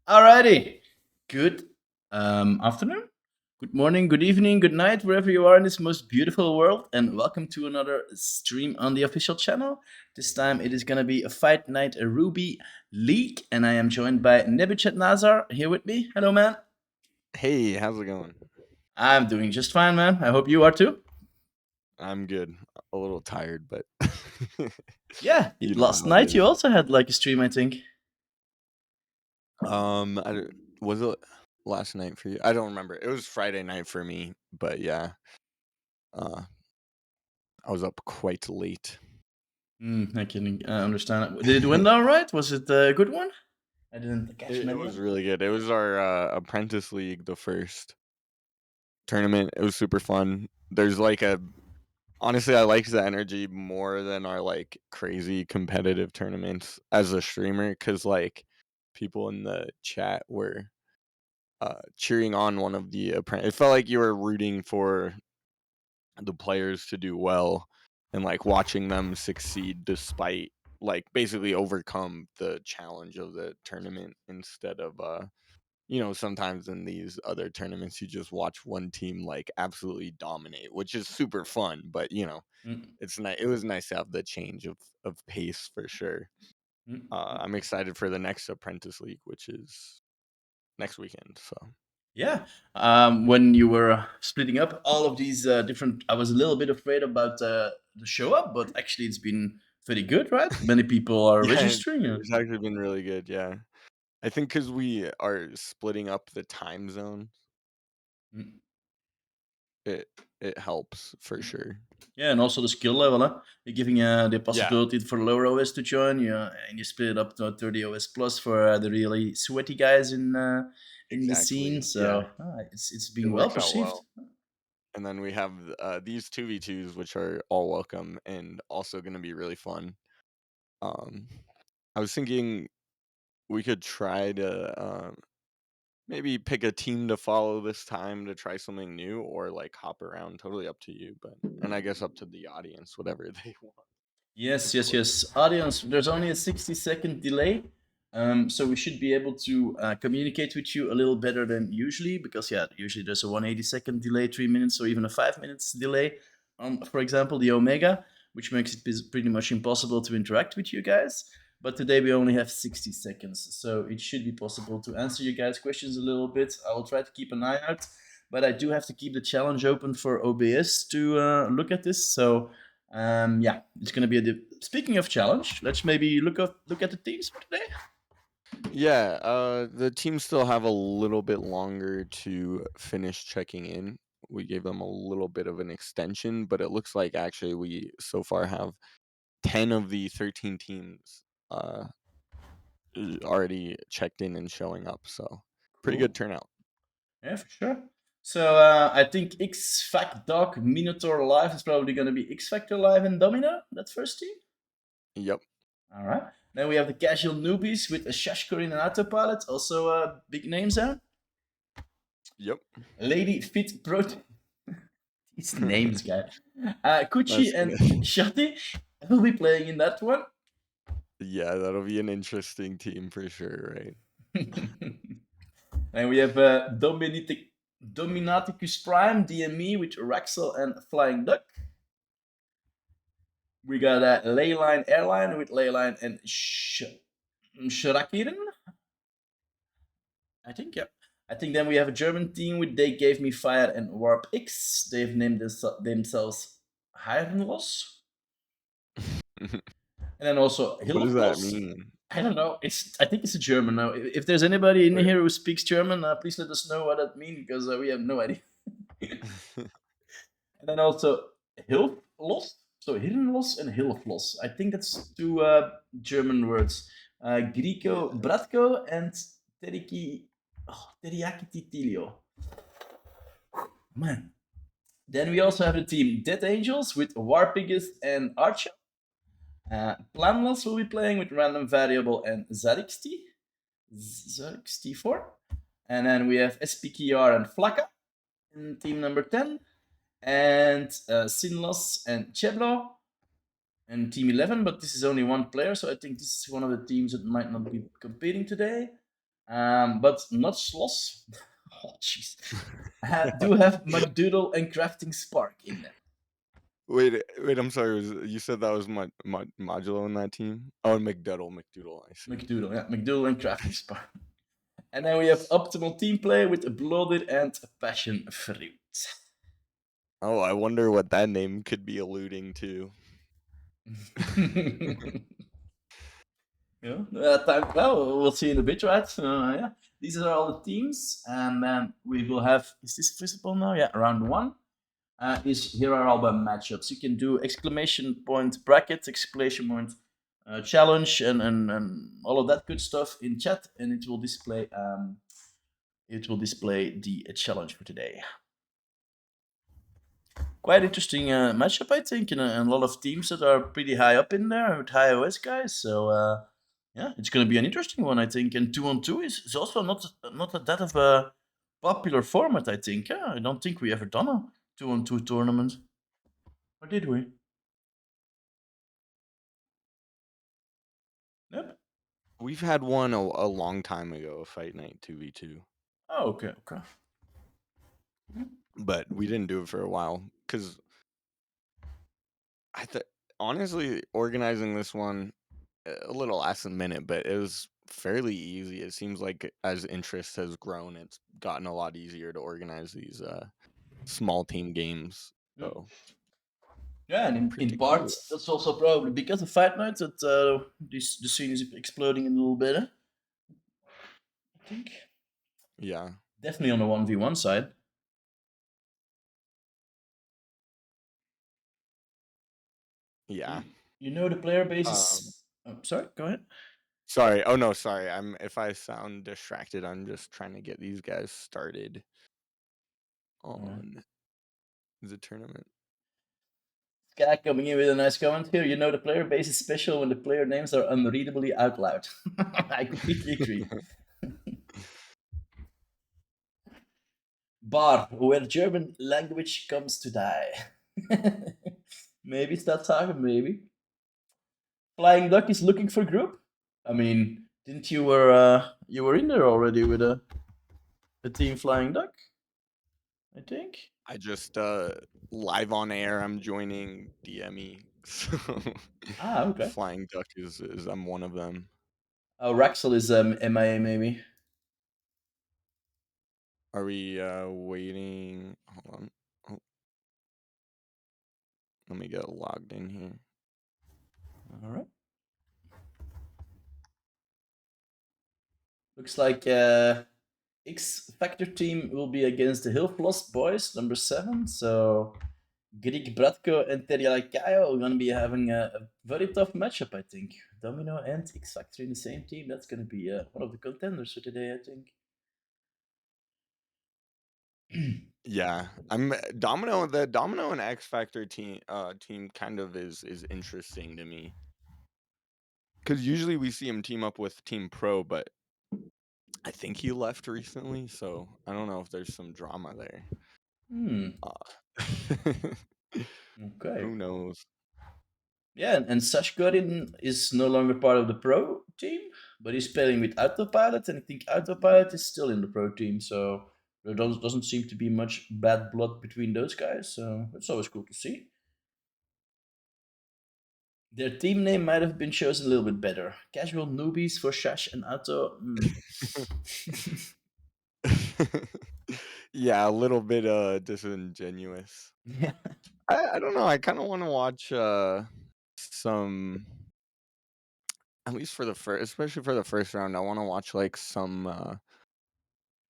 Alrighty. Good afternoon, good morning, good evening, good night, wherever you are in this most beautiful world, and welcome to another stream on the official channel. This time it is gonna be a Fight Night a Ruby League, and I am joined by Nebuchad Nazar here with me. Hello, man. Hey, how's it going? I'm doing just fine, man. I hope you are too. I'm good. A little tired, but Yeah, you know last how it night you is. also had like a stream, I think. Was it last night for you? I don't remember. It was Friday night for me, but yeah, uh, I was up quite late. I can understand. Did it win all right? Was it a good one? I didn't catch It many of was them. really good. It was our apprentice league, the first tournament. It was super fun. There's like a honestly, I liked the energy more than our like crazy competitive tournaments as a streamer because like people in the chat were cheering on one of the apprentice. It felt like you were rooting for the players to do well and like watching them succeed despite like basically overcome the challenge of the tournament instead of sometimes in these other tournaments you just watch one team like absolutely dominate, which is super fun, but Mm, it's nice. It was nice to have the change of pace for sure. mm. I'm excited for the next apprentice league, which is next weekend. So Yeah. When you were splitting up all of these different, I was a little bit afraid about the show up, but actually it's been pretty good, right? Many people are yeah, registering. it's actually been really good. Yeah, I think because we are splitting up the time zone, Mm. it it helps for sure. Yeah, and also the skill level. Huh? You're giving the Yeah, possibility for lower OS to join. And you split it up to 30 OS plus for the really sweaty guys in the scene. exactly. Yeah, So it's it being well works out perceived. well. And then we have these 2v2s, which are all welcome and also going to be really fun. Um, I was thinking we could try to maybe pick a team to follow this time to try something new, or like hop around. Totally up to you, but and I guess up to the audience, whatever they want, Yes, of yes, course. yes. Audience, there's only a 60-second delay. So we should be able to communicate with you a little better than usually because, yeah, usually there's a 180-second delay, 3 minutes, or even a 5 minutes delay on, for example, the Omega, which makes it pretty much impossible to interact with you guys. But today we only have 60 seconds, so it should be possible to answer you guys' questions a little bit. I will try to keep an eye out, but I do have to keep the challenge open for OBS to look at this. So yeah, it's going to be a. Speaking of challenge, let's maybe look at the teams for today. Yeah, the teams still have a little bit longer to finish checking in. We gave them a little bit of an extension, but it looks like actually we so far have 10 of the 13 teams already checked in and showing up. So pretty good Cool. turnout. Yeah, for sure. So I think X Fact Dog Minotaur Live is probably going to be X Factor Live and Domino. That first team. Yep. All right. Then we have the casual newbies with a Shashkorin and Autopilot, also big names there. Yep. Lady Fit Protein. These names, guy. Kuchi That's and good. Shati will be playing in that one. Yeah, that'll be an interesting team for sure, right? And we have Dominaticus Prime, DME with Raxel and Flying Duck. We got Leyline Airline with Leyline and Shrakiren, I think, yeah. I think then we have a German team with They Gave Me Fire and Warp X. They've named themselves Heirenlos. And then also What does that Hilflos. mean? I don't know. I think it's a German now. If there's anybody in Okay. here who speaks German, please let us know what that means because we have no idea. And then also Hilflos. So Hirnlos and Hilflos. I think that's two German words. Grico Yeah. Bratko and Teriyaki Titilio. Man. Then we also have the team Dead Angels with Warpigist and Archer. Planless will be playing with Random Variable and Zarixty4. And then we have SPKR and Flaka in team number 10. And Sinlos and Cheblo and team 11. But this is only one player, so I think this is one of the teams that might not be competing today. but not Sloss. Oh, jeez. Do have McDoodle and Crafting Spark in them. Wait, I'm sorry, you said that was Modulo in that team? Oh, and McDoodle, I see. McDoodle, yeah, McDoodle and Crafting Spark. And then we have optimal team play with a blooded and passion fruit. Oh, I wonder what that name could be alluding to. Yeah, well, we'll see in a bit, right? Yeah, these are all the teams, and then we will have. Is this visible now? Yeah, round one. Is here are all the matchups. You can do exclamation point brackets, exclamation point challenge, and all of that good stuff in chat, and it will display the challenge for today. Quite interesting matchup, I think, and a lot of teams that are pretty high up in there with high OS guys. So yeah, it's going to be an interesting one, I think. And 2-on-2 is also not that of a popular format, I think. I don't think we ever done a 2-on-2 tournament, or did we? Yep. We've had one a long time ago, a Fight Night 2v2, Oh, okay, okay. but we didn't do it for a while because I thought honestly organizing this one a little last minute, but it was fairly easy. It seems like as interest has grown, it's gotten a lot easier to organize these small team games. Yeah, So yeah, and in pretty cool. parts that's also probably because of Fight Night that this the scene is exploding a little bit. I think Yeah. definitely on the 1v1 side. Yeah. You know the player base Um, is. Oh, sorry, go ahead. sorry. Oh no, sorry. I'm if I sound distracted, I'm just trying to get these guys started Yeah. on the tournament. Guy coming in with a nice comment here. You know the player base is special when the player names are unreadably out loud. I completely agree. Bar, where German language comes to die. Maybe it's that time, maybe. Flying Duck is looking for group. I mean, didn't you were in there already with a team Flying Duck? I think. I just live on air. I'm joining DME. So Ah, okay. Flying Duck is I'm one of them. Oh, Raxel is MIA maybe. Are we waiting? Hold on. Oh, let me get logged in here. All right. Looks like X Factor team will be against the Hilflost boys, number 7. So Grig Bratko and Terjalakayo are going to be having a very tough matchup, I think. Domino and X Factor in the same team. That's going to be one of the contenders for today, I think. Yeah, I'm Domino. The Domino and X Factor team kind of is interesting to me because usually we see him team up with Team Pro, but I think he left recently, so I don't know if there's some drama there. Hmm. Uh, Okay. who knows? Yeah, and Sash Godin is no longer part of the pro team, but he's playing with Autopilot, and I think Autopilot is still in the pro team, so there doesn't seem to be much bad blood between those guys, so it's always cool to see. Their team name might have been chosen a little bit better. Casual newbies for Shash and Auto. Yeah, a little bit disingenuous. Yeah. I don't know. I kind of want to watch some at least for the first, especially for the first round. I want to watch like some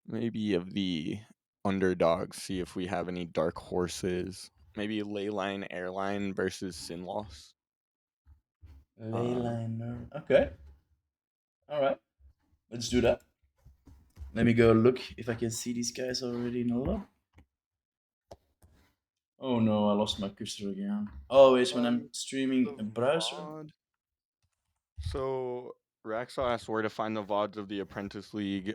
maybe of the underdogs. See if we have any dark horses. Maybe Leyline Airline versus Sinloss. Um, Leyliner. Okay. All right. Let's do that. Let me go look if I can see these guys already in the lab. Oh no, I lost my cursor again. Always when I'm streaming the a browser. VOD. So Raxel asked where to find the VODs of the Apprentice League.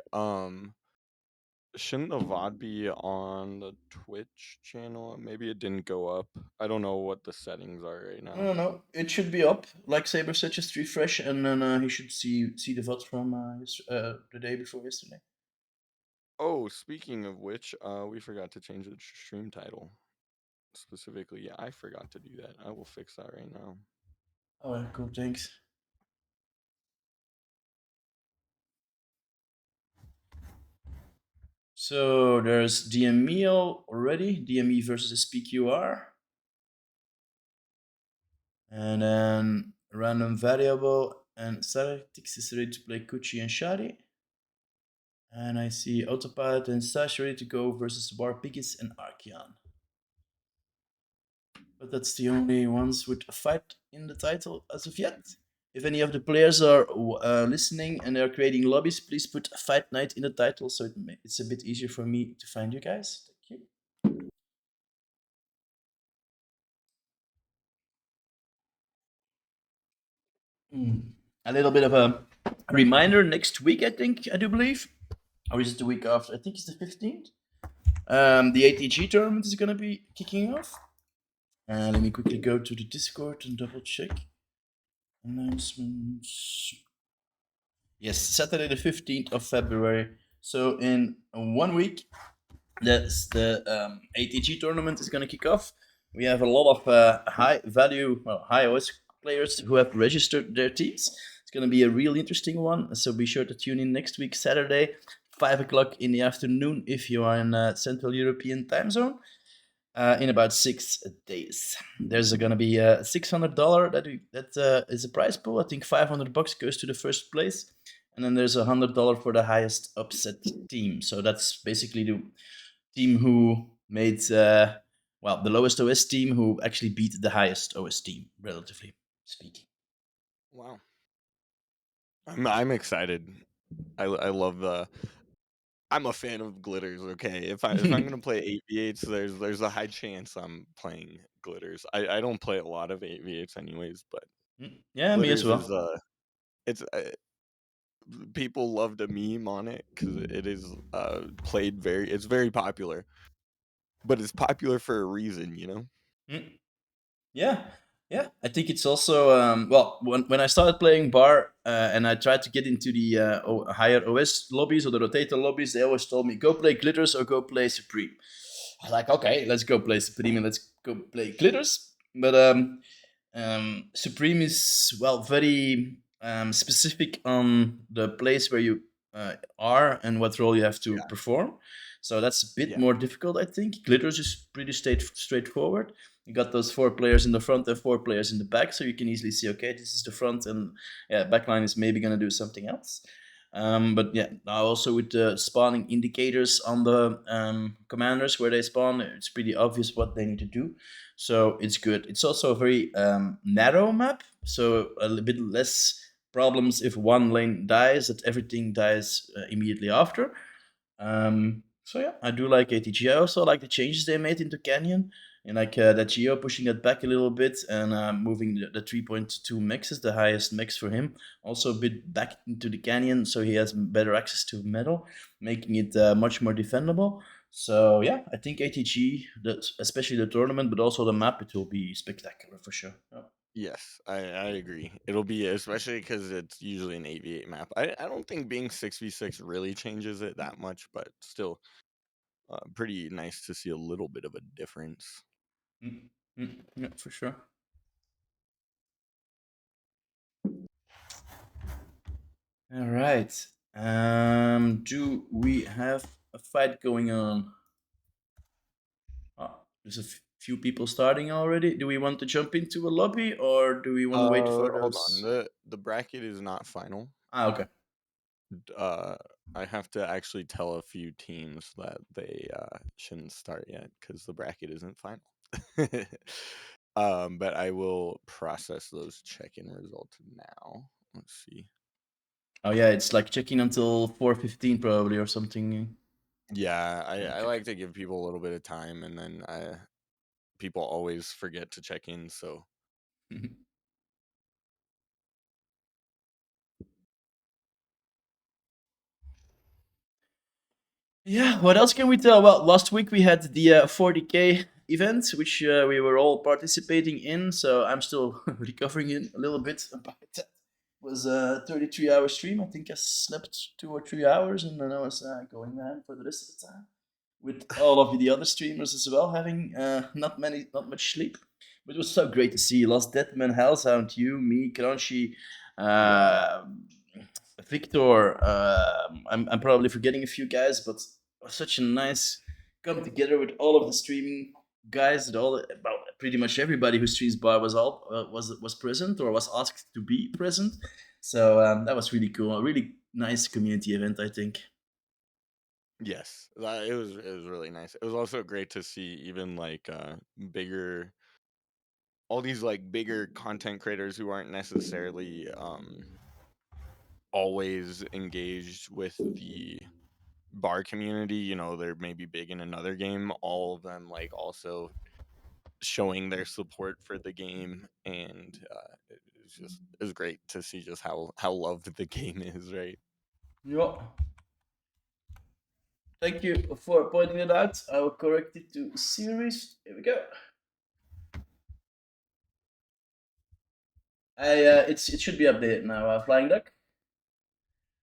Shouldn't the VOD be on the Twitch channel? Maybe it didn't go up. I don't know what the settings are right I now. don't know. It should be up. Like Saber said, just refresh, and then he should see the VOD from the day before yesterday. Oh, speaking of which, we forgot to change the stream title. Specifically, yeah, I forgot to do that. I will fix that right now. Oh, yeah, cool. Thanks. So there's DME already. DME versus SPQR. And then random variable and statistics is ready to play Kuchi and Shadi. And I see Autopilot and Sash ready to go versus Warpigis and Archeon. But that's the only ones with a fight in the title as of yet. If any of the players are listening and they're creating lobbies, please put Fight Night in the title so it's a bit easier for me to find you guys. Thank you. A little bit of a reminder next week, I do believe. Or is it the week after? I think it's the 15th. The ATG tournament is going to be kicking off. Let me quickly go to the Discord and double check. Announcements. Yes, Saturday the 15th of February. So in 1 week, the ATG tournament is going to kick off. We have a lot of high value, well, high OS players who have registered their teams. It's going to be a real interesting one. So be sure to tune in next week, Saturday, 5 o'clock in the afternoon, if you are in Central European time zone. In about 6 days, there's going to be a $600 that is a prize pool. I think $500 goes to the first place, and then there's $100 for the highest upset team. So that's basically the team who made the lowest OS team who actually beat the highest OS team, relatively speaking. Wow, I'm excited. I love the. I'm a fan of glitters. Okay, if I'm gonna play 8v8s, there's a high chance I'm playing glitters. I don't play a lot of 8v8s anyways, but Yeah, me as glitters is well. it's people love to meme on it because it is played it's very popular, but it's popular for a reason, you know. Mm. Yeah, yeah. I think it's also when I started playing bar and I tried to get into the higher OS lobbies or the rotator lobbies, they always told me go play glitters or go play Supreme. I was like, okay, let's go play Supreme and let's go play glitters. But Supreme is very specific on the place where you are and what role you have to Yeah, perform. So that's a bit yeah, more difficult, I think. Glitters is pretty straightforward. You got those 4 players in the front and 4 players in the back, so you can easily see, okay, this is the front, and yeah, backline is maybe going to do something else. But yeah, now also with the spawning indicators on the commanders where they spawn, it's pretty obvious what they need to do. So it's good. It's also a very narrow map, so a little bit less problems if one lane dies, that everything dies immediately after. So yeah, I do like ATG. I also like the changes they made into Canyon, and like that Geo pushing it back a little bit and moving the 3.2 max is the highest max for him. Also a bit back into the Canyon, so he has better access to metal, making it much more defendable. So yeah, I think ATG, especially the tournament, but also the map, it will be spectacular for sure. Yeah. yes, I agree. It'll be especially because it's usually an 8v8 map. I don't think being 6v6 really changes it that much, but still, pretty nice to see a little bit of a difference. Yeah, for sure. All right. Do we have a fight going on? Oh, there's a few people starting already. Do we want to jump into a lobby or do we want to wait for Hold on. those? The bracket is not final. Okay. Uh, I have to actually tell a few teams that they shouldn't start yet because the bracket isn't final. But I will process those check-in results now. Let's see. Oh yeah, it's like checking until 4:15 probably or something. Yeah, I Okay. like to give people a little bit of time, and then people always forget to check in. So Yeah, what else can we tell? Well, last week we had the 40K event, which we were all participating in. So I'm still recovering in a little bit about that. It was a 33-hour stream. I think I slept 2 or 3 hours, and then I was going man for the rest of the time with all of the other streamers as well, having not much sleep. But it was so great to see Lost Deadman, Hellsound, you, me, Crunchy, Yeah. uh, Victor. I'm probably forgetting a few guys, but it was such a nice come together with all of the streaming guys. And all about pretty much everybody who streams bar was present or was asked to be present. So that was really cool. A really nice community event, I think. Yes, it was really nice. It was also great to see even like bigger all these like bigger content creators who aren't necessarily always engaged with the bar community, they're maybe big in another game, all of them like also showing their support for the game, and it was great to see just how loved the game is, right? Yeah. Thank you for pointing it out. I will correct it to series. Here we go. It should be updated now. Flying Duck.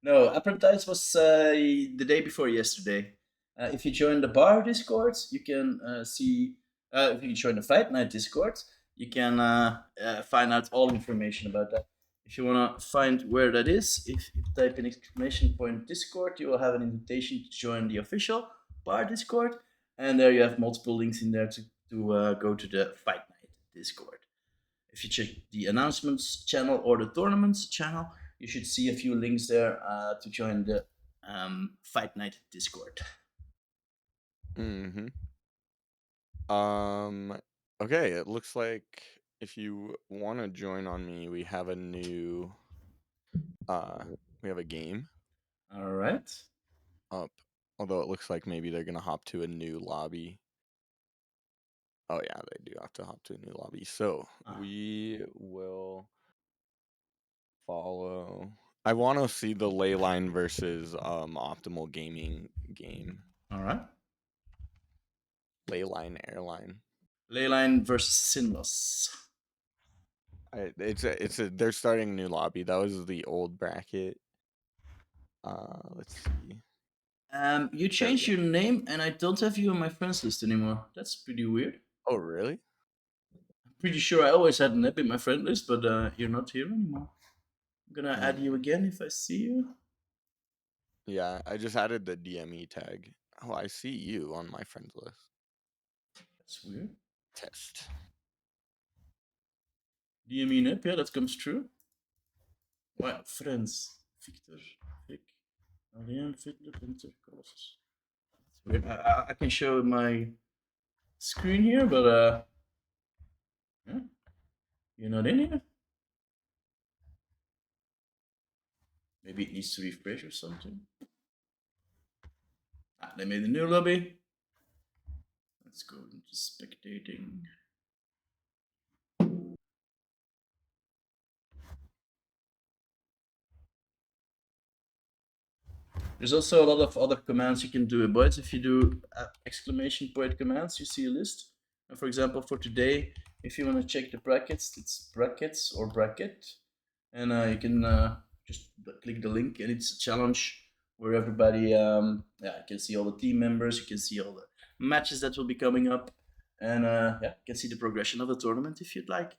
No, Apprentice was the day before yesterday. If you join the bar Discord, you can see. If you join the Fight Night Discord, you can find out all information about that. If you want to find where that is, if you type in exclamation point Discord, you will have an invitation to join the official bar Discord, and there you have multiple links in there to go to the Fight Night Discord. If you check the announcements channel or the tournaments channel, you should see a few links there to join the Fight Night Discord. Hmm. Um. Okay, it looks like if you want to join on me, uh we have a game All right. up. Although it looks like maybe they're gonna hop to a new lobby. Oh yeah, they do have to hop to a new lobby. So Ah, we will follow. I want to see the Leyline versus Optimal Gaming game. all right. Leyline Airline. Leyline versus Sinless. They're starting a new lobby. That was the old bracket. Let's see. You There we changed go. your name, and I don't have you on my friends list anymore. That's pretty weird. Oh really? I'm pretty sure I always had an app in my friend list, but you're not here anymore. I'm gonna add you Hmm. again if I see you. Yeah, I just added the DME tag. Oh, I see you on my friends list. That's weird. Test. Do you mean app? Yeah, that comes true. Well, friends. Victor, Vic, Alien, Victor, Winter, Colossus. Weird. I can show my screen here, but yeah, you're not in here. Maybe it needs to refresh or something. They made a new lobby. Let's go into spectating. There's also a lot of other commands you can do, boys. If you do exclamation point commands, you see a list. And for example, for today, if you want to check the brackets, it's brackets or bracket, and you can just click the link, and it's a challenge where everybody, yeah, you can see all the team members, you can see all the matches that will be coming up, and yeah, you can see the progression of the tournament if you'd like.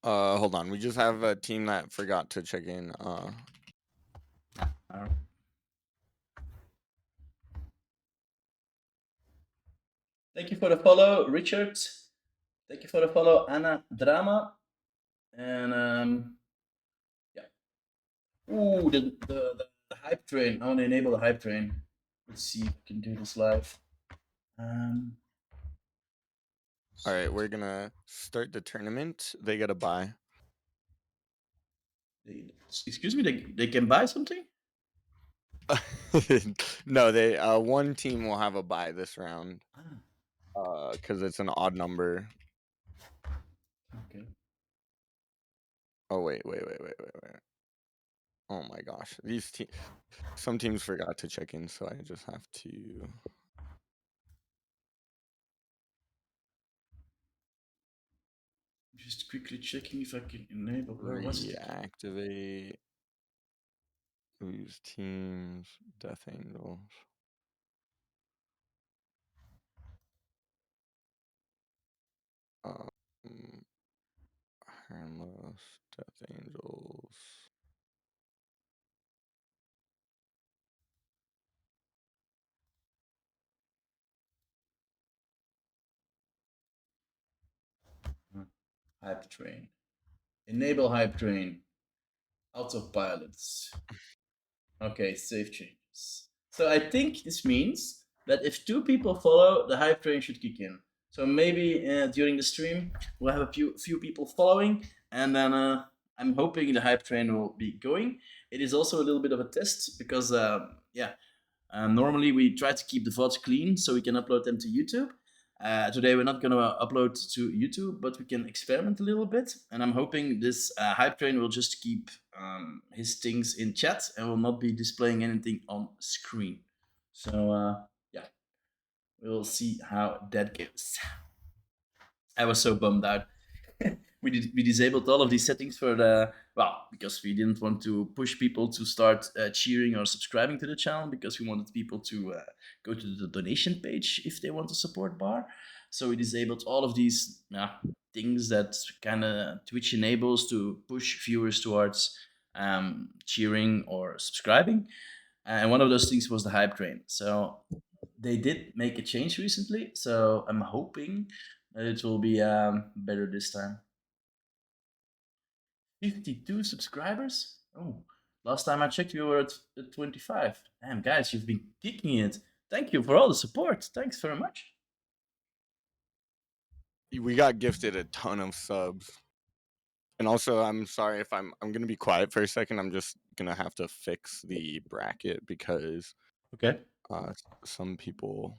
Hold on. We just have a team that forgot to check in. All right. Thank you for the follow, Richard. Thank you for the follow, Anna Drama. And yeah. Ooh, the hype train. I want to enable the hype train. Let's see if we can do this live. Um, All right, we're gonna start the tournament. They gotta buy. excuse me, they can buy something? No, they one team will have a buy this round. Ah, Because it's an odd number. okay. Oh wait. Oh my gosh, some teams forgot to check in, so I just have to Just quickly checking if I can enable. Where was it? reactivate. Whose teams? Death Angels. Um, Harmless, Death Angels. Hype train. Enable hype train. Autopilots. Okay, save changes. So I think this means that if two people follow, the hype train should kick in. So maybe during the stream we'll have a few people following, and then I'm hoping the hype train will be going. It is also a little bit of a test because yeah, normally, we try to keep the VODs clean so we can upload them to YouTube. Today, we're not going to upload to YouTube, but we can experiment a little bit. And I'm hoping this hype train will just keep his things in chat and will not be displaying anything on screen. So, yeah, we'll see how that goes. I was so bummed out. We disabled all of these settings for the well because we didn't want to push people to start cheering or subscribing to the channel because we wanted people to go to the donation page if they want to support Bar. So we disabled all of these things that kind of Twitch enables to push viewers towards cheering or subscribing. And one of those things was the hype train. So they did make a change recently. So I'm hoping that it will be better this time. 52 subscribers? Oh, last time I checked, we were at 25. Damn, guys, you've been kicking it. Thank you for all the support. Thanks very much. We got gifted a ton of subs. And also, I'm sorry if I'm gonna be quiet for a second. I'm just gonna have to fix the bracket because Okay. some people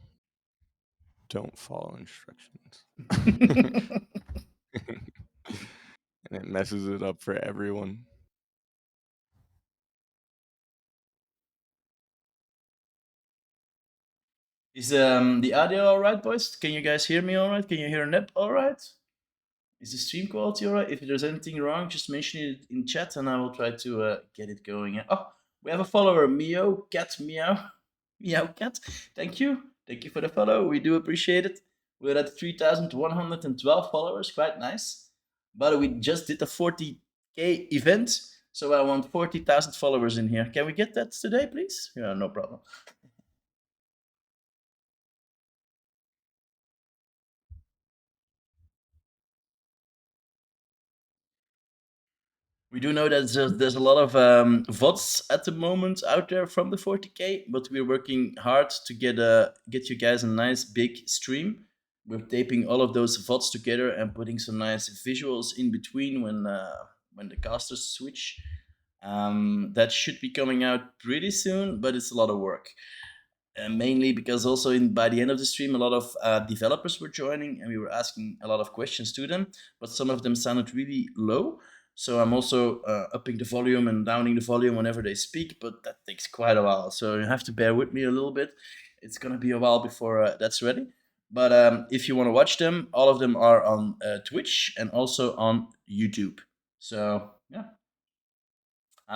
don't follow instructions. And it messes it up for everyone. Is the audio all right, boys? Can you guys hear me all right? Can you hear Nep all right? Is the stream quality all right? If there's anything wrong, just mention it in chat and I will try to get it going. Oh, we have a follower, Meow Cat Meow. Meow Cat. Thank you. Thank you for the follow. We do appreciate it. We're at 3,112 followers. Quite nice. But we just did a 40K event. So I want 40,000 followers in here. Can we get that today, please? Yeah, no problem. We do know that there's a lot of VODs at the moment out there from the 40K, but we're working hard to get you guys a nice big stream. We're taping all of those VODs together and putting some nice visuals in between when the casters switch. That should be coming out pretty soon, but it's a lot of work. Mainly because also by the end of the stream, a lot of developers were joining, and we were asking a lot of questions to them, but some of them sounded really low. So I'm also upping the volume and downing the volume whenever they speak, but that takes quite a while. So you have to bear with me a little bit. It's gonna be a while before that's ready. But if you want to watch them, all of them are on Twitch and also on YouTube. So yeah,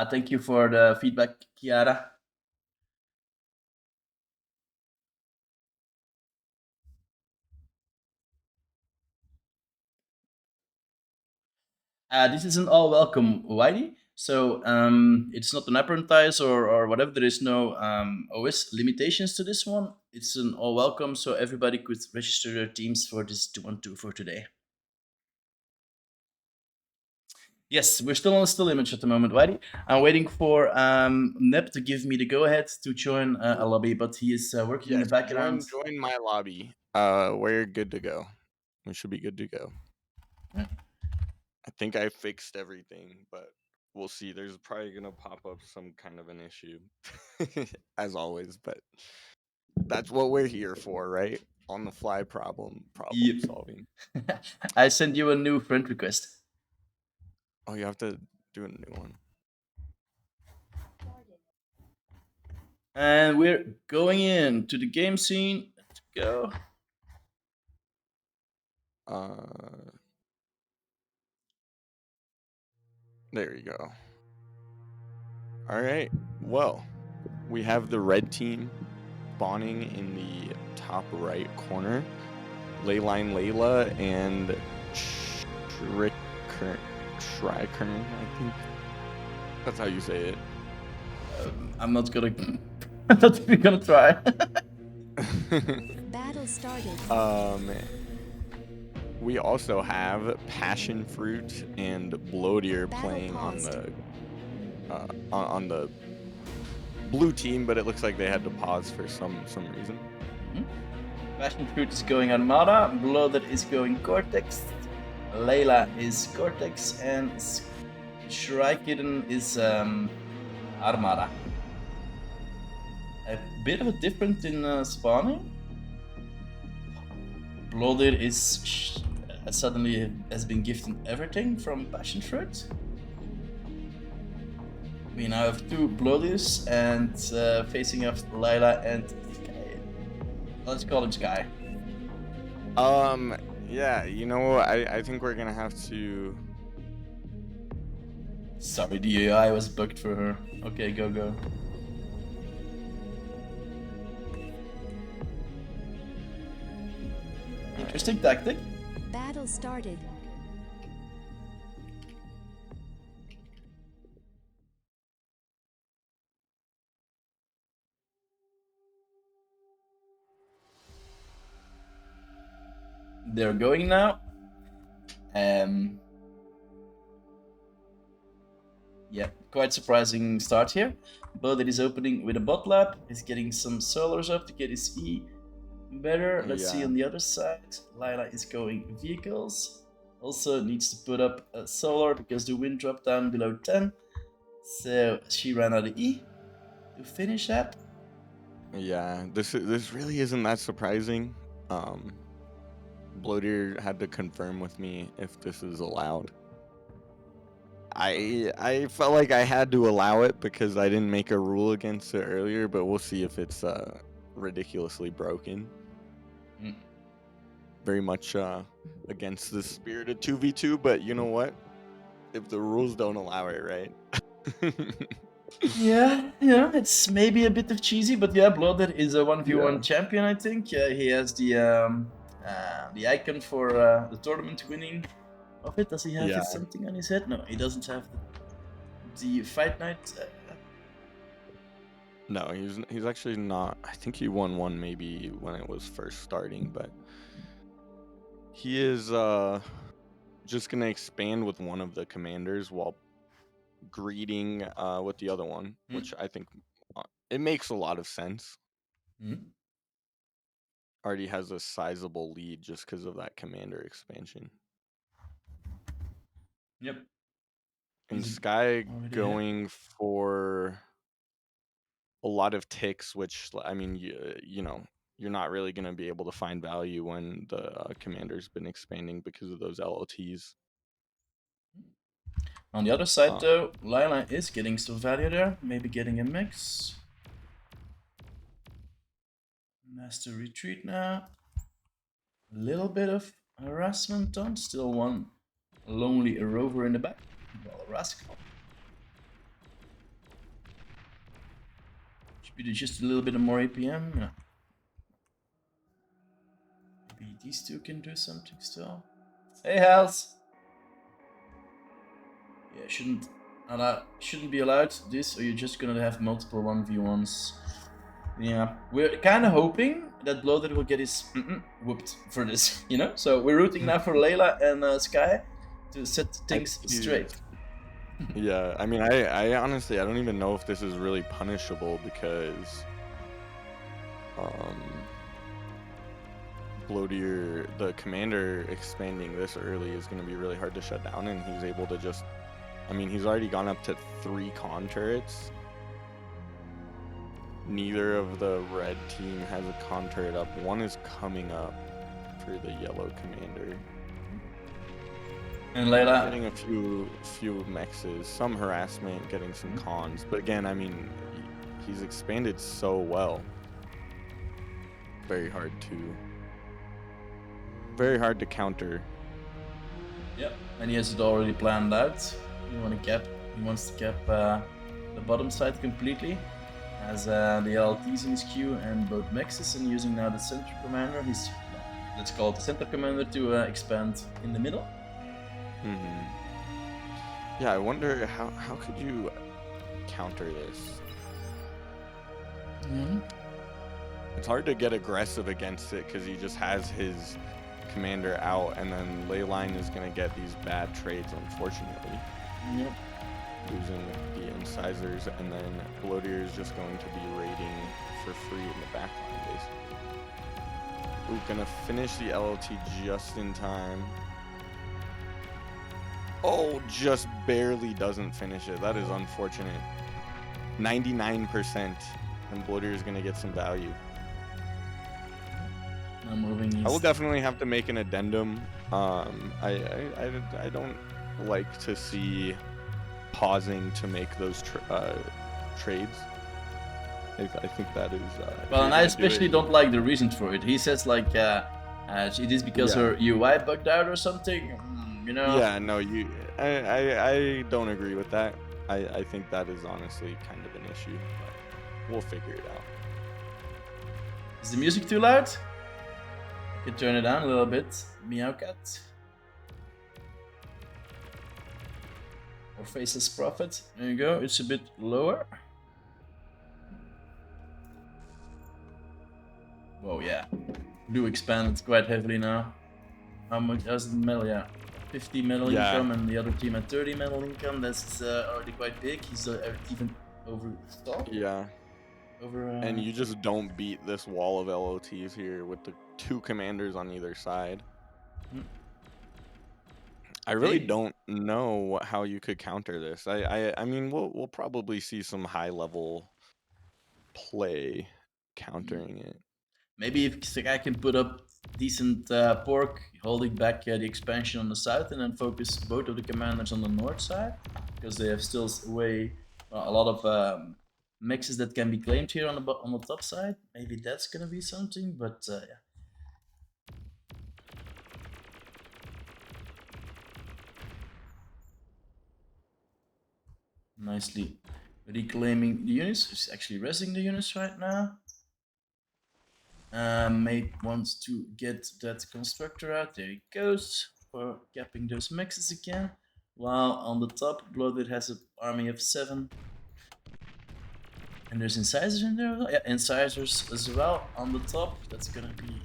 thank you for the feedback, Kiara. This is an all welcome Whitey. So it's not an apprentice or whatever. There is no OS limitations to this one. It's an all welcome, so everybody could register their teams for this 2-1-2 for today. Yes, we're still on a still image at the moment, Whitey. I'm waiting for Nep to give me the go ahead to join a lobby, but he is working in the Yes, background. join my lobby. We're good to go. We should be good to go. Yeah. I think I fixed everything, but we'll see. There's probably gonna pop up some kind of an issue, as always. But that's what we're here for, right? On the fly problem Yep. solving. I send you a new friend request. Oh, you have to do a new one. And we're going in to the game scene. Let's go. Uh, there you go. All right. Well, we have the red team spawning in the top right corner. Leyline Layla and Shrikern, I think that's how you say it. I'm not gonna. I'm not even gonna try. Battle started. We also have Passion Fruit and Bloatier Battle playing paused. on the blue team, but it looks like they had to pause for some reason. Passion Fruit is going Armada. Blooded is going Cortex. Layla is Cortex, and Shrikiden is Armada. A bit of a difference in spawning. Blooded is suddenly has been gifted everything from Passion Fruit. We now have two Bloodies and facing off Layla and Sky. Let's call him Sky. Yeah, you know, I think we're gonna have to. Sorry, the AI was bugged for her. Okay, go. Interesting tactic. Battle started. They're going now. Yeah, quite surprising start here. Blooded is opening with a bot lab. He's getting some solars up to get his E better. Let's see Yeah. on the other side. Lila is going vehicles. Also needs to put up a solar because the wind dropped down below 10. So she ran out of E to finish that. Yeah, this really isn't that surprising. Bloatier had to confirm with me if this is allowed. I felt like I had to allow it because I didn't make a rule against it earlier, but we'll see if it's ridiculously broken. Mm. Very much against the spirit of 2v2, but you know what? If the rules don't allow it, right? Yeah, it's maybe a bit of cheesy, but yeah, Blooded is a 1v1 Yeah. champion, I think. He has the icon for the tournament winning of it. Does he have Yeah. something on his head? No, he doesn't have the fight night. No, he's actually not. I think he won one maybe when it was first starting, but he is just gonna expand with one of the commanders while greeting with the other one, which I think it makes a lot of sense. Mm. Already has a sizable lead just because of that commander expansion. Yep. And He's Sky already ahead. going for a lot of ticks, which I mean, you know, you're not really going to be able to find value when the commander's been expanding because of those LOTs. On the other side, though, Lila is getting some value there. Maybe getting a mix. Master retreat now. A little bit of harassment done. Still one lonely rover in the back. Well, Rascal. Should be just a little bit more APM. Yeah. Maybe these two can do something still. Hey, Hals. Yeah, shouldn't be allowed this, or you're just gonna have multiple 1v1s. Yeah, we're kind of hoping that Bloated will get his whooped for this, you know? So we're rooting now for Layla and Sky to set things straight. Yeah, I mean, I honestly, I don't even know if this is really punishable because Bloatier, the commander expanding this early is going to be really hard to shut down, and he's able to just, I mean, he's already gone up to 3 con turrets. Neither of the red team has a con turret up. One is coming up for the yellow commander. And Layla getting a few mexes, some harassment, getting some cons. But again, I mean, He's expanded so well. Very hard to counter. Yep, and he has it already planned out. He wants to cap the bottom side completely. Has the LTs in his queue and both mexes, and using now the center commander. Let's call it the center commander to expand in the middle. Yeah, I wonder how could you counter this? It's hard to get aggressive against it because he just has his commander out, and then Leyline is going to get these bad trades, unfortunately. Yep. Losing the incisors, and then Bloatier is just going to be raiding for free in the backline, basically. Ooh, gonna finish the LLT just in time. Oh, just barely doesn't finish it. That is unfortunate. 99%, and Bloatier is gonna get some value. Now moving east. I will definitely have to make an addendum. I don't like to see pausing to make those trades. I think that is. Well, and I especially don't like the reason for it. He says like it is because her UI bugged out or something. You know. Yeah, no, I don't agree with that. I think that is honestly kind of an issue, but we'll figure it out. Is the music too loud? I can turn it down a little bit. Meowcat. Or Faceless Prophet. There you go. It's a bit lower. Whoa, yeah. Do expand it quite heavily now. How much? How's the metal? Yeah. 50 metal income, and the other team at 30 metal income. That's already quite big. He's even over stop. Yeah. And you just don't beat this wall of LOTs here with the two commanders on either side. I really don't know how you could counter this. I mean, we'll probably see some high level play countering it. Maybe if the guy can put up decent pork, holding back the expansion on the south, and then focus both of the commanders on the north side, because they have still a lot of mixes that can be claimed here on the top side. Maybe that's gonna be something, but yeah. Nicely reclaiming the units. He's actually resing the units right now. Mate wants to get that constructor out. There he goes for capping those mexes again. While on the top, Bloated has an army of 7. And there's incisors in there. Yeah, incisors as well on the top. That's gonna be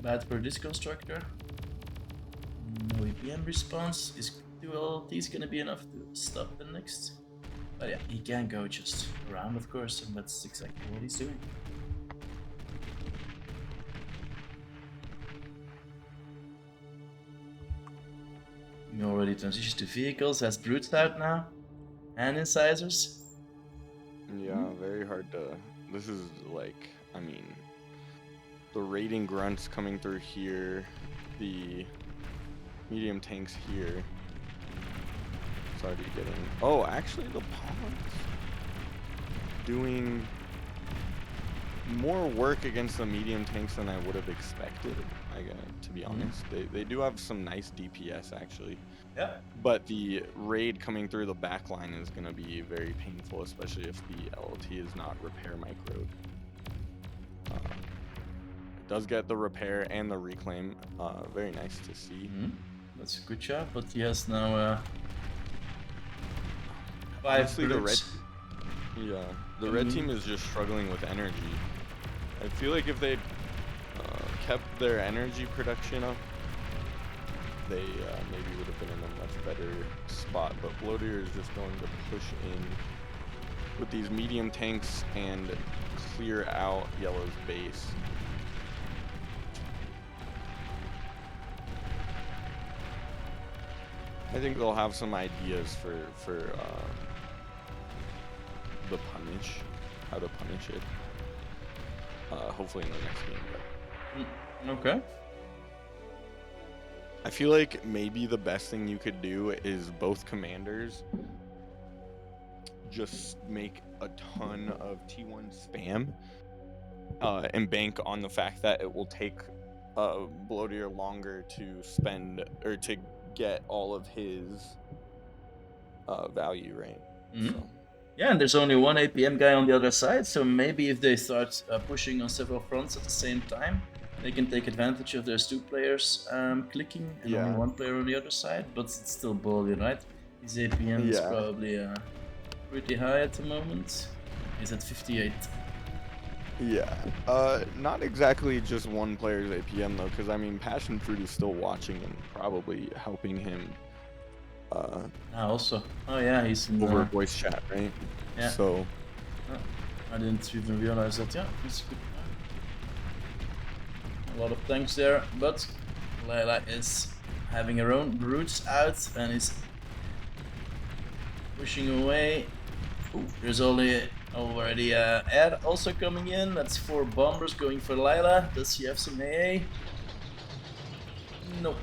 bad for this constructor. No EPM response. Is 2 LLTs gonna be enough to stop the next? But yeah, he can go just around, of course, and that's exactly what he's doing. We already transitioned to vehicles, has brutes out now, and incisors. Yeah, very hard to. This is like, I mean, the raiding grunts coming through here, the medium tanks here. It's already getting. Oh, actually, the pawns doing more work against the medium tanks than I would have expected. To be honest, they do have some nice DPS actually. Yeah. But the raid coming through the back line is going to be very painful, especially if the LLT is not repair microed. It does get the repair and the reclaim. Very nice to see. That's a good job, but he has now 5 Honestly, brutes. the red team is just struggling with energy. I feel like if they kept their energy production up, they maybe would have been in a much better spot. But Bloatier is just going to push in with these medium tanks and clear out Yellow's base. I think they'll have some ideas for the punish, how to punish it. Hopefully in the next game. But Okay. I feel like maybe the best thing you could do is both commanders just make a ton of T1 spam and bank on the fact that it will take Bloatier longer to spend or to get all of his value, right? Mhm. So Yeah, and there's only one APM guy on the other side, so maybe if they start pushing on several fronts at the same time, they can take advantage of those two players clicking and only yeah, one player on the other side, but it's still ballsy, right? His APM is yeah, probably pretty high at the moment. He's at 58. yeah. Not exactly just one player's APM though, because I mean, Passion Fruit is still watching and probably helping him Also, oh yeah, he's in. over voice chat, right? Yeah. So I didn't even realize that. Yeah, it's good. A lot of tanks there, but Layla is having her own brutes out and is pushing away. Ooh, there's already Air also coming in. That's 4 bombers going for Layla. Does she have some AA? Nope.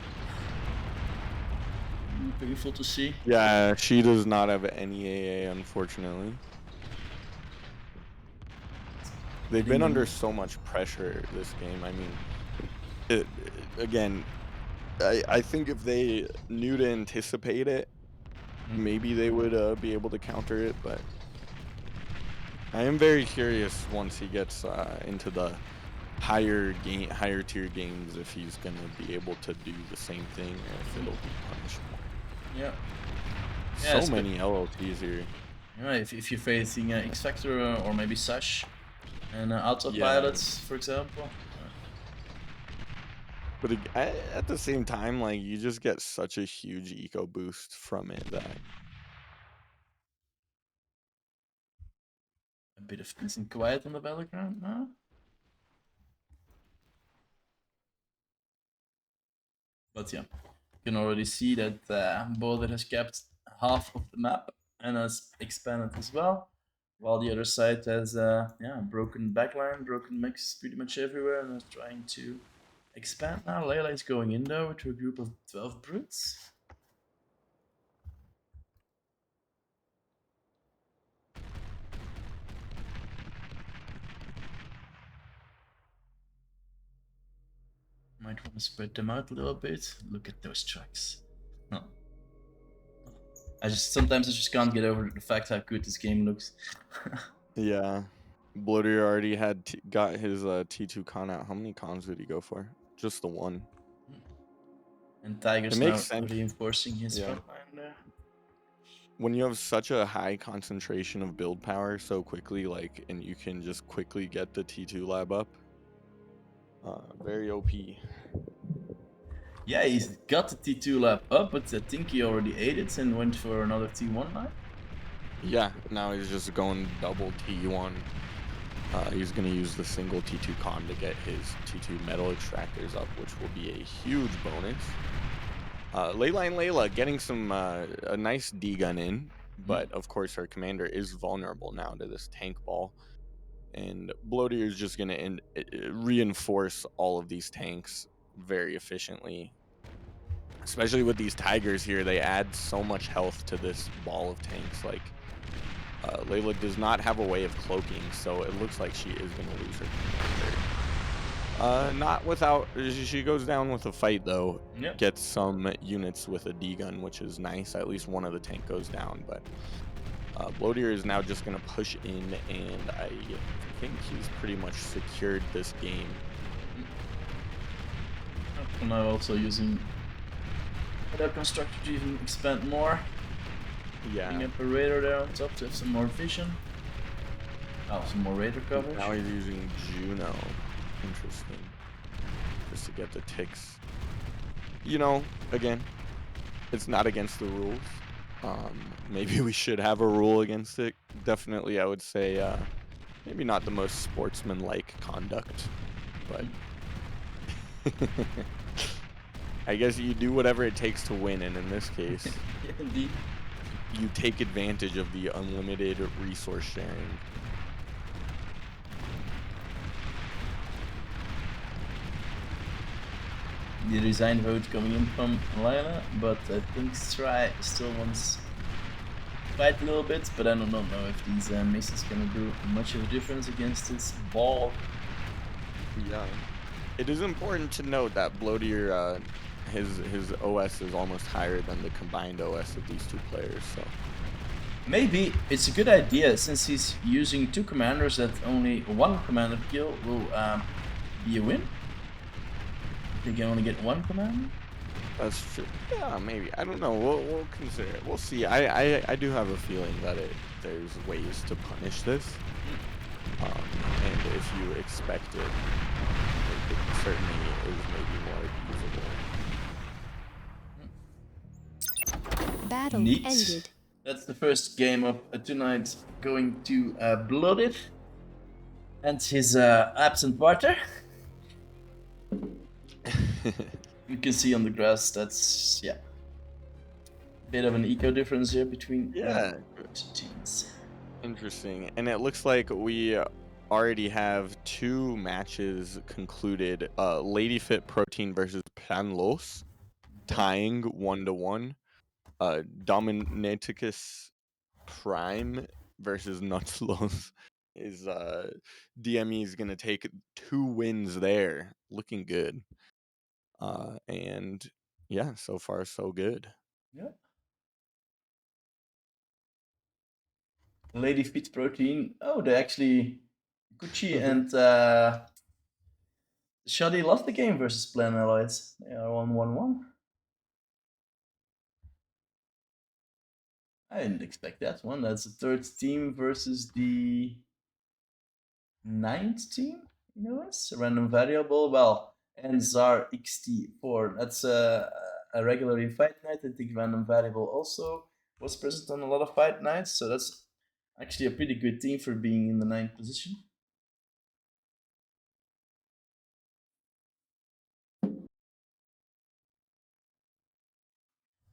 Painful to see. yeah, she does not have any AA, unfortunately. They've been under so much pressure this game. I mean, again, I think if they knew to anticipate it, maybe they would be able to counter it. But I am very curious once he gets into the higher tier games if he's gonna be able to do the same thing or if it'll be punished more. Yeah. So many LLTs here. Yeah, if you're facing X Factor or maybe Sash and autopilots, for example. But at the same time, like, you just get such a huge eco boost from it that A bit of peace and quiet on the battleground now. But yeah, you can already see that Boulder has kept half of the map and has expanded as well, while the other side has broken backline, broken mix pretty much everywhere, and is trying to expand now. Layla is going in though to a group of 12 brutes. Might want to spread them out a little bit. Look at those trucks. Oh. Sometimes I just can't get over the fact how good this game looks. yeah, Bloatier already got his T2 con out. How many cons did he go for? Just the one. And Tiger's It now makes sense. reinforcing his front line there. When you have such a high concentration of build power so quickly, like, and you can just quickly get the T2 lab up, very OP. Yeah, he's got the T2 lab up, but I think he already ate it and went for another T1 lab. Yeah, now he's just going double T1. He's going to use the single T2 con to get his T2 metal extractors up, which will be a huge bonus. Layla getting some a nice D-gun in, but of course her commander is vulnerable now to this tank ball. And Bloatier is just going to reinforce all of these tanks very efficiently. Especially with these tigers here, they add so much health to this ball of tanks. Like, Layla does not have a way of cloaking, so it looks like she is going to lose her commander. Not without... She goes down with a fight, though. Yep. Gets some units with a D-gun, which is nice. At least one of the tank goes down, but... Bloatier is now just going to push in, and I think he's pretty much secured this game. And now also using that constructor to even expand more. Yeah. Putting up a radar there on top to have some more vision. Oh, some more radar coverage. Now he's using Juno. Interesting. Just to get the ticks. You know, again, it's not against the rules. Maybe we should have a rule against it. Definitely, I would say maybe not the most sportsmanlike conduct, but I guess you do whatever it takes to win, and in this case, Indeed. you take advantage of the unlimited resource sharing. The resign vote coming in from Layla, but I think Stry still wants fight a little bit, but I don't know if these missiles gonna do much of a difference against this ball. Yeah. It is important to note that Bloatier, his OS is almost higher than the combined OS of these two players. So Maybe it's a good idea since he's using two commanders that only one commander kill will be a win. They can only get one commander. that's true. Yeah, maybe. I don't know. We'll consider it. We'll see. I do have a feeling that there's ways to punish this. And if you expect it, it certainly is maybe more usable. Battle Neat. ended. That's the first game of tonight going to Blooded and his absent partner. You can see on the grass that's bit of an eco difference here between teams. Interesting. And it looks like we already have two matches concluded. Lady Fit Protein versus Planlos, tying 1-1. Dominaticus Prime versus Nutslos is DME is gonna take 2 wins there. Looking good. And yeah, so far so good. Yeah. Lady Fit Protein. Oh, they actually Gucci and Shadi lost the game versus Plan Allies. They are on 1-1. I didn't expect that one. That's the third team versus the ninth team. You know, it's a random variable. Well, and ZAR XT4. That's a regular fight night. I think random variable also was present on a lot of fight nights. So that's actually a pretty good team for being in the ninth position.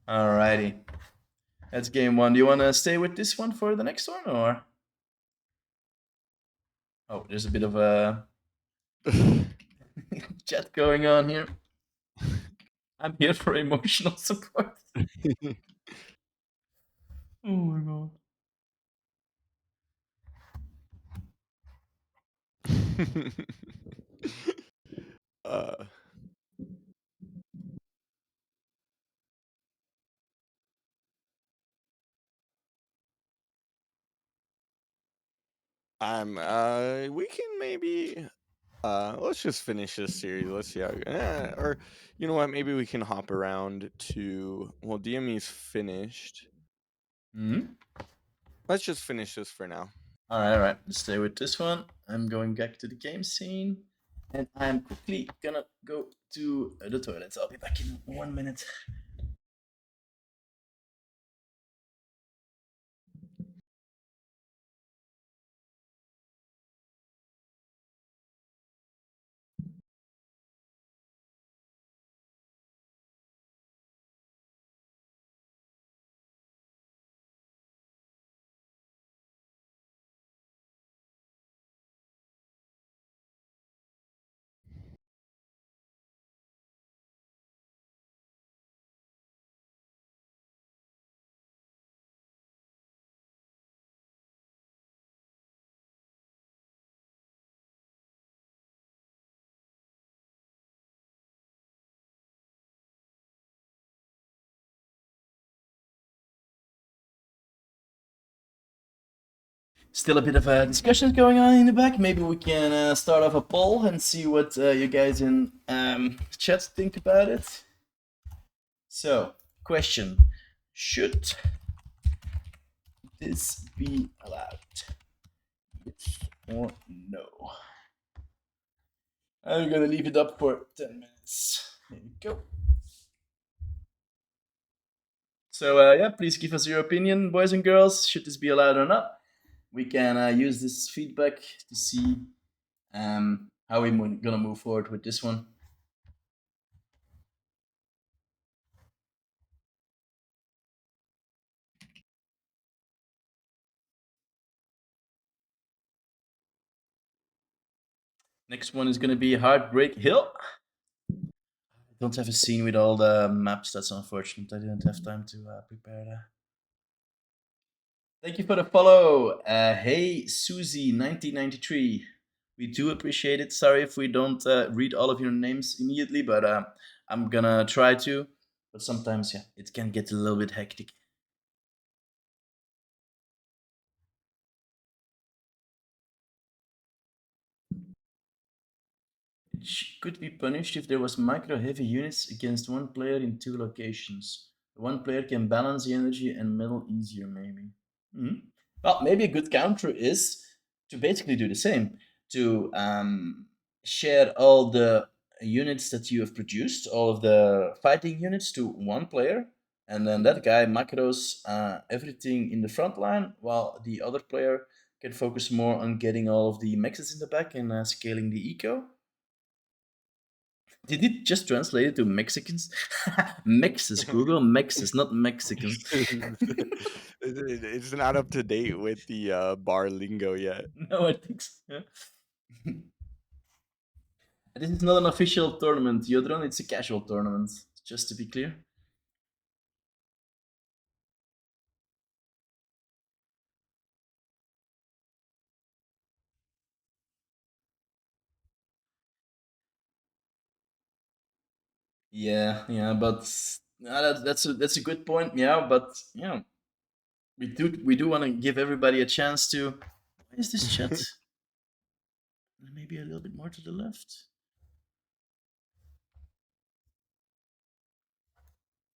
Alrighty. That's game one. Do you want to stay with this one for the next one, or? Oh, there's a bit of a chat going on here. I'm here for emotional support. Oh my god. uh we can maybe let's just finish this series. Let's see how or you know what, maybe we can hop around to DME's finished. Let's just finish this for now. Alright. Let's stay with this one. I'm going back to the game scene. And I'm quickly gonna go to the toilets. I'll be back in 1 minute. Still a bit of a discussion going on in the back. Maybe we can start off a poll and see what you guys in chat think about it. So, question: should this be allowed? Yes or no? I'm gonna leave it up for 10 minutes. There you go. So yeah, please give us your opinion, boys and girls. Should this be allowed or not? We can use this feedback to see how we're gonna move forward with this one. Next one is gonna be Heartbreak Hill. I don't have a scene with all the maps. That's unfortunate. I didn't have time to prepare that. Thank you for the follow. Hey, Susie, 1993. We do appreciate it. Sorry if we don't read all of your names immediately, but I'm gonna try to. But sometimes, yeah, it can get a little bit hectic. Could be punished if there was micro heavy units against one player in two locations. One player can balance the energy and metal easier, maybe. Hmm. Well, maybe a good counter is to basically do the same. To share all the units that you have produced, all of the fighting units, to one player, and then that guy macros everything in the front line, while the other player can focus more on getting all of the mexes in the back and scaling the eco. Did it just translate it to Mexicans? Mexes, Google Mexes, not Mexicans. It's not up to date with the bar lingo yet. No, I think so. Yeah. This is not an official tournament, Yodron. It's a casual tournament, just to be clear. Yeah, yeah, but that's a good point. Yeah, but yeah, we do want to give everybody a chance to. Why is this chat? Maybe a little bit more to the left.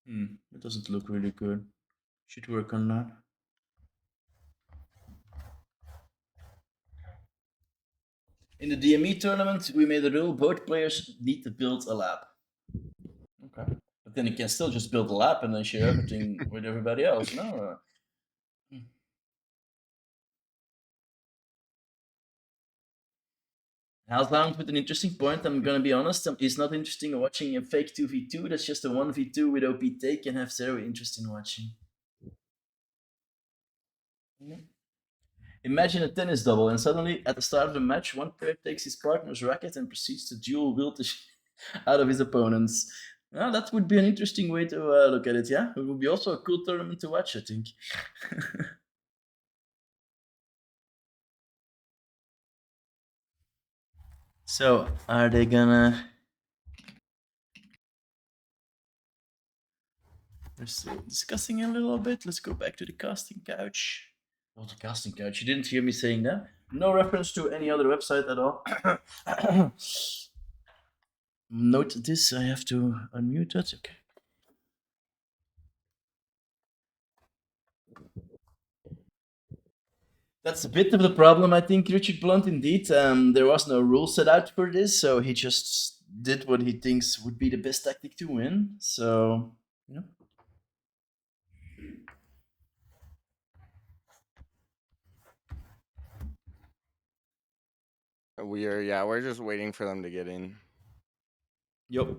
It doesn't look really good. Should work on that. In the DME tournament, we made a rule: both players need to build a lab. Okay, but then you can still just build a lab and then share everything with everybody else. No. Hellbound with an interesting point. I'm gonna be honest. It's not interesting watching a fake 2v2. That's just a 1v2 with OP take and have zero interest in watching. Yeah. Imagine a tennis double, and suddenly at the start of the match, one player takes his partner's racket and proceeds to dual wield the out of his opponents. Well, that would be an interesting way to look at it. Yeah, it would be also a cool tournament to watch, I think. So, are they gonna? We're still discussing a little bit. Let's go back to the casting couch. Oh, the casting couch. You didn't hear me saying that? No reference to any other website at all. Note this, I have to unmute that. Okay. That's a bit of the problem, I think, Richard Blunt, indeed. There was no rule set out for this, so he just did what he thinks would be the best tactic to win. So, yeah. We're just waiting for them to get in. Yep.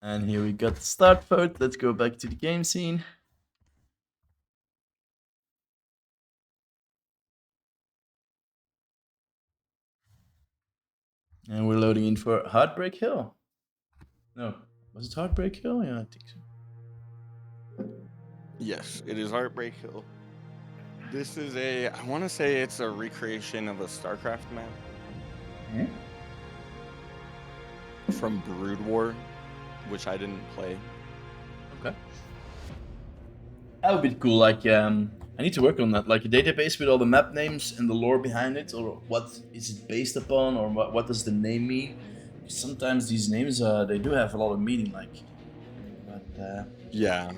And here we got the start vote. Let's go back to the game scene. And we're loading in for Heartbreak Hill. No, was it Heartbreak Hill? Yeah, I think so. Yes, it is Heartbreak Hill. This is I want to say it's a recreation of a StarCraft map. From Brood War, which I didn't play. Okay. That would be cool. Like, I need to work on that. Like a database with all the map names and the lore behind it, or what is it based upon, or what does the name mean? Sometimes these names, they do have a lot of meaning. Like, but yeah.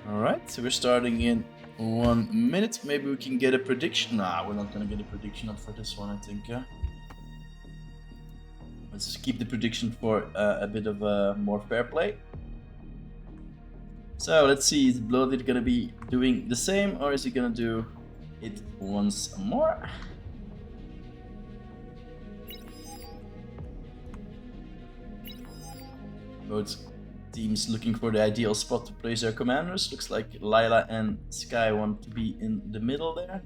All right, so we're starting in 1 minute. Maybe we can get a prediction. Nah, we're not gonna get a prediction up for this one, I think. Let's keep the prediction for a bit of more fair play. So let's see, is Blooded gonna be doing the same, or is he gonna do it once more? Votes teams looking for the ideal spot to place their commanders. Looks like Lila and Sky want to be in the middle there.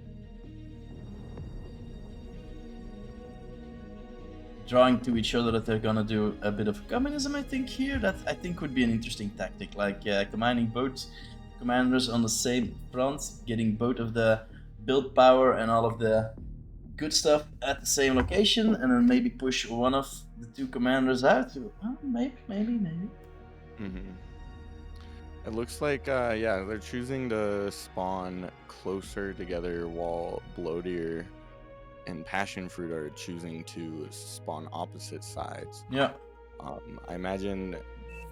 Drawing to each other that they're gonna do a bit of communism, I think, here. That I think would be an interesting tactic, like combining both commanders on the same front, getting both of the build power and all of the good stuff at the same location, and then maybe push one of the two commanders out. Maybe. Mm-hmm. It looks like, yeah, they're choosing to spawn closer together while Bloateer and Passion Fruit are choosing to spawn opposite sides. Yeah. I imagine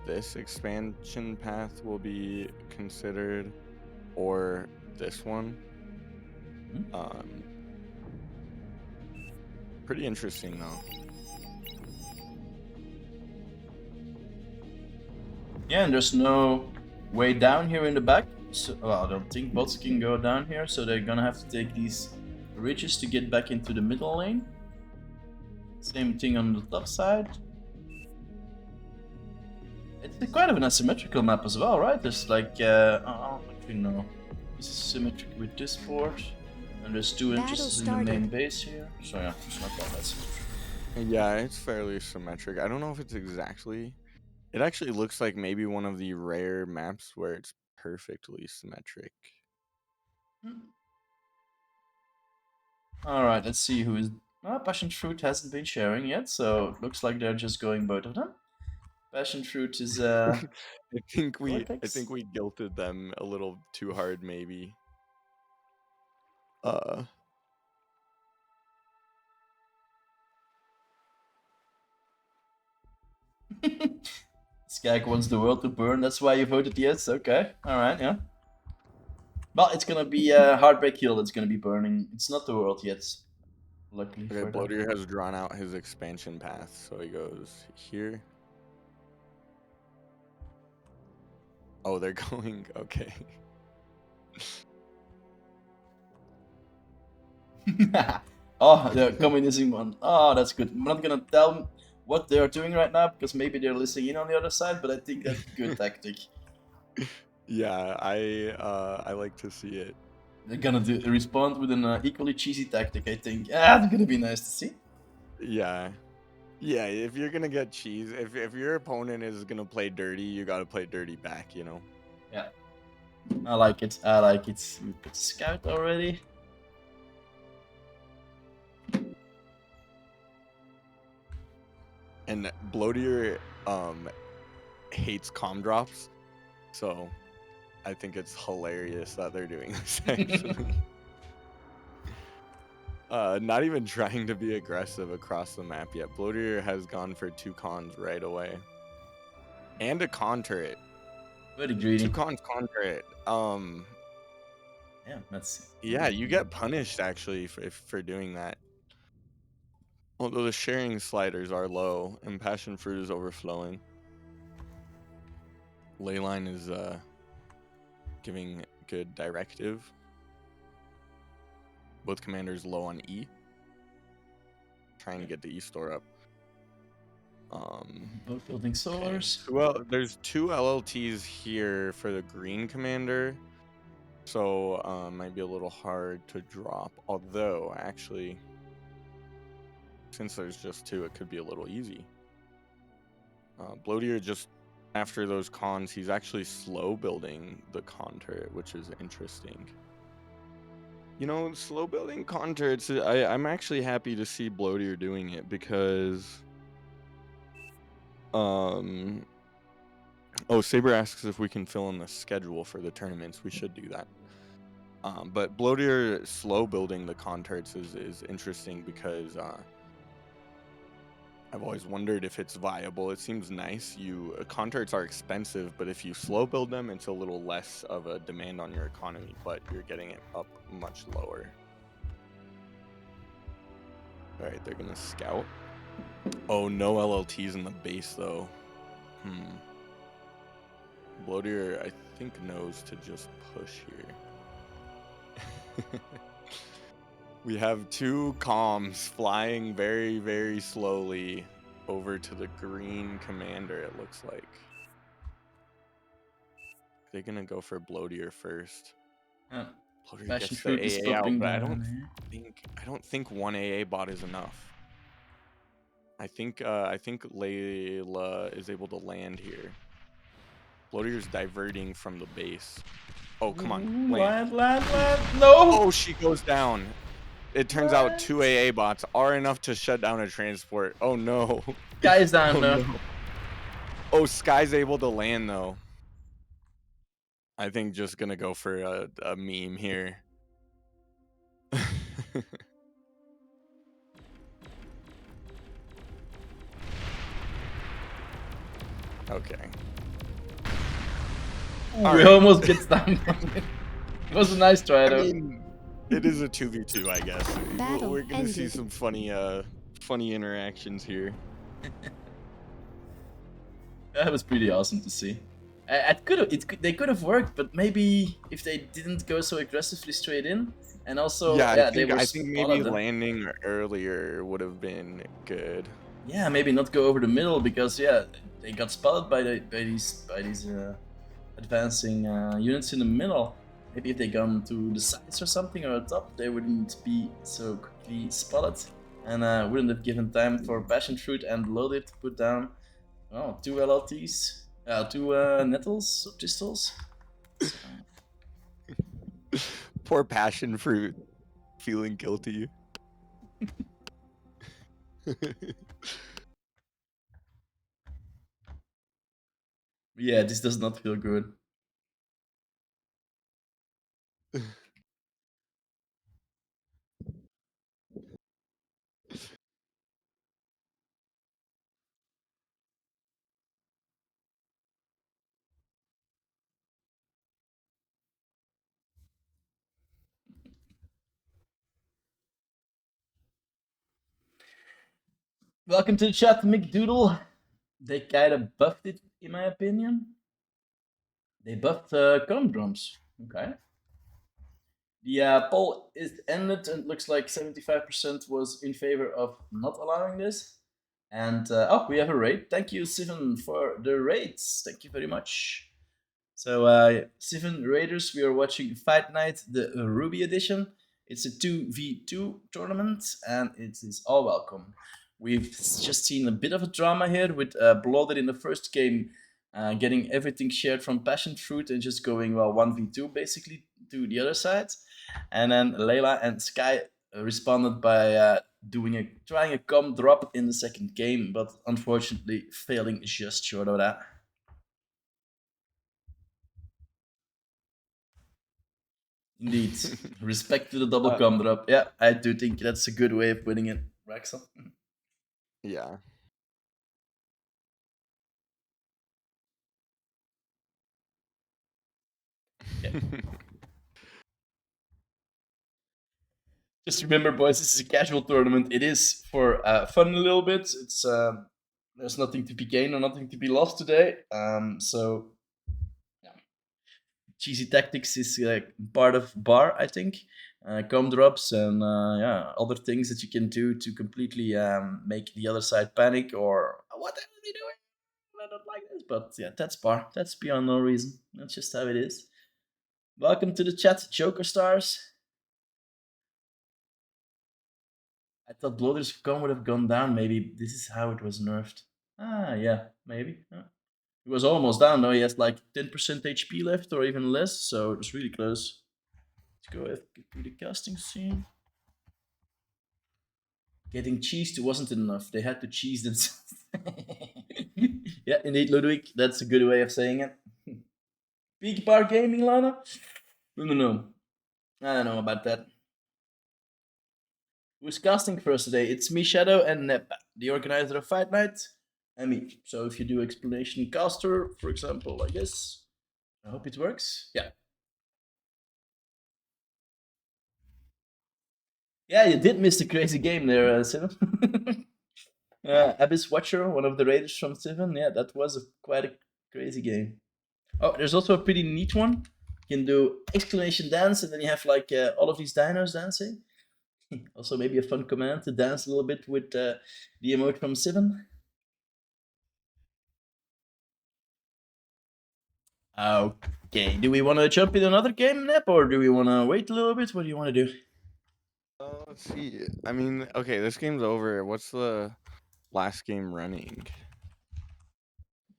this expansion path will be considered, or this one. Pretty interesting though. Yeah, and there's no way down here in the back. So, well, I don't think bots can go down here, so they're gonna have to take these ridges to get back into the middle lane. Same thing on the top side. It's quite of an asymmetrical map as well, right? There's like, actually no. This is symmetric with this board, and there's 2 inches in the main base here. So yeah, it's not that symmetric. Yeah, it's fairly symmetric. I don't know if it's exactly. It actually looks like maybe one of the rare maps where it's perfectly symmetric. Alright, let's see who is... Passion Fruit hasn't been sharing yet, so it looks like they're just going both of them. Passion Fruit is I think we guilted them a little too hard, maybe. This guy wants the world to burn, that's why you voted yes, okay. Alright, yeah. Well, it's gonna be Heartbreak Hill that's gonna be burning. It's not the world yet. Luckily okay, Bloateer has drawn out his expansion path, so he goes here. Oh, they're going, okay. Oh, the communism one. Oh, that's good. I'm not gonna tell them what they're doing right now, because maybe they're listening in on the other side, but I think that's a good tactic. Yeah, I like to see it. They're gonna respond with an equally cheesy tactic, I think. It's gonna be nice to see. Yeah. Yeah, if you're gonna get cheese, if your opponent is gonna play dirty, you gotta play dirty back, you know? Yeah. I like it. I like it. We put Scout already. And Bloateer hates comm drops, so I think it's hilarious that they're doing this actually. Not even trying to be aggressive across the map yet. Bloateer has gone for 2 cons right away. And a con turret. Very greedy. 2 cons, con turret. Yeah, that's... Yeah, you get punished actually for doing that. Although the sharing sliders are low and Passion Fruit is overflowing. Leyline is giving good directive. Both commanders low on E. Trying to get the E store up. Both building solars. Okay. Well, there's 2 LLTs here for the green commander. So might be a little hard to drop. Although, actually, since there's just 2, it could be a little easy. Bloateer, just after those cons, he's actually slow building the con turret, which is interesting. You know, slow building con turrets, I'm actually happy to see Bloateer doing it because... Oh, Saber asks if we can fill in the schedule for the tournaments. We should do that. But Bloateer slow building the con turrets is interesting because I've always wondered if it's viable. It seems nice. Con turrets are expensive, but if you slow build them, it's a little less of a demand on your economy, but you're getting it up much lower. All right, they're gonna scout. Oh, no LLTs in the base though. Bloateer, I think, knows to just push here. We have 2 comms flying very, very slowly over to the green commander, it looks like. they're gonna go for Bloatier first. Uh, Bloatier Passion gets the fruit is AA out, popping but down. I don't think one AA bot is enough. I think Layla is able to land here. Bloatier's diverting from the base. Oh, come on, land. Land. No! Oh, she goes down. It turns out 2 AA bots are enough to shut down a transport. Oh no. Guy's down Oh now. no. Oh, Sky's able to land though. I think just gonna go for a meme here. Okay. Ooh, All he right. almost gets down. It was a nice try I though. mean, it is a 2v2, I guess. Battle We're gonna see ended. some funny interactions here. That was pretty awesome to see. They could have worked, but maybe if they didn't go so aggressively straight in, and also Yeah, they were I think maybe spotted. landing earlier would have been good. Yeah, maybe not go over the middle because they got spotted by these advancing units in the middle. Maybe if they gone to the sides or something or the top, they wouldn't be so quickly spotted, and wouldn't have given time for passion fruit and loaded to put down. Oh, 2 LLTs, 2 nettles, pistols. So, Poor passion fruit, feeling guilty. yeah, this does not feel good. Welcome to the chat, McDoodle. They kind of buffed it, in my opinion. They buffed comb drums. Okay. The poll is ended, and it looks like 75% was in favor of not allowing this. And we have a raid. Thank you, Sivan, for the raids. Thank you very much. So, Sivan Raiders, we are watching Fight Night, the Ruby edition. It's a 2v2 tournament, and it is all welcome. We've just seen a bit of a drama here with Blooded in the first game, getting everything shared from Passion Fruit and just going 1v2 basically to the other side. And then Layla and Sky responded by trying a com drop in the second game, but unfortunately failing just short of that. Indeed. Respect to the double com drop. Yeah, I do think that's a good way of winning it, Raxel. Yeah. Yeah. Just remember, boys, this is a casual tournament. It is for fun a little bit. It's there's nothing to be gained or nothing to be lost today. So yeah. Cheesy tactics is part of bar, I think. Com drops and other things that you can do to completely make the other side panic or what are they doing? I don't like this, but yeah, that's bar. That's beyond no reason. That's just how it is. Welcome to the chat, Joker Stars. I thought Bloater's gun would have gone down. Maybe this is how it was nerfed. Yeah, maybe. It was almost down. Now he has like 10% HP left or even less, so it was really close. Let's go to the casting scene. Getting cheesed wasn't enough. They had to cheese themselves. Yeah, indeed, Ludwig. That's a good way of saying it. Peak Bar Gaming, Lana? No. I don't know about that. Who's casting for us today? It's me, Shadow, and Nep, the organizer of Fight Night, and me. So if you do explanation caster, for example, like this, I hope it works. Yeah. Yeah, you did miss the crazy game there, Sivan. Abyss Watcher, one of the raiders from Sivan. Yeah, that was quite a crazy game. Oh, there's also a pretty neat one. You can do exclamation dance, and then you have like all of these dinos dancing. Also, maybe a fun command to dance a little bit with the emote from Sivan. Okay, do we want to jump in another game, Nep, or do we want to wait a little bit? What do you want to do? Let's see. I mean, okay, this game's over. What's the last game running?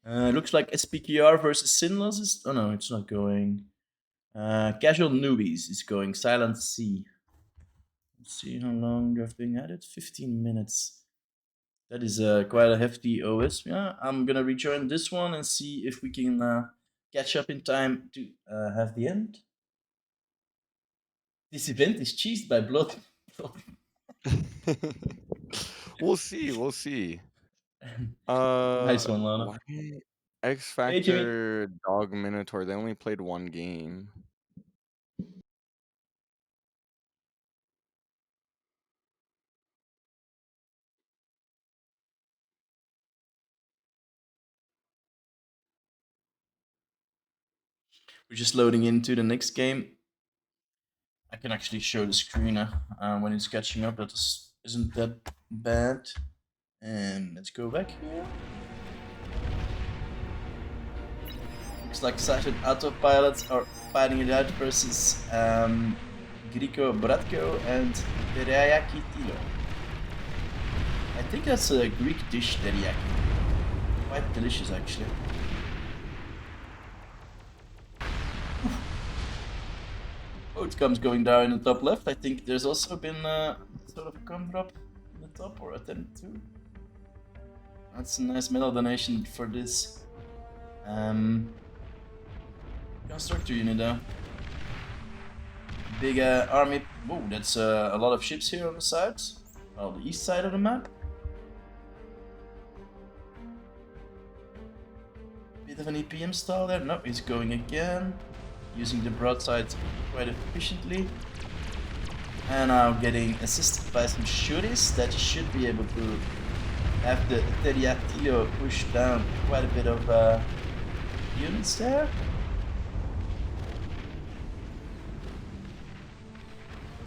Looks like SPKR versus Sinless is. Oh no, it's not going. Casual Newbies is going. Silent Sea. Let's see how long they've been at it. 15 minutes. That is quite a hefty OS. Yeah, I'm gonna rejoin this one and see if we can catch up in time to have the end. This event is cheesed by blood. We'll see. We'll see. Nice one, Lana. Why X Hey, Jimmy. Factor Dog Minotaur? They only played one game. We're just loading into the next game. I can actually show the screen when it's catching up. That isn't that bad. And let's go back here. Looks like Sasha and Autopilots are fighting it out versus Grico Bratko and Teriyaki Tilo. I think that's a Greek dish, teriyaki. Quite delicious, actually. Outcomes going down in the top left. I think there's also been sort of a com drop in the top or attended to. That's a nice medal donation for this constructor unit though. Big army. Whoa, that's a lot of ships here on the side. Well, the east side of the map. Bit of an EPM style there. No, he's going again. Using the broadside quite efficiently. And now getting assisted by some shooties that should be able to have the Teriatio push down quite a bit of units there.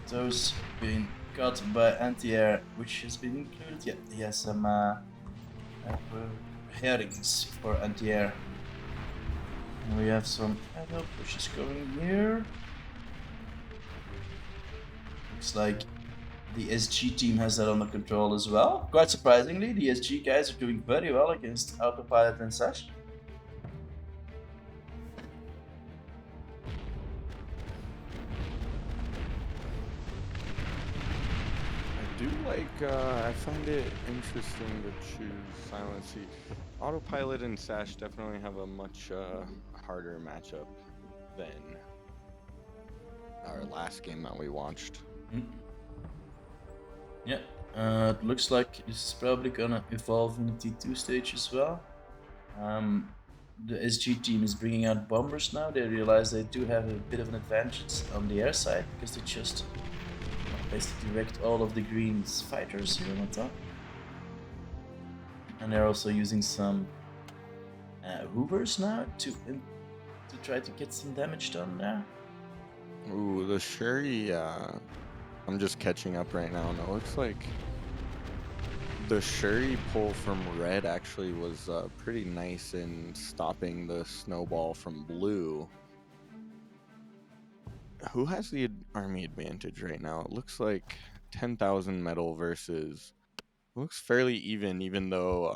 Those being cut by anti-air, which has been included. Yeah, he has some herrings for anti-air. And we have some aerial pushes going here. Looks like the SG team has that under control as well. Quite surprisingly, the SG guys are doing very well against Autopilot and Sash. I find it interesting to choose Silent Sea. Autopilot and Sash definitely have a much harder matchup than our last game that we watched. Yeah, it looks like this is probably gonna evolve in the T2 stage as well. The SG team is bringing out bombers now. They realize they do have a bit of an advantage on the air side because they just basically wrecked all of the Green's fighters here on the top. And they're also using some Hoovers now to try to get some damage done there. Ooh, the Shuri, I'm just catching up right now, and it looks like the Shuri pull from red actually was pretty nice in stopping the snowball from blue. Who has the army advantage right now? It looks like 10,000 metal versus... looks fairly even though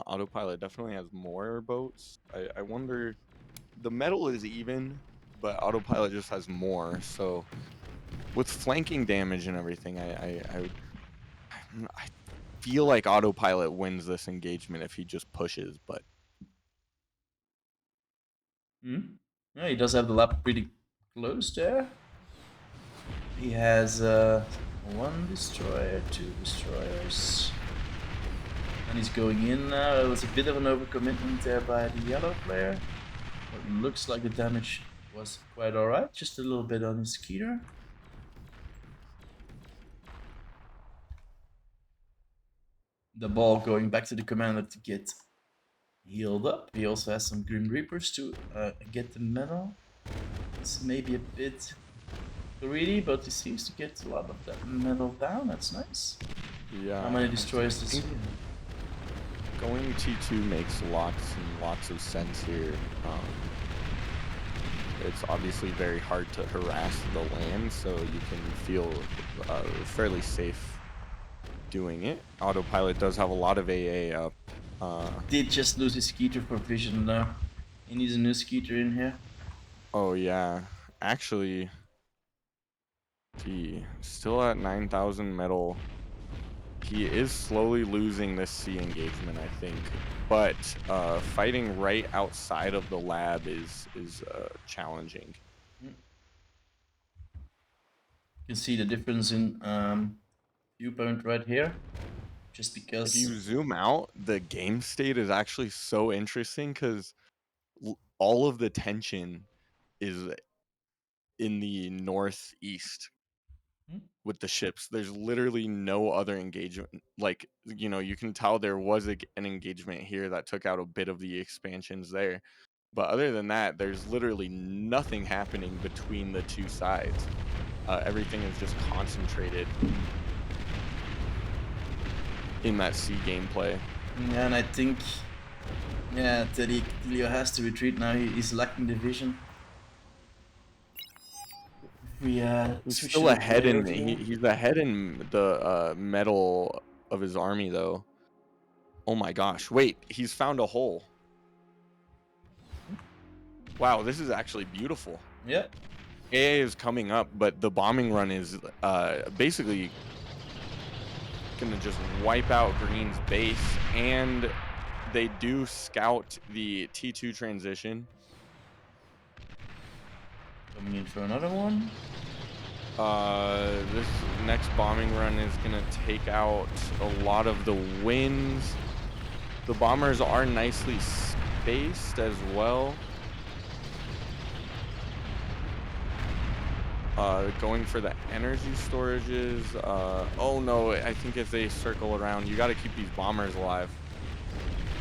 Autopilot definitely has more boats. I wonder... the metal is even, but Autopilot just has more, so... with flanking damage and everything, I feel like Autopilot wins this engagement if he just pushes, but... Yeah, he does have the lap pretty close there. He has one destroyer, two destroyers. And he's going in now. It was a bit of an overcommitment there by the yellow player. But it looks like the damage was quite alright. Just a little bit on his Skeeter. The ball going back to the commander to get healed up. He also has some Grim Reapers to get the medal. It's maybe a bit greedy, but he seems to get a lot of that medal down. That's nice. Yeah. How many destroyers does he have? Going T2 makes lots and lots of sense here. it's obviously very hard to harass the land, so you can feel fairly safe doing it. Autopilot does have a lot of AA up. Did just lose his Skeeter for vision though. He needs a new Skeeter in here. Oh yeah, actually, gee, still at 9,000 metal. He is slowly losing this C engagement, I think, but fighting right outside of the lab is challenging. You can see the difference in viewpoint right here. Just If because. you zoom out, the game state is actually so interesting because all of the tension is in the northeast with the ships. There's literally no other engagement. Like, you can tell there was an engagement here that took out a bit of the expansions there. But other than that, there's literally nothing happening between the two sides. Everything is just concentrated in that C gameplay. Yeah, and I think, yeah, Telio has to retreat now. He's lacking the vision. We He's switch still to the ahead player in view. he's ahead in the metal of his army though. Oh my gosh! Wait, he's found a hole. Wow, this is actually beautiful. Yeah. AA is coming up, but the bombing run is basically gonna just wipe out Green's base, and they do scout the T2 transition. Coming in for another one. This next bombing run is gonna take out a lot of the wins. The bombers are nicely spaced as well. Going for the energy storages. Oh no, I think if they circle around, you got to keep these bombers alive.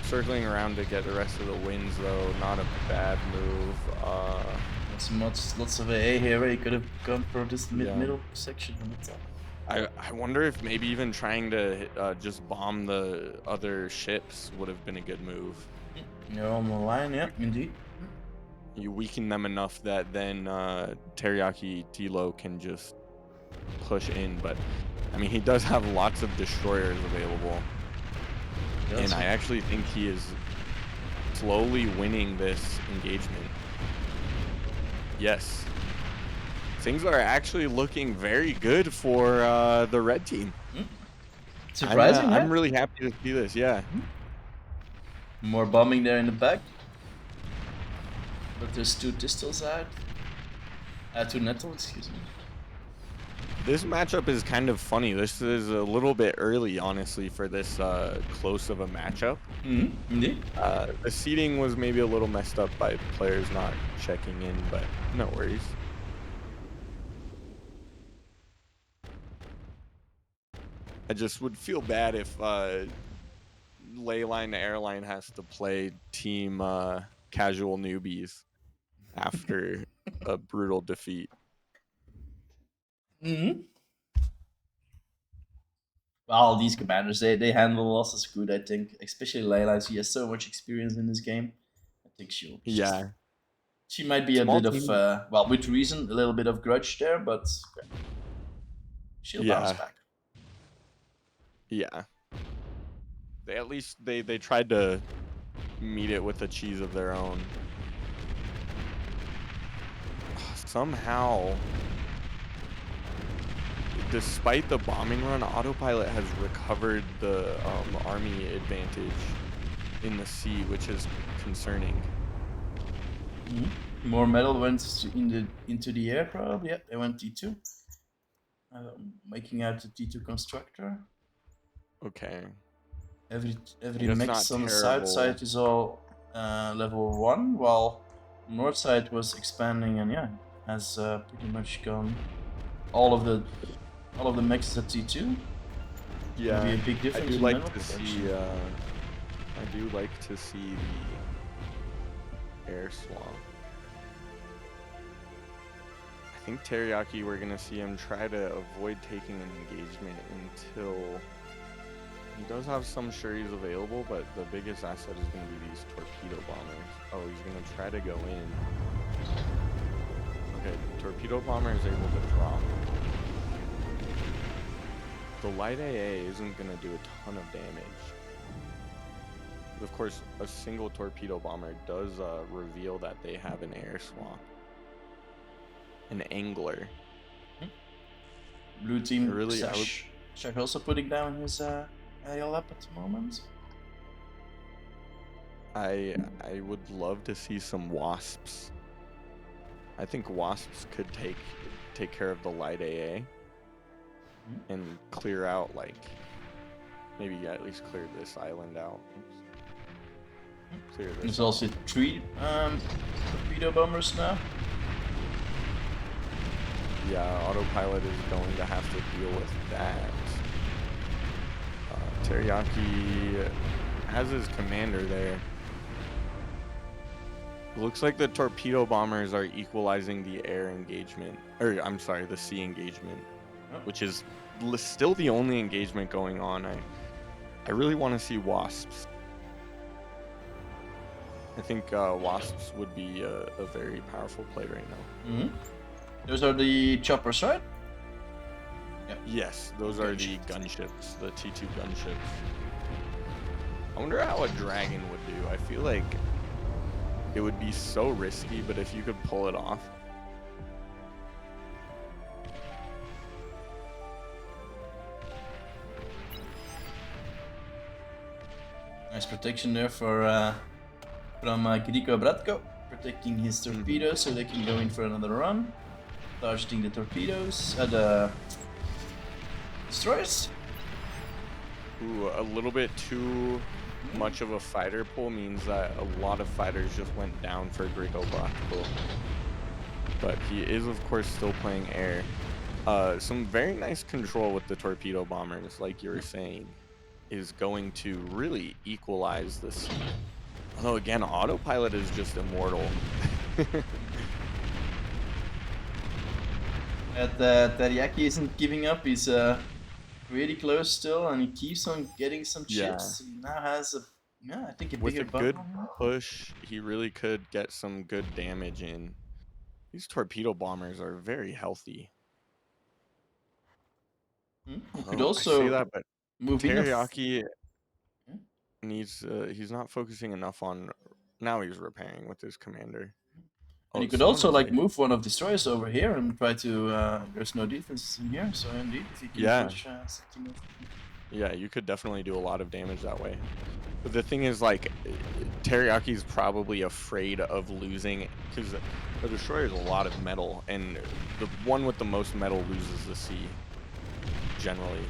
Circling around to get the rest of the wins though, not a bad move. Lots of AA here. He could have gone for this Yeah. middle section on the top. I wonder if maybe even trying to just bomb the other ships would have been a good move. You're on the line, yeah, indeed. You weaken them enough that then Teriyaki Tilo can just push in, but I mean he does have lots of destroyers available, and I actually think he is slowly winning this engagement. Yes, things are actually looking very good for the red team. Surprising, I'm really happy to see this. Yeah. More bombing there in the back. But there's 2 distils out. 2 nettle, excuse me. This matchup is kind of funny. This is a little bit early, honestly, for this close of a matchup. Indeed. The seating was maybe a little messed up by players not checking in, but no worries. I just would feel bad if Leyline Airline has to play team casual newbies after a brutal defeat. Well, these commanders, they handle losses good, I think. Especially Layla, she has so much experience in this game. I think she'll she might be Small a bit team. of, well, with reason, a little bit of grudge there, but she'll bounce back. Yeah. They at least they tried to meet it with a cheese of their own. Somehow, despite the bombing run, Autopilot has recovered the army advantage in the sea, which is concerning. More metal went into the air, probably. Yeah, they went T2. Making out the T2 constructor. Okay. Every mix on the south side is all level 1, while north side was expanding and yeah, has pretty much gone all of the mixes at T2. Yeah, maybe a big difference. I do like to see. I do like to see the air swamp. I think Teriyaki, we're gonna see him try to avoid taking an engagement until he does have some Shuris available, but the biggest asset is gonna be these torpedo bombers. Oh, he's gonna try to go in. torpedo bomber is able to drop, the light AA isn't going to do a ton of damage. But of course, a single torpedo bomber does reveal that they have an air swap. An angler. Blue team, Really, Shaq also putting down his aerial up at the moment. I would love to see some wasps. I think wasps could take care of the light AA and clear out, like, maybe at least clear this island out. Clear this. There's also 3 torpedo bombers now. Yeah, autopilot is going to have to deal with that. Teriyaki has his commander there. Looks like the torpedo bombers are equalizing the air engagement, or I'm sorry, the sea engagement, which is still the only engagement going on. I really want to see wasps. I think wasps would be a very powerful play right now. Those are the choppers, right? Yeah. Yes, those are the gunships, the T2 gunships. I wonder how a dragon would do. I feel like it would be so risky, but if you could pull it off. Nice protection there for from Griko Bratko, protecting his torpedoes so they can go in for another run. Targeting the torpedoes, the destroyers. Ooh, a little bit too much of a fighter pull means that a lot of fighters just went down for Griko Bratko. But he is, of course, still playing air. Some very nice control with the torpedo bombers, like you were saying, is going to really equalize the sea. Although, again, autopilot is just immortal. Teriyaki isn't giving up. He's really close still, and he keeps on getting some chips. He now has I think a bigger With a good push, he really could get some good damage in. These torpedo bombers are very healthy. He could also I say that, but move Teriyaki needs. He's not focusing enough on. Now he's repairing with his commander. And you could also like move one of the destroyers over here and try to. There's no defense in here, so indeed, if you can push something over. Yeah, you could definitely do a lot of damage that way. But the thing is, like, Teriyaki's probably afraid of losing because the destroyer is a lot of metal, and the one with the most metal loses the sea generally.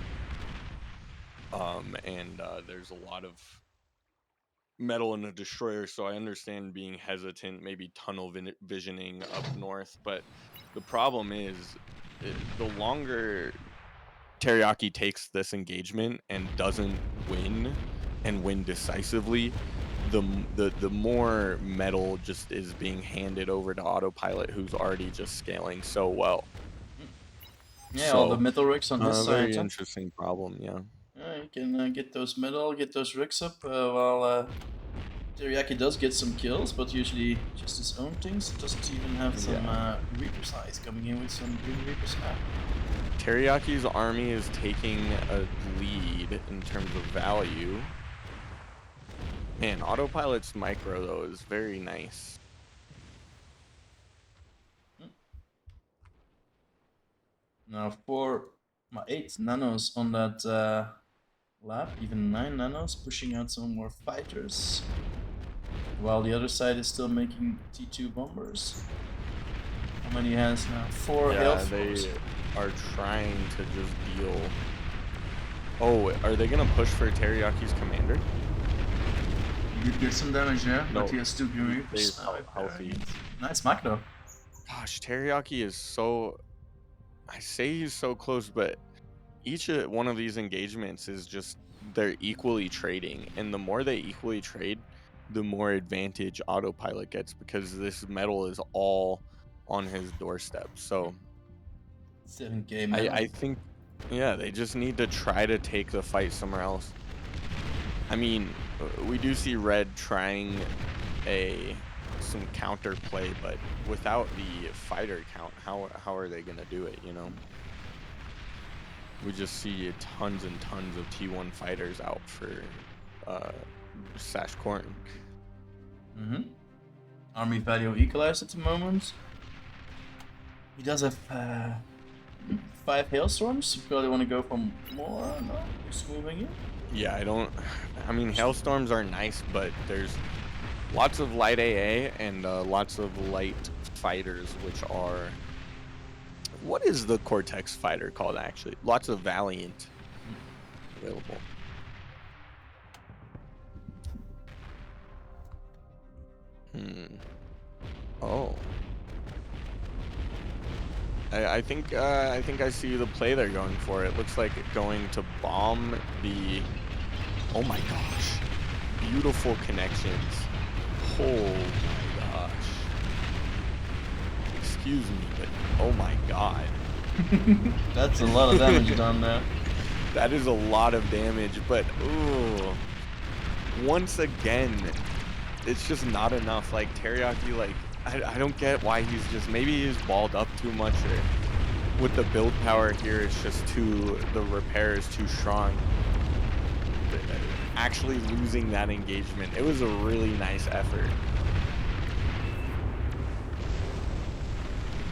There's a lot of metal in a destroyer, so I understand being hesitant, maybe tunnel visioning up north. But the problem is, the longer Teriyaki takes this engagement and doesn't win, and win decisively, the more metal just is being handed over to autopilot, who's already just scaling so well. Yeah, so, all the metal rigs on this side. Very interesting problem, yeah. You can get those rigs up while Teriyaki does get some kills, but usually just his own things. Doesn't even have some Reaper's Eyes coming in with some Green Reaper's Eye. Teriyaki's army is taking a lead in terms of value. Man, autopilot's micro though is very nice. Now 8 nanos on that lab, even 9 nanos, pushing out some more fighters, while the other side is still making T2 bombers. How many has now? 4 health. They are trying to just deal. Oh, are they gonna push for Teriyaki's commander? He did get some damage there, but he has 2 Green Reapers. Healthy. Nice macro. Gosh, Teriyaki is so. I say he's so close, but each one of these engagements is just, they're equally trading, and the more they equally trade, the more advantage autopilot gets, because this metal is all on his doorstep. So 7K metal. I think, yeah, they just need to try to take the fight somewhere else. I mean, we do see red trying a some counter play, but without the fighter count, how are they gonna do it? You know, we just see tons and tons of T1 fighters out for Sash Corn. Mm-hmm. Army value equalized at the moment. He does have 5 hailstorms. You probably want to go for more. No, just moving in. Yeah, I mean, hailstorms are nice, but there's lots of light AA and lots of light fighters, which are. What is the Cortex fighter called, actually? Lots of Valiant available. Oh. I think I see the play they're going for. It looks like going to bomb the. Oh my gosh! Beautiful connections. Oh my gosh! Excuse me, but oh my god! That's a lot of damage done there. That is a lot of damage, but ooh. Once again, it's just not enough. Like Teriyaki, like I don't get why he's just maybe he's balled up too much, or with the build power here, it's just the repair is too strong. Actually losing that engagement, it was a really nice effort.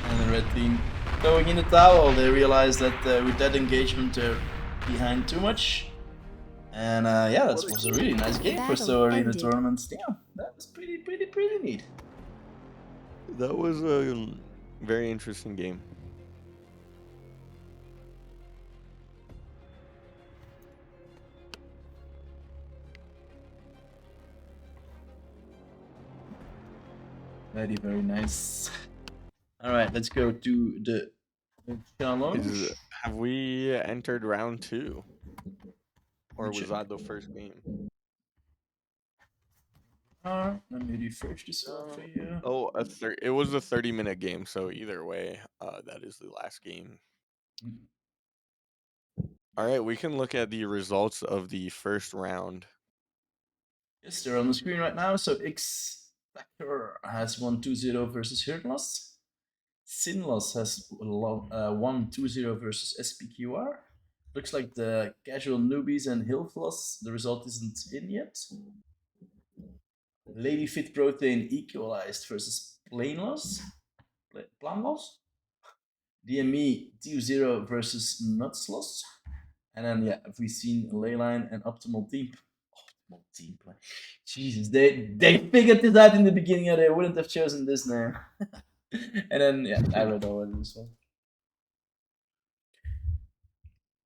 And the red team going in the towel. They realize that with that engagement they're behind too much. And yeah, that was a really nice game for so early in the tournament. Yeah, that was pretty neat. That was a very interesting game. Very nice. All right, let's go to the challenge. Have we entered round 2? Or was Check. that the first game? Let me refresh this one for you. Oh, it was a 30-minute game, so either way, that is the last game. All right, we can look at the results of the first round. Yes, they're on the screen right now. So X Factor has won 2-0 versus Hurdloss. Sinloss has won 2-0 versus SPQR. Looks like the casual newbies and Hilfloss, the result isn't in yet. Lady Fit Protein equalized versus Planloss. Planloss? DME 2-0 versus Nutsloss. And then, yeah, we've seen Leyline and Optimal Team. Optimal Team play. Jesus, they figured this out in the beginning, or they wouldn't have chosen this name. And then, yeah, I read already this one.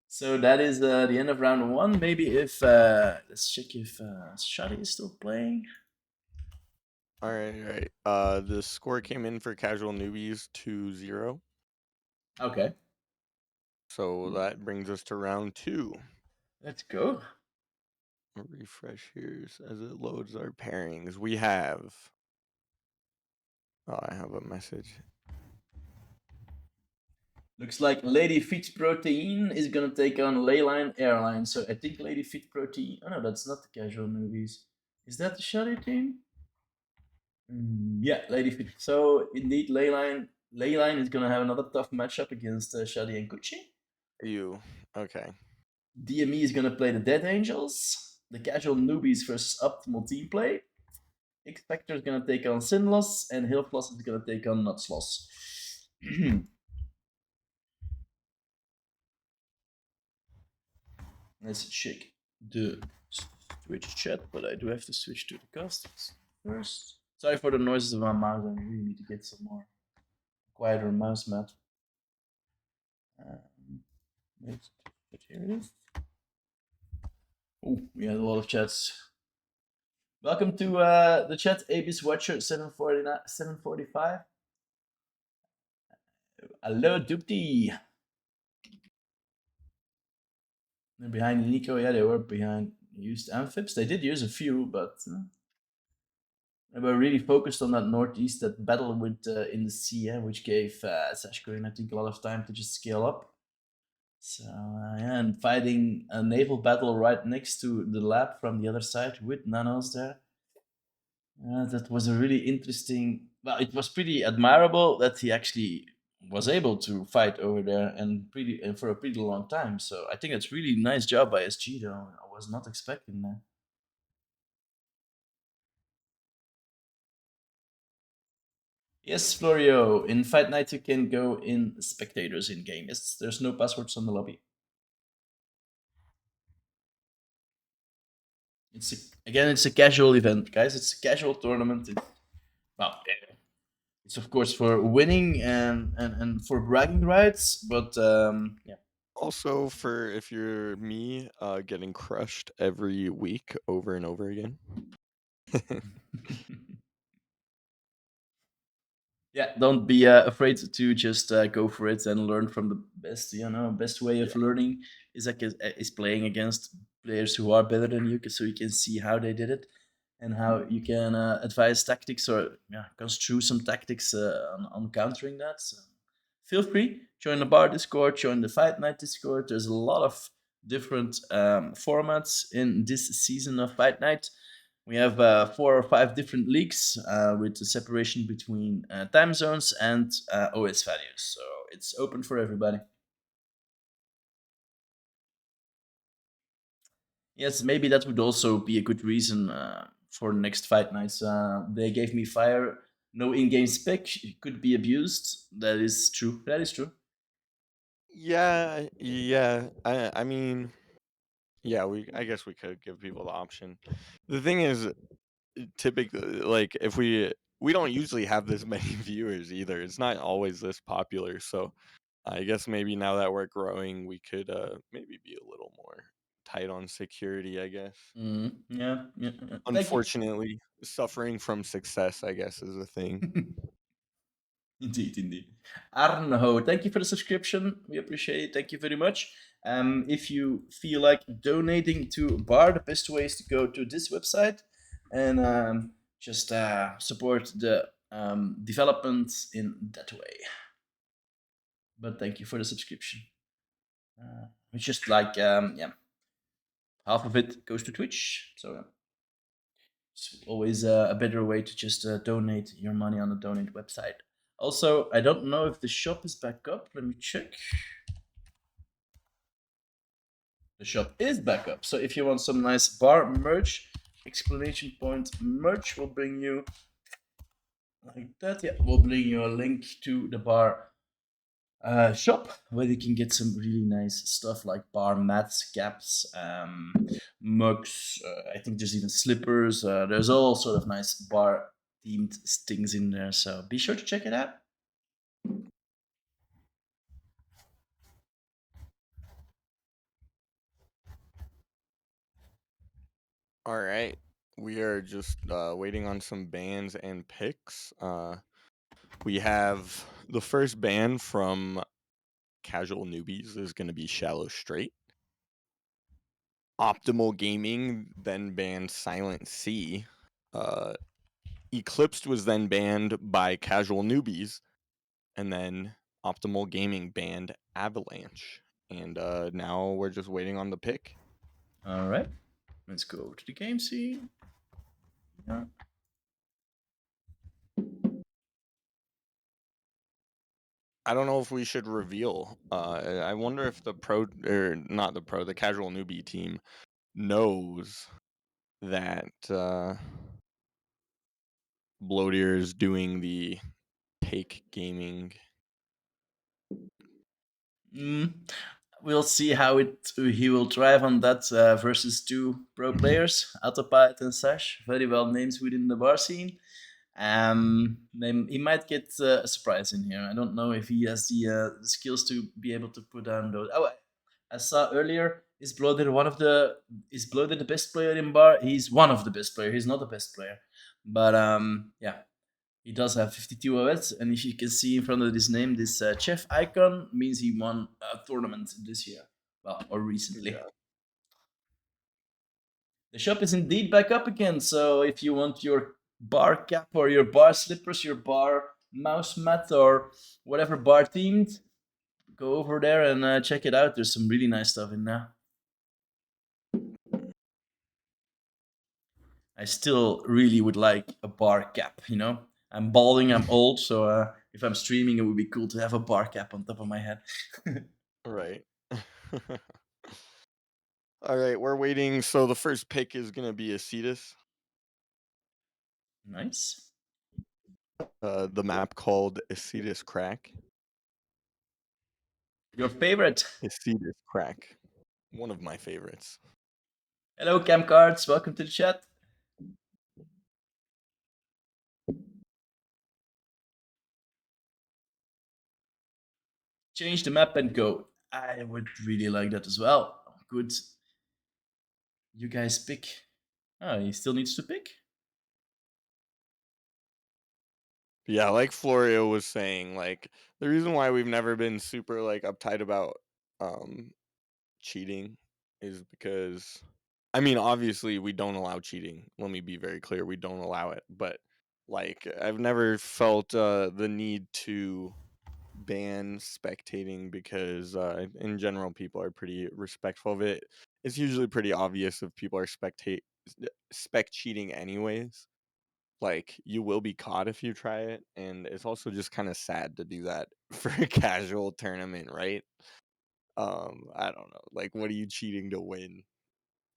So that is the end of round 1. Maybe if let's check if Shadi is still playing. All right. The score came in for casual newbies 2-0. Okay. So that brings us to round 2. Let's go. I'll refresh here as it loads our pairings. We have. Oh, I have a message. Looks like Lady Fit Protein is gonna take on Leyline Airline. So I think Lady Fit Protein. Oh no, that's not the casual newbies. Is that the Shadi team? Yeah, Lady Fit. So indeed, Leyline is gonna have another tough matchup against Shadi and Kuchi. Okay. DME is gonna play the Dead Angels. The casual newbies versus optimal team play. X Factor is gonna take on Sinloss, and Hilfloss is gonna take on Nutsloss. Let's check the Twitch chat, but I do have to switch to the castings first. Sorry for the noises of my mouse. I really need to get some more quieter mouse mat. Here it is. Oh, we had a lot of chats. Welcome to the chat, Abis Watcher 745. Hello, Dupty. They're behind Nico. Yeah, they were behind. Used amphibs. They did use a few, but they were really focused on that northeast, that battle with in the sea, which gave Sashkoin, I think, a lot of time to just scale up. So yeah, and fighting a naval battle right next to the lab from the other side with nanos there. That was a really interesting. Well, it was pretty admirable that he actually was able to fight over there and for a pretty long time. So I think that's really nice job by SG though. I was not expecting that. Yes, Florio. In Fight Night, you can go in spectators in game. Yes, there's no passwords on the lobby. It's a casual event, guys. It's a casual tournament. Well, it's of course for winning and for bragging rights, but yeah. Also, for if you're me, getting crushed every week over and over again. Yeah, don't be afraid to just go for it and learn from the best. Best way of Yeah. learning is playing against players who are better than you, so you can see how they did it and how you can advise tactics or construe some tactics on countering that. So feel free, join the bar Discord, join the Fight Night Discord. There's a lot of different formats in this season of Fight Night. We have 4 or 5 different leagues with the separation between time zones and OS values. So it's open for everybody. Yes, maybe that would also be a good reason for next fight nights. They gave me fire. No in-game spec could be abused. That is true. That is true. Yeah, yeah. I mean, yeah, I guess we could give people the option. The thing is, typically, like if we don't usually have this many viewers either. It's not always this popular. So I guess maybe now that we're growing, we could maybe be a little more tight on security, I guess. Yeah, yeah, yeah. Thank you. Unfortunately, suffering from success, I guess, is a thing. Indeed, indeed. Arno, thank you for the subscription. We appreciate it. Thank you very much. If you feel like donating to Bar, the best way is to go to this website and just support the development in that way. But thank you for the subscription. It's just like, yeah, half of it goes to Twitch. So it's always a better way to just donate your money on the donate website. Also, I don't know if the shop is back up. Let me check. The shop is back up. So if you want some nice bar merch, explanation point merch will bring you like that. Yeah, we'll bring you a link to the bar shop where you can get some really nice stuff like bar mats, caps, mugs. I think there's even slippers. There's all sort of nice bar themed things in there. So be sure to check it out. All right. We are just waiting on some bans and picks. We have the first ban from Casual Newbies is going to be Shallow Straight. Optimal Gaming then banned Silent Sea. Eclipsed was then banned by Casual Newbies. And then Optimal Gaming banned Avalanche. And now we're just waiting on the pick. All right, let's go over to the game scene. Yeah. I don't know if we should reveal. I wonder if the pro, or not the pro, the casual newbie team knows that Bloatier is doing the Take Gaming. Mm, we'll see how he will thrive on that versus 2 pro players, Autopilot and Sash, very well names within the bar scene. He might get a surprise in here. I don't know if he has the skills to be able to put down those. Oh, I saw earlier. Is Bloated the best player in bar? He's one of the best player. He's not the best player, but yeah, he does have 52 OS, and if you can see in front of his name, this chef icon means he won a tournament this year, well, or recently. Yeah. The shop is indeed back up again, so if you want your bar cap or your bar slippers, your bar mouse mat, or whatever bar themed, go over there and check it out. There's some really nice stuff in there. I still really would like a bar cap. I'm balding, I'm old, so if I'm streaming, it would be cool to have a bar cap on top of my head. Right. All right, we're waiting. So the first pick is gonna be Acetus, Nice. the map called Acetus Crack. Your favorite. Acetus Crack, one of my favorites. Hello, Cam Cards. Welcome to the chat. Change the map and go. I would really like that as well. Good. You guys pick. Oh, he still needs to pick? Yeah, like Florio was saying, like the reason why we've never been super like uptight about cheating is because I mean, obviously we don't allow cheating. Let me be very clear, we don't allow it, but like I've never felt the need to ban spectating because in general people are pretty respectful of it. It's usually pretty obvious if people are spec cheating anyways. Like you will be caught if you try it, and it's also just kind of sad to do that for a casual tournament, right? I don't know. Like what are you cheating to win?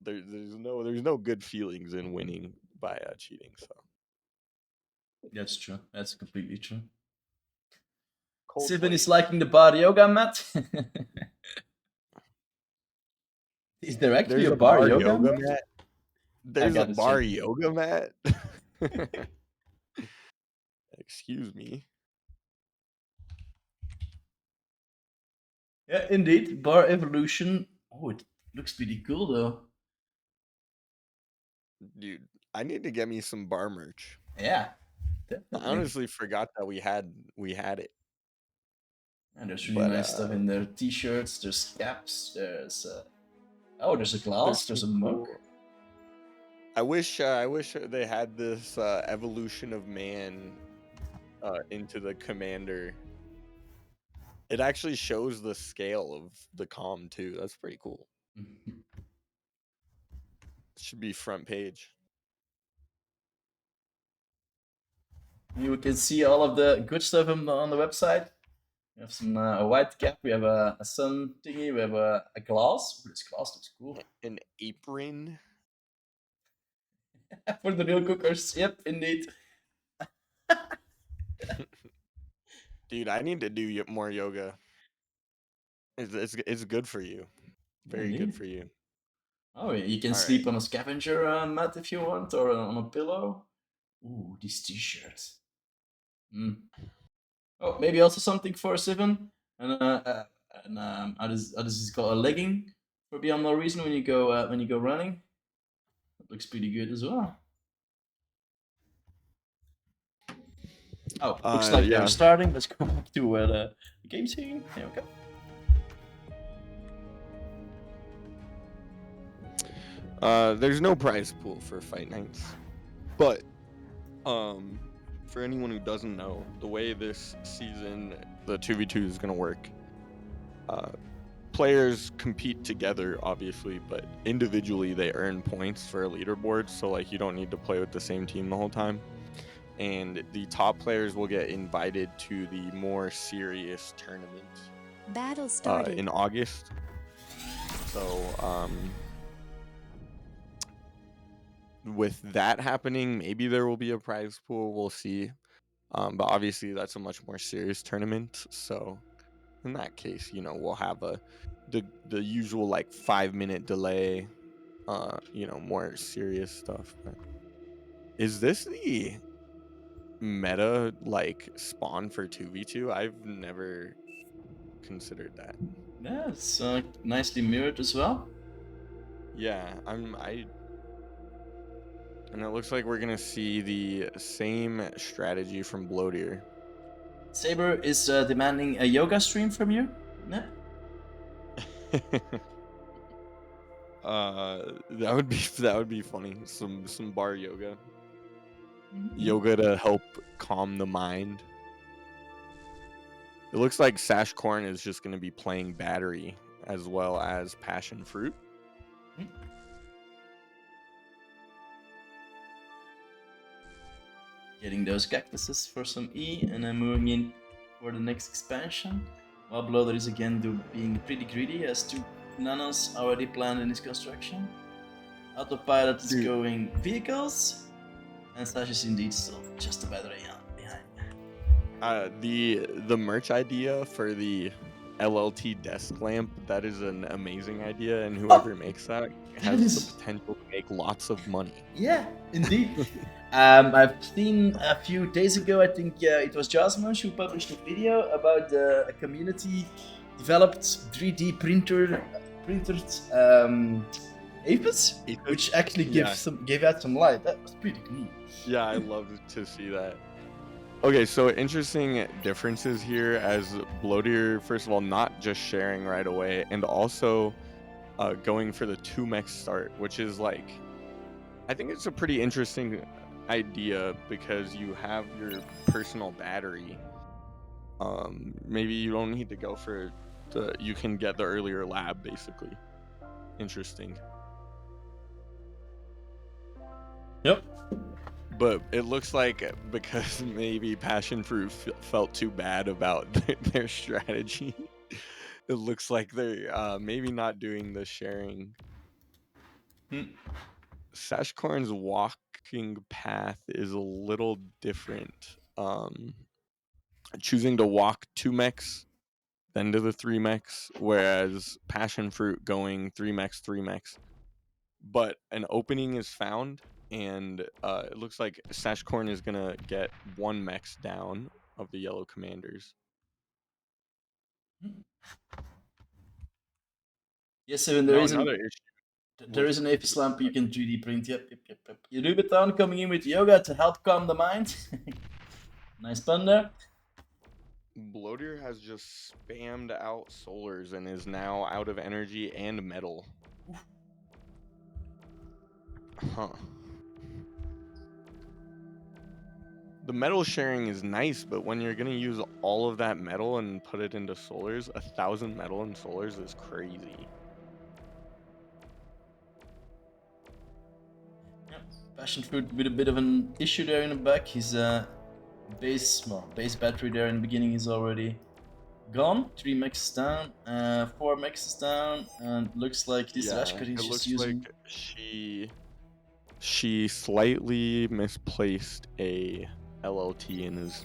There's no good feelings in winning by cheating. So That's true. That's completely true. Coldplay. Sivan is liking the bar yoga mat. Is there actually There's a a bar bar yoga yoga mat? mat. I There's a gotta bar check. yoga mat. Excuse me. Yeah, indeed. Bar evolution. Oh, it looks pretty cool though. Dude, I need to get me some bar merch. Yeah, I definitely. honestly forgot that we had it. And there's really But nice stuff in there. T-shirts. There's caps. Oh, there's a glass. there's There's some a mug. cool. I wish they had this evolution of man into the commander. It actually shows the scale of the comm too. That's pretty cool. Should be front page. You can see all of the good stuff on the website. We have some a white cap. We have a sun thingy. We have a glass. Ooh, this glass looks cool. An apron. For the real cookers. Yep, indeed. Dude, I need to do more yoga. It's good for you. Very good Indeed. for you. Oh, you can All sleep right. on a scavenger mat if you want, or on a pillow. Ooh, these t-shirts. Oh, maybe also something for Sivan. And how does this called a legging for beyond no reason when you go running. That looks pretty good as well. Oh, looks like they're Yeah. starting. Let's go back to the game scene. There we go. There's no prize pool for fight nights, but for anyone who doesn't know, the way this season the 2v2 is gonna work, players compete together, obviously, but individually they earn points for a leaderboard. So like you don't need to play with the same team the whole time, and the top players will get invited to the more serious tournaments Battle started. in August. So with that happening, maybe there will be a prize pool. We'll see. But obviously, that's a much more serious tournament. So in that case, we'll have the usual like 5-minute delay. More serious stuff. But is this the meta like spawn for 2v2? I've never considered that. Yeah, it's nicely mirrored as well. Yeah, and it looks like we're gonna see the same strategy from Bloatier. Saber is demanding a yoga stream from you. Yeah. That would be funny. Some bar yoga. Mm-hmm. Yoga to help calm the mind. It looks like Sash Corn is just gonna be playing battery as well as passion fruit. getting those cactuses for some E, and then moving in for the next expansion. While Bloater is again being pretty greedy, has 2 nanos already planned in his construction. Autopilot is Dude. going vehicles, and Slash is indeed still just a battery behind. The merch idea for the LLT desk lamp, that is an amazing idea, and whoever makes that has is- the potential to make lots of money. Yeah, indeed. I've seen a few days ago, I think it was Jasmine who published a video about a community developed 3D printed aphids, which actually gave out some light. That was pretty neat. Yeah, I love to see that. Okay, so interesting differences here as Bloater, first of all, not just sharing right away, and also going for the 2 mech start, which is like, I think it's a pretty interesting idea because you have your personal battery. Maybe you don't need to go for you can get the earlier lab, basically. Interesting. Yep. But it looks like because maybe Passion Fruit felt too bad about their strategy, it looks like they're maybe not doing the sharing. Sashcorn's walking path is a little different. Choosing to walk 2 mechs, then to the 3 mechs, whereas Passion Fruit going 3 mechs, 3 mechs. But an opening is found, and it looks like Sashcorn is gonna get 1 mechs down of the yellow commanders. Yes, so there is another issue. There is an Aphis lamp you can 3D print. Yep. Rubiton coming in with yoga to help calm the mind. Nice pun there. Bloater has just spammed out solars and is now out of energy and metal. Huh. The metal sharing is nice, but when you're gonna use all of that metal and put it into solars, 1,000 metal in solars is crazy. Yep. Passion Fruit with a bit of an issue there in the back. His base battery there in the beginning is already gone. 3 mechs down, 4 mechs down, and looks like this Rashkar is just using. Like she slightly misplaced a LLT and is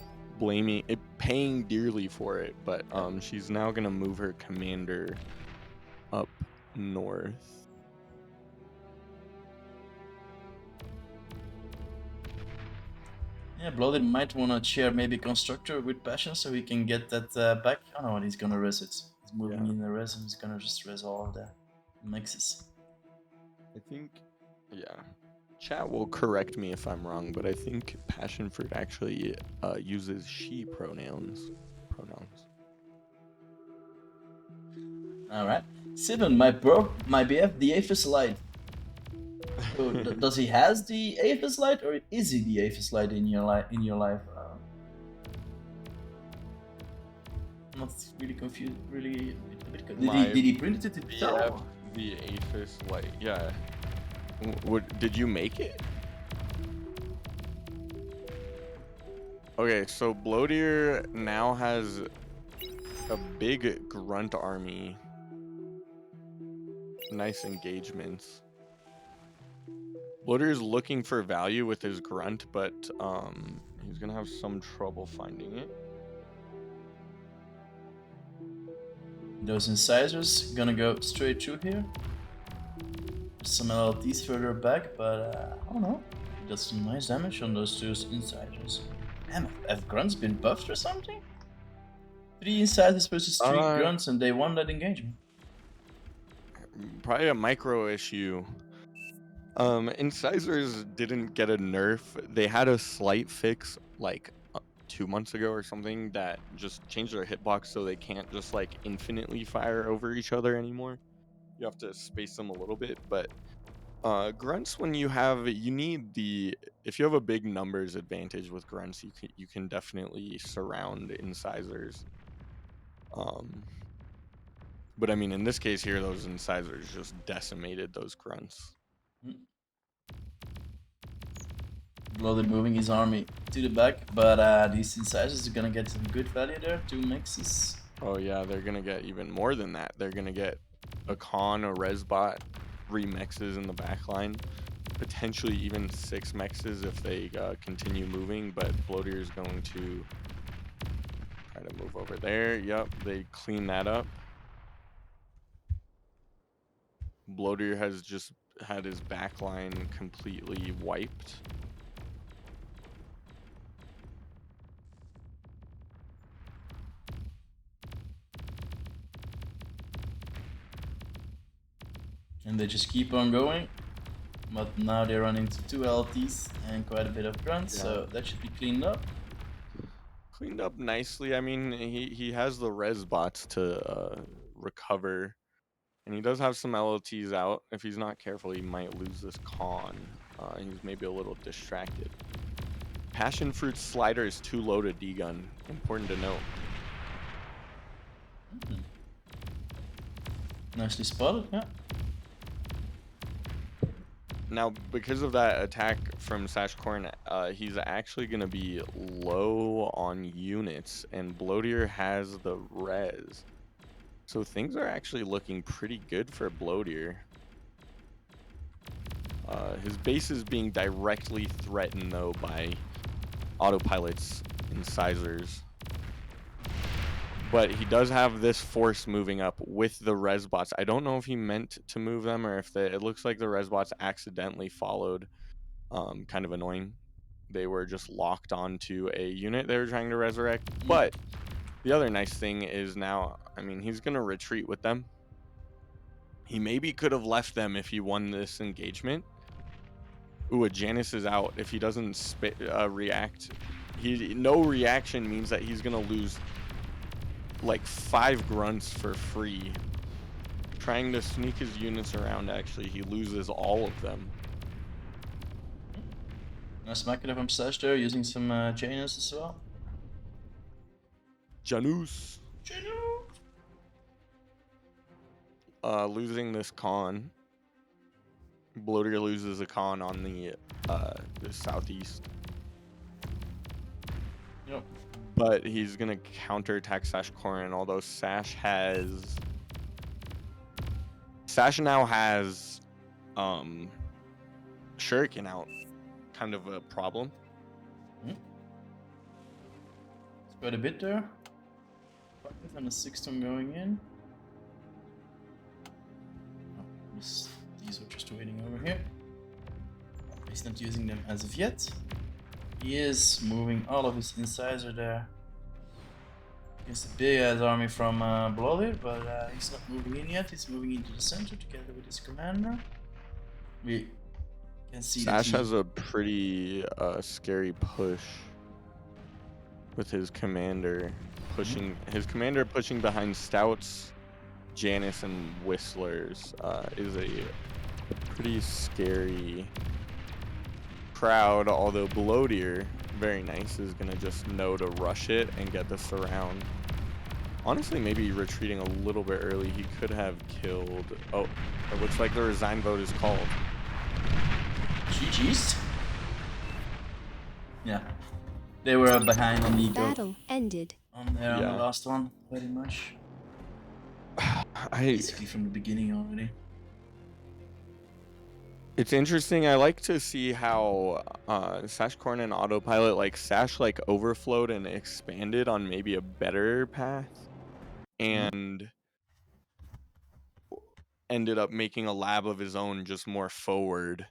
paying dearly for it, but she's now gonna move her commander up north. Yeah, Blooded might want to share maybe Constructor with Passion so he can get that back. Oh no, he's gonna res it. He's moving in the res and he's gonna just res all of the mexes. I think, yeah. Chat will correct me if I'm wrong, but I think Passion Fruit actually uses she pronouns. Alright. Sivan, my BF, the Aphis Light. So, does he has the Aphis Light, or is he the Aphis Light in your life? I'm not really confused. Really, did he print it himself? The Aphis Light, yeah. Did you make it? Okay, so Bloater now has a big grunt army. Nice engagements. Bloater is looking for value with his grunt, but he's gonna have some trouble finding it. Those incisors gonna go straight through here. Some LLTs further back, but I don't know. He does some nice damage on those 2 incisors. Damn, have grunts been buffed or something? 3 incisors versus 3 grunts, and they won that engagement. Probably a micro issue. Incisors didn't get a nerf. They had a slight fix like 2 months ago or something that just changed their hitbox so they can't just like infinitely fire over each other anymore. You have to space them a little bit, but grunts, when you need if you have a big numbers advantage with grunts, you can definitely surround incisors. But I mean, in this case here, those incisors just decimated those grunts. Bloated moving his army to the back, but these incisors are gonna get some good value there. 2 mexes. Oh yeah, they're gonna get even more than that. They're gonna get a con, a resbot, 3 mexes in the back line, potentially even 6 mexes if they continue moving, but Bloater is going to try to move over there. Yep, they clean that up. Bloater has just had his back line completely wiped. And they just keep on going. But now they run into 2 LTs and quite a bit of grunts, so that should be cleaned up. Cleaned up nicely. I mean, he has the res bots to recover, and he does have some LLTs out. If he's not careful, he might lose this con. He's maybe a little distracted. Passion fruit slider is too low to D-gun. Important to note. Nicely spotted, yeah. Now, because of that attack from Sashkorn, he's actually going to be low on units, and Bloatier has the res. So things are actually looking pretty good for Bloatier. His base is being directly threatened, though, by autopilots, incisors. But he does have this force moving up with the resbots. I don't know if he meant to move them or if it looks like the resbots accidentally followed. Kind of annoying. They were just locked onto a unit they were trying to resurrect. But the other nice thing is now, I mean, he's going to retreat with them. He maybe could have left them if he won this engagement. Ooh, a Janus is out. If he doesn't react, no reaction means that he's going to lose like 5 grunts for free. Trying to sneak his units around, actually, he loses all of them. Nice macro from Slash there, using some Janus as well. Janus. Losing this con. Bloater loses a con on the southeast. Yep. But he's gonna counterattack Sashkorn, although Sash now has Shuriken out. Kind of a problem. It's quite a bit there. 5 and a 6-ton going in. Oh, these are just waiting over here. He's not using them as of yet. He is moving all of his incisor there against the big ass army from Blooded, but he's not moving in yet. He's moving into the center together with his commander. We can see Sash has a pretty scary push with his commander pushing behind Stouts, Janus, and Whistlers. Is a pretty scary crowd, although Bloatier, very nice, is gonna just know to rush it and get the surround. Honestly, maybe retreating a little bit early, he could have killed. Oh, it looks like the resign vote is called. GG's. Yeah, they were behind on Nico. Battle ended. On the last one, pretty much. Basically from the beginning already. It's interesting. I like to see how Sashkorn and Autopilot, like Sash, like overflowed and expanded on maybe a better path, and ended up making a lab of his own, just more forward.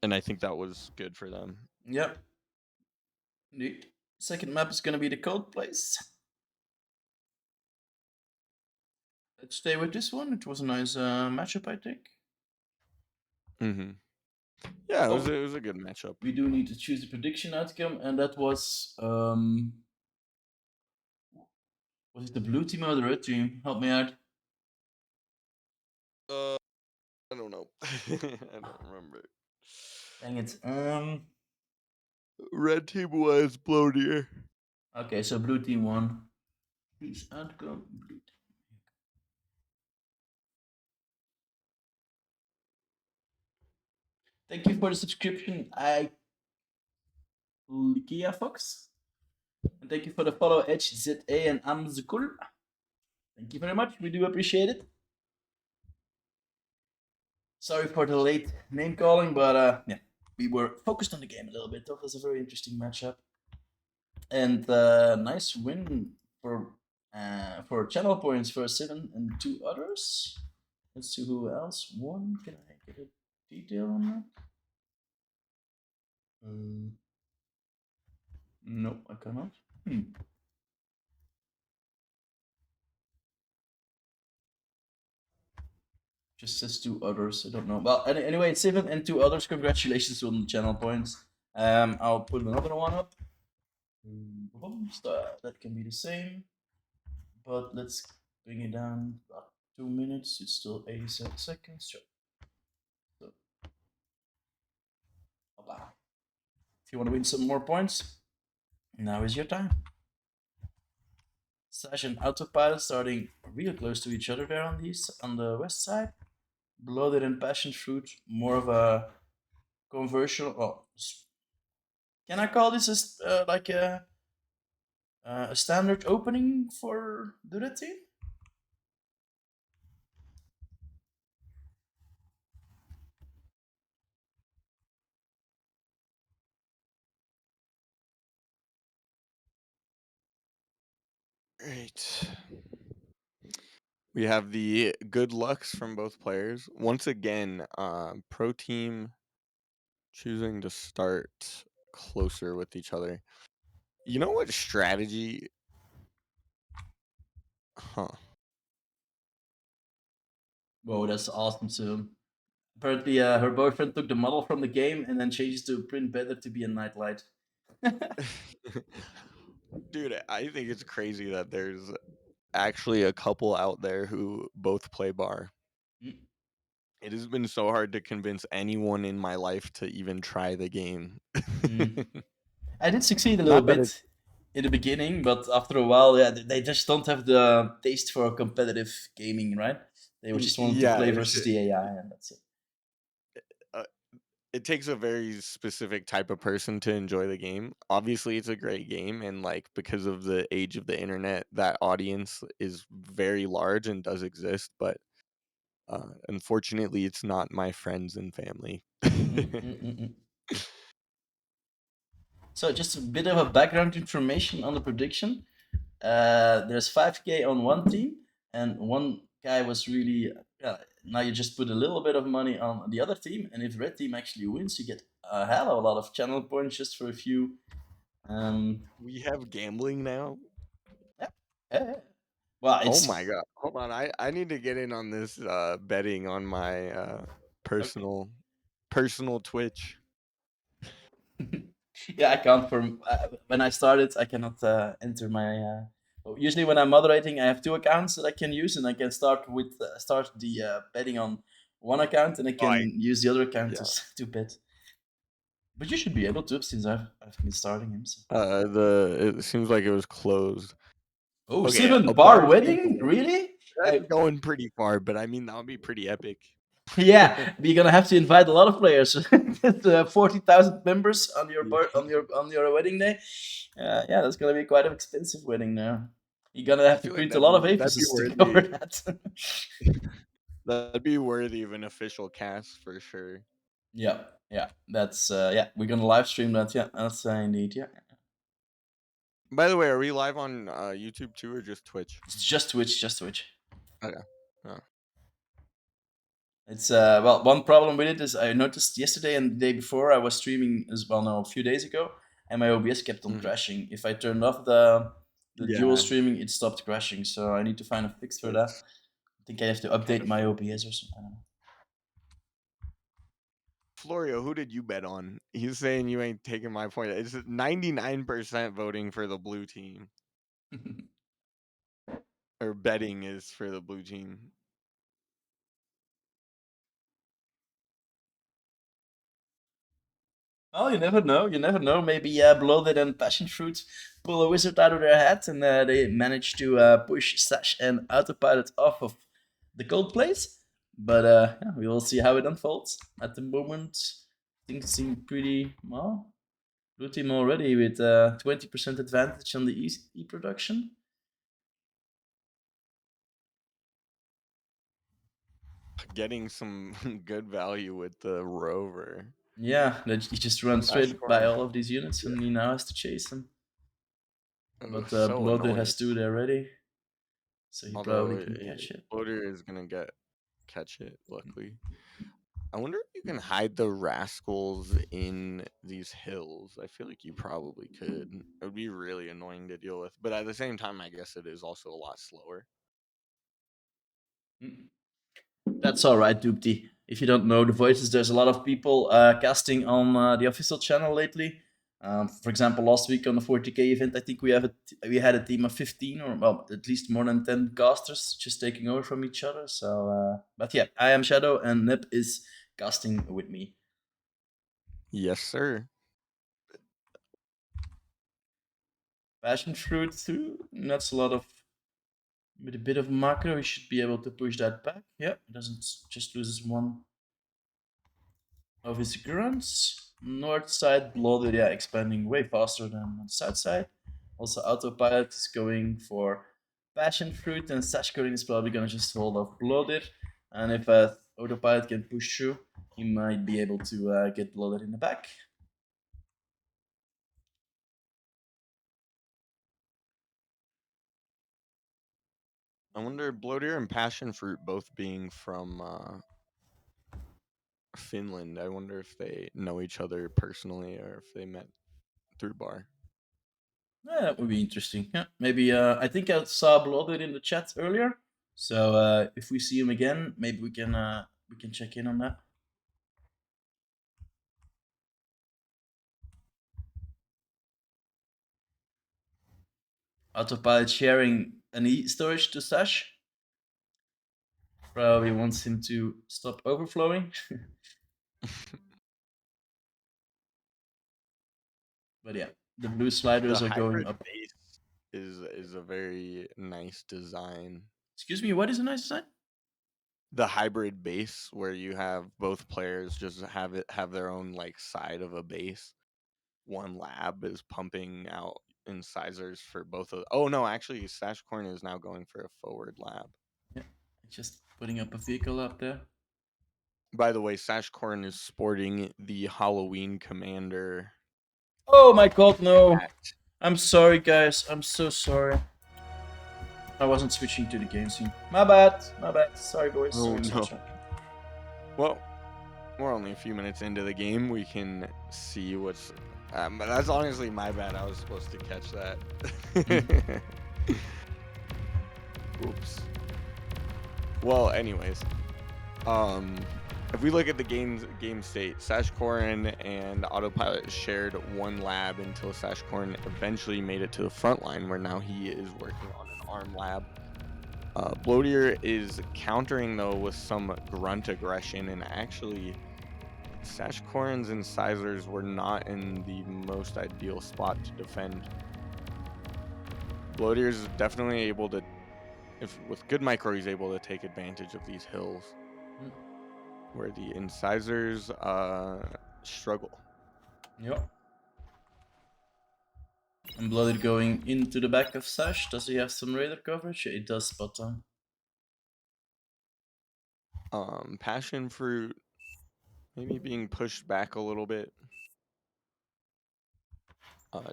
And I think that was good for them. Yep. The second map is gonna be the Cold Place. Let's stay with this one. It was a nice matchup, I think. Yeah, it was a good matchup. We do need to choose a prediction outcome, and that was it the blue team or the red team? Help me out. I don't know. I don't remember. Dang it. Red team was Bloatier. Okay, so blue team won. Please outcome blue team. Thank you for the subscription. I Likia Fox. And thank you for the follow, HZA and Amzukul. Thank you very much. We do appreciate it. Sorry for the late name calling, but yeah, we were focused on the game a little bit. That was a very interesting matchup, and nice win for channel points for Seven and two others. Let's see who else won. Can I get a detail on that? No, I cannot. Just says two others. I don't know. Well, anyway, it's Seven and two others. Congratulations on the channel points. I'll put another one up. That can be the same, but let's bring it down about 2 minutes. It's still 87 seconds. Sure. So, if you want to win some more points, now is your time. Sash and Autopilot starting real close to each other there on the west side. Blooded and Passion Fruit, more of a conversion. Well, can I call this like a standard opening for the red team? Right. We have the good lucks from both players. Once again, pro team choosing to start closer with each other. You know what strategy? Huh. Whoa, that's awesome. So apparently, her boyfriend took the model from the game and then changed to print better to be a nightlight. Dude, I think it's crazy that there's actually a couple out there who both play bar. Mm. It has been so hard to convince anyone in my life to even try the game. I did succeed a little Not that bit in the beginning, but after a while, yeah, they just don't have the taste for competitive gaming, right? They just want to yeah, play versus the AI, and that's it. it takes a very specific type of person to enjoy the game. Obviously, it's a great game, and like because of the age of the internet, that audience is very large and does exist. But unfortunately, it's not my friends and family. So, just a bit of a background information on the prediction. There's 5K on one team, and one guy was really. Now you just put a little bit of money on the other team, and if red team actually wins, you get a hell of a lot of channel points just for a few. We have gambling now. Yeah. Well, Oh it's my god! Hold on, I need to get in on this betting on my okay. personal Twitch. Yeah, I can't. When I started, I cannot enter my. Usually, when I'm moderating, I have two accounts that I can use, and I can start the betting on one account, and I Oh, can use the other account yeah. to bet. But you should be able to since I've been starting him. So. It seems like it was closed. Oh, Okay, Seven a bar bar team to wedding? win. Really? That's going pretty far, but I mean that would be pretty epic. Yeah, we're gonna have to invite a lot of players. 40,000 members on your on your wedding day. Yeah, that's gonna be quite an expensive wedding now. You're gonna I have to feel like print a lot of that'd be avises to cover worthy. that. That'd be worthy of an official cast for sure. Yeah, that's yeah. We're gonna live stream that. Yeah, that's indeed. Yeah, By the way, are we live on YouTube too, or just Twitch? it's just Twitch, just Twitch. Okay. Oh. It's well, one problem with it is I noticed yesterday and the day before I was streaming as well, no, a few days ago, and my OBS kept on crashing. If I turned off the dual Yeah, streaming, it stopped crashing. So I need to find a fix for that. I think I have to update my OBS or something. I don't know. Florio, who did you bet on? He's saying you ain't taking my point. It's 99% voting for the blue team, or betting is for the blue team. Well, you never know. You never know. Maybe Blooded and Passion Fruit pull a wizard out of their hat and they manage to push Sash and Autopilot off of the cold place. But yeah, we will see how it unfolds. At the moment, things seem pretty well. Blue team already with 20% advantage on the E production. Getting some good value with the rover. Yeah, he just runs Sash straight by Corn. all of these units, and he now has to chase them. But So Blooded annoying. has 2 there ready, so he Although probably can catch it. Bloater is gonna catch it, luckily. I wonder if you can hide the rascals in these hills. I feel like you probably could. It would be really annoying to deal with, but at the same time, I guess it is also a lot slower. That's all right, Doopty. If you don't know the voices, there's a lot of people casting on the official channel lately. For example, last week on the 40k event, I think we had a team of 15, or well, at least more than 10 casters just taking over from each other. So, but yeah, I am Shadow, and Nip is casting with me. Yes, sir. Passion fruit too. That's a lot of. With a bit of macro, he should be able to push that back. Yeah, it doesn't just loses one of his grunts. North side bloated, yeah, expanding way faster than on the south side. Also, autopilot is going for passion fruit, and Sashkarin is probably gonna just hold off bloated. And if autopilot can push through, he might be able to get bloated in the back. I wonder, Bloater and Passion Fruit both being from Finland. I wonder if they know each other personally or if they met through bar. Yeah, that would be interesting. Yeah, maybe. I think I saw bloated in the chat earlier. So if we see him again, maybe we can check in on that. Autopilot sharing an E storage to Sash. Probably wants him to stop overflowing. But yeah, the blue The sliders are going hybrid up. base is a very nice design. Excuse me, what is a nice design? The hybrid base where you have both players just have their own like side of a base. One lab is pumping out incisors for both of. Oh no, actually, Sashcorn is now going for a forward lab. Yeah, just putting up a vehicle up there. By the way, Sashcorn is sporting the Halloween Commander. Oh my god, no! Hat. I'm sorry, guys. I'm so sorry. I wasn't switching to the game scene. My bad. My bad. Sorry, boys. Oh Sorry, no. sorry. Well, we're only a few minutes into the game. We can see what's. But that's honestly my bad. I was supposed to catch that. Oops. Well, anyways, if we look at the game state, Sashkorin and Autopilot shared one lab until Sashkorin eventually made it to the front line, where now he is working on an arm lab. Bloatier is countering though with some grunt aggression, and actually Sashkorin's incisors were not in the most ideal spot to defend. Bloatier is definitely able to, if with good micro, he's able to take advantage of these hills where the incisors struggle. Yep. And Blooded going into the back of Sash. Does he have some radar coverage? Yeah, he does spot on. Passion fruit maybe being pushed back a little bit.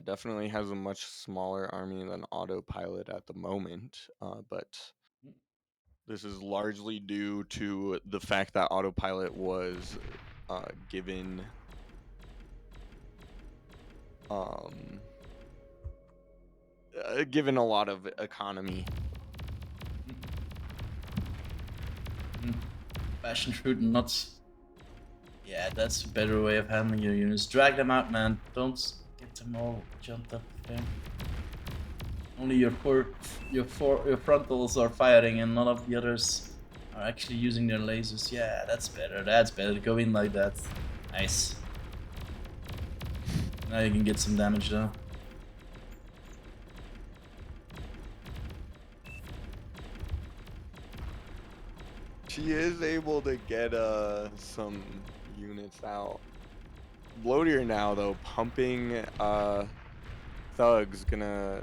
Definitely has a much smaller army than Autopilot at the moment, but this is largely due to the fact that Autopilot was given given a lot of economy. Passion fruit nuts. Yeah, that's a better way of handling your units. Drag them out, man. Don't get them all jumped up there. Only your frontals are firing, and none of the others are actually using their lasers. Yeah, that's better. That's better. Go in like that. Nice. Now you can get some damage though. She is able to get some units out. Bloatier now though, pumping thugs, gonna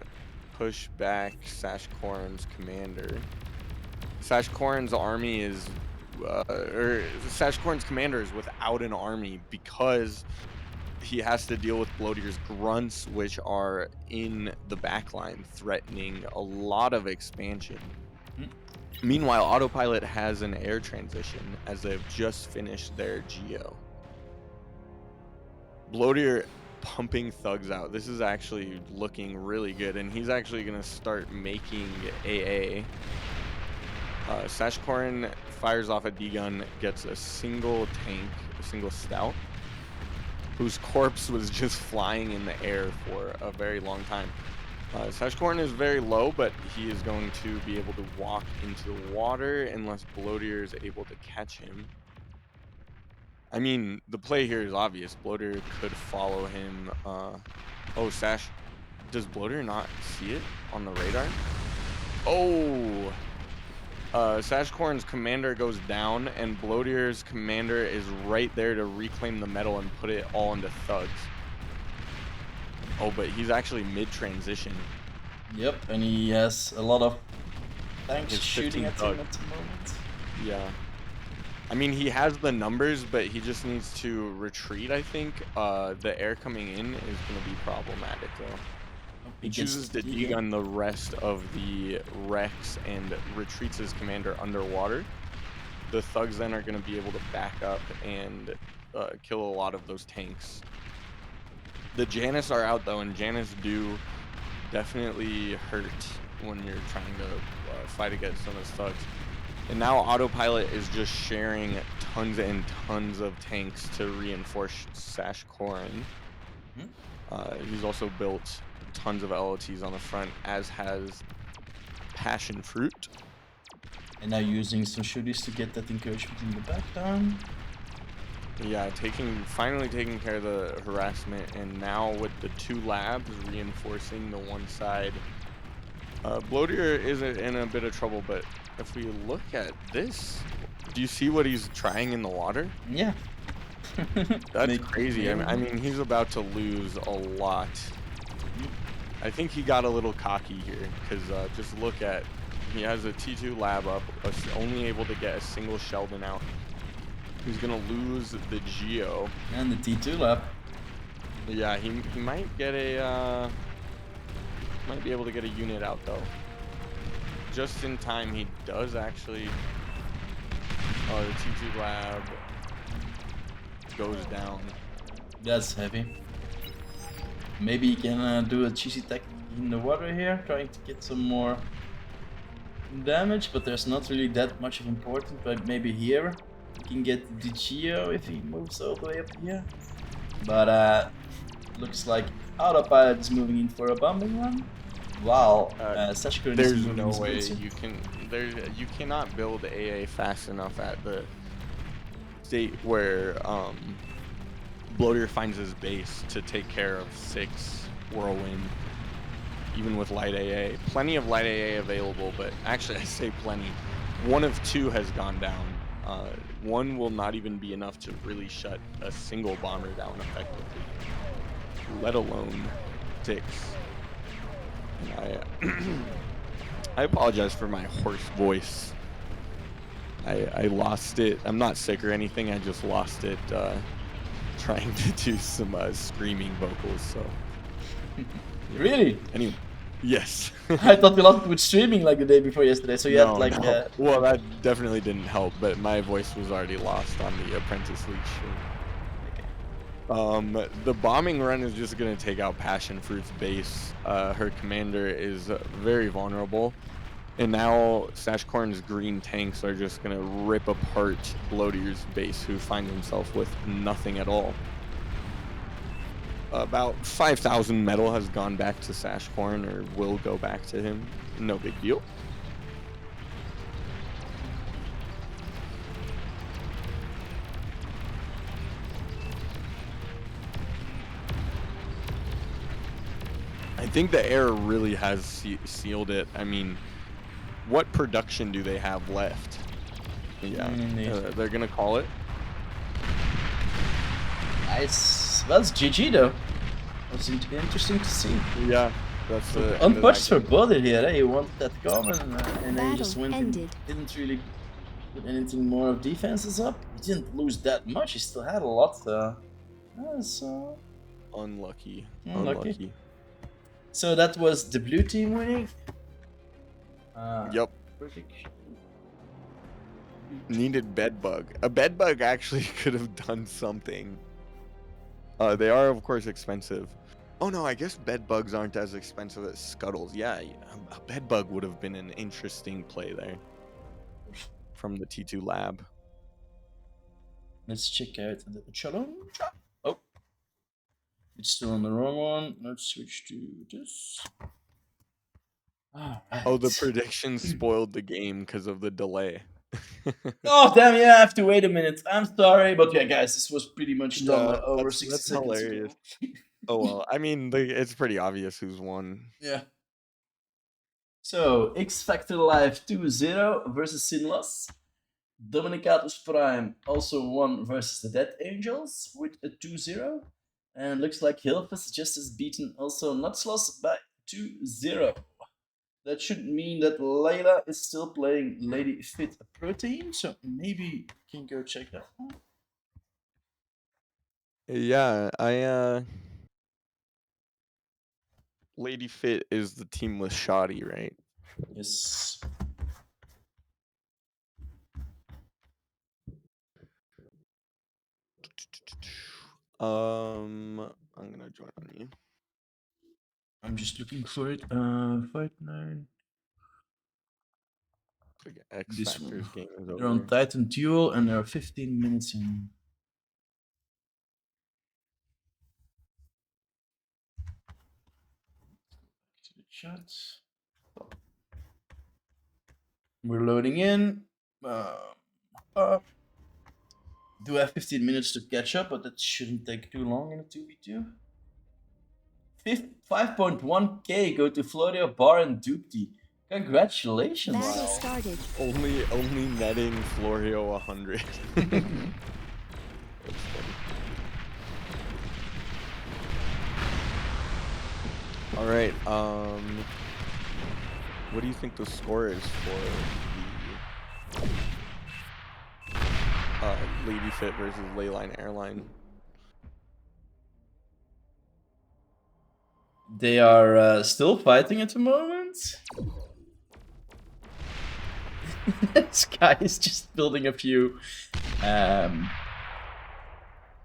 push back Sashkorn's commander. Sashkorn's army is or Sashkorn's commander is without an army because he has to deal with Bloatier's grunts, which are in the backline, threatening a lot of expansion. Hmm. Meanwhile, Autopilot has an air transition as they've just finished their geo. Bloatier pumping thugs out. This is actually looking really good, and he's actually going to start making AA. Sashkorn fires off a D-gun, gets a single tank, a single stout, whose corpse was just flying in the air for a very long time. Sashkorn is very low, but he is going to be able to walk into the water unless Bloatier is able to catch him. I mean, the play here is obvious. Bloatier could follow him. Oh, Sash. Does Bloatier not see it on the radar? Oh! Sashkorn's commander goes down, and Bloatier's commander is right there to reclaim the metal and put it all into thugs. Oh, but he's actually mid-transition. Yep, and he has a lot of tanks His shooting 15 at him thugs. at the moment. Yeah. I mean, he has the numbers, but he just needs to retreat, I think. The air coming in is going to be problematic, though. He chooses to D-gun the rest of the Rex and retreats his commander underwater. The thugs then are going to be able to back up and kill a lot of those tanks. The Janus are out, though, and Janus do definitely hurt when you're trying to fight against some of those thugs. And now Autopilot is just sharing tons and tons of tanks to reinforce Sashkorn. He's also built tons of LOTs on the front, as has Passion Fruit. And now using some shooters to get that encouragement in the back down. Yeah, finally taking care of the harassment, and now with the 2 labs reinforcing the one side. Bloatier is in a bit of trouble, but if we look at this, do you see what he's trying in the water? Yeah. That's crazy. I mean, he's about to lose a lot. I think he got a little cocky here, because just look at, he has a T2 lab up, only able to get a single Sheldon out. He's gonna lose the Geo. And the T2 lab. Yeah, he might get a might be able to get a unit out though. Just in time, he does actually. Oh, the T2 lab goes down. That's heavy. Maybe he can do a cheesy tech in the water here, trying to get some more damage, but there's not really that much of importance. But maybe here he can get the Geo if he moves all the way up here. But looks like Autopilot is moving in for a bombing run, while Sashkorn is There's moving no his way boots in. you cannot build AA fast enough at the state where Bloatier finds his base to take care of 6 Whirlwind, even with light AA. Plenty of light AA available, but actually I say plenty. 1 of 2 has gone down. 1 will not even be enough to really shut a single bomber down effectively, let alone 6. And I apologize for my hoarse voice. I lost it. I'm not sick or anything. I just lost it trying to do some screaming vocals. So Really? anyway, yes. I thought you lost it with streaming like the day before yesterday, so you had like. No. Well, that definitely didn't help, but my voice was already lost on the Apprentice League stream. The bombing run is just gonna take out Passion Fruit's base. Her commander is very vulnerable, and now Sashkorn's green tanks are just gonna rip apart Bloatier's base, who finds himself with nothing at all. About 5,000 metal has gone back to Sashkorn, or will go back to him. No big deal. I think the air really has sealed it. I mean, what production do they have left? Yeah, they're gonna call it. That's GG though. That's interesting to see. Yeah, that's So the end of that unpunched for game. bullet here. Eh? He wanted that comment, and then he just Battle went and ended. didn't really put anything more of defenses up. He didn't lose that much. He still had a lot. So Unlucky. unlucky. Unlucky. So that was the blue team winning. Yep. Prediction. Needed bedbug. A bedbug actually could have done something. They are of course expensive. Oh no, I guess bedbugs aren't as expensive as scuttles. Yeah, a bedbug would have been an interesting play there from the T2 lab. Let's check out the challenge. Oh, it's still on the wrong one. Let's switch to this. All right. Oh, the predictions spoiled the game because of the delay. Oh damn! Yeah, I have to wait a minute. I'm sorry, but yeah, guys, this was pretty much done Yeah, over 60 that's seconds hilarious. ago. Oh well, I mean, it's pretty obvious who's won. Yeah. So X Factor Live 2-0 versus Sinless. Dominicatus Prime also won versus the Dead Angels with a 2-0. And looks like Hilfus just has beaten also Nutsloss by 2-0. That should mean that Layla is still playing Lady Fit Protein, so maybe we can go check that out. Yeah, Lady Fit is the team with Shoddy, right? Yes. I'm gonna join on you. I'm just looking for it. Fight 9. Like X This Factor's one. game is They're on over. Titan Duel and there are 15 minutes in. To the chat. We're loading in. Do have 15 minutes to catch up, but that shouldn't take too long in a 2v2. 5.1k go to Florio, Bar, and Doopty. Congratulations. Battle Wow. started. Only netting Florio 100. That's funny. All right. What do you think the score is for the Lady Fit versus Leyline Airline? They are still fighting at the moment. This guy is just building a few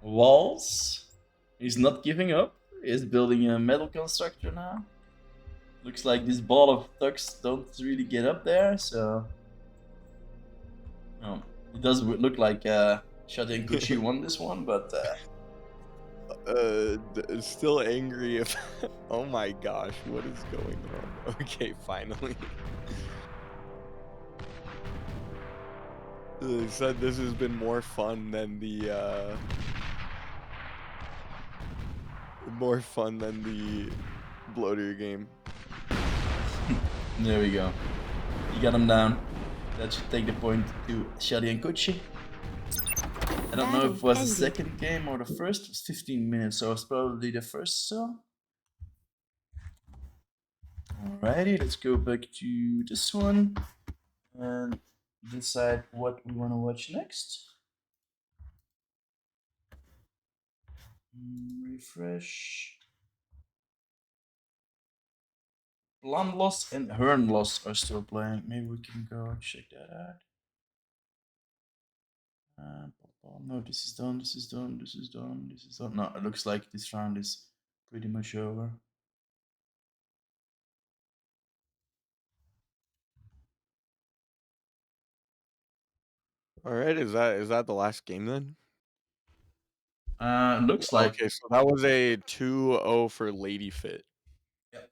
walls. He's not giving up. He's building a metal constructor now. Looks like this ball of thugs don't really get up there, so. Oh, it does look like Shadi and Kuchi won this one, but. Still angry if. Oh my gosh, what is going on? Okay, finally. They said this has been more fun than the bloater game. There we go. You got him down. That should take the point to Shadi and Kuchi. I don't know if it was the second game or the first. It was 15 minutes, so it's probably the first. So, alrighty, let's go back to this one and decide what we want to watch next. Refresh. Blondloss and Hernloss are still playing. Maybe we can go check that out. No, this is done, this is done, this is done, this is done. No, it looks like this round is pretty much over. All right, is that the last game then? Looks like. Okay, so that was a 2-0 for Lady Fit. Yep.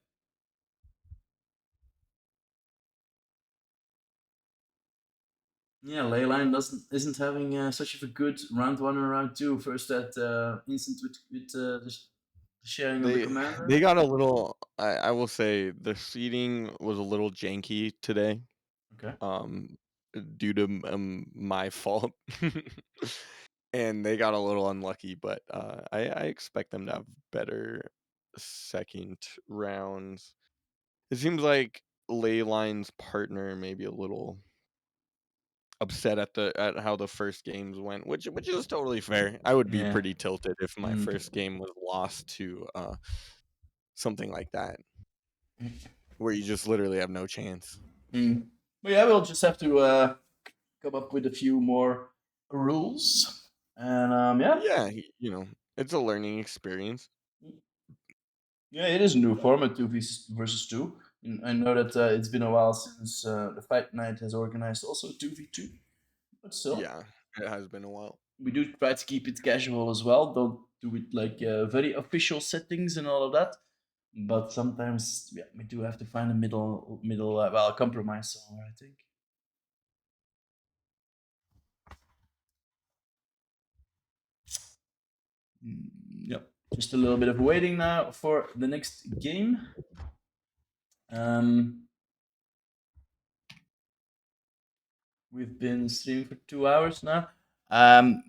Yeah, Leyline isn't having such of a good round 1 and round 2. First that instant with the sharing of the commander. They got a little. I will say the seating was a little janky today. Okay. Due to my fault. and they got a little unlucky, but I expect them to have better second rounds. It seems like Leyline's partner may be a little upset at how the first games went, which is totally fair. I would be Yeah. pretty tilted if my Mm. first game was lost to something like that, where you just literally have no chance. Mm. But yeah, we'll just have to come up with a few more rules. And yeah. Yeah, it's a learning experience. Yeah, it is a new format, versus 2. And I know that it's been a while since the Fight Night has organized also 2v2. But still, Yeah, it has been a while. we do try to keep it casual as well. Don't do it like very official settings and all of that. But sometimes, yeah, we do have to find a middle, well, a compromise somewhere, I think. Yep. Just a little bit of waiting now for the next game. We've been streaming for 2 hours now.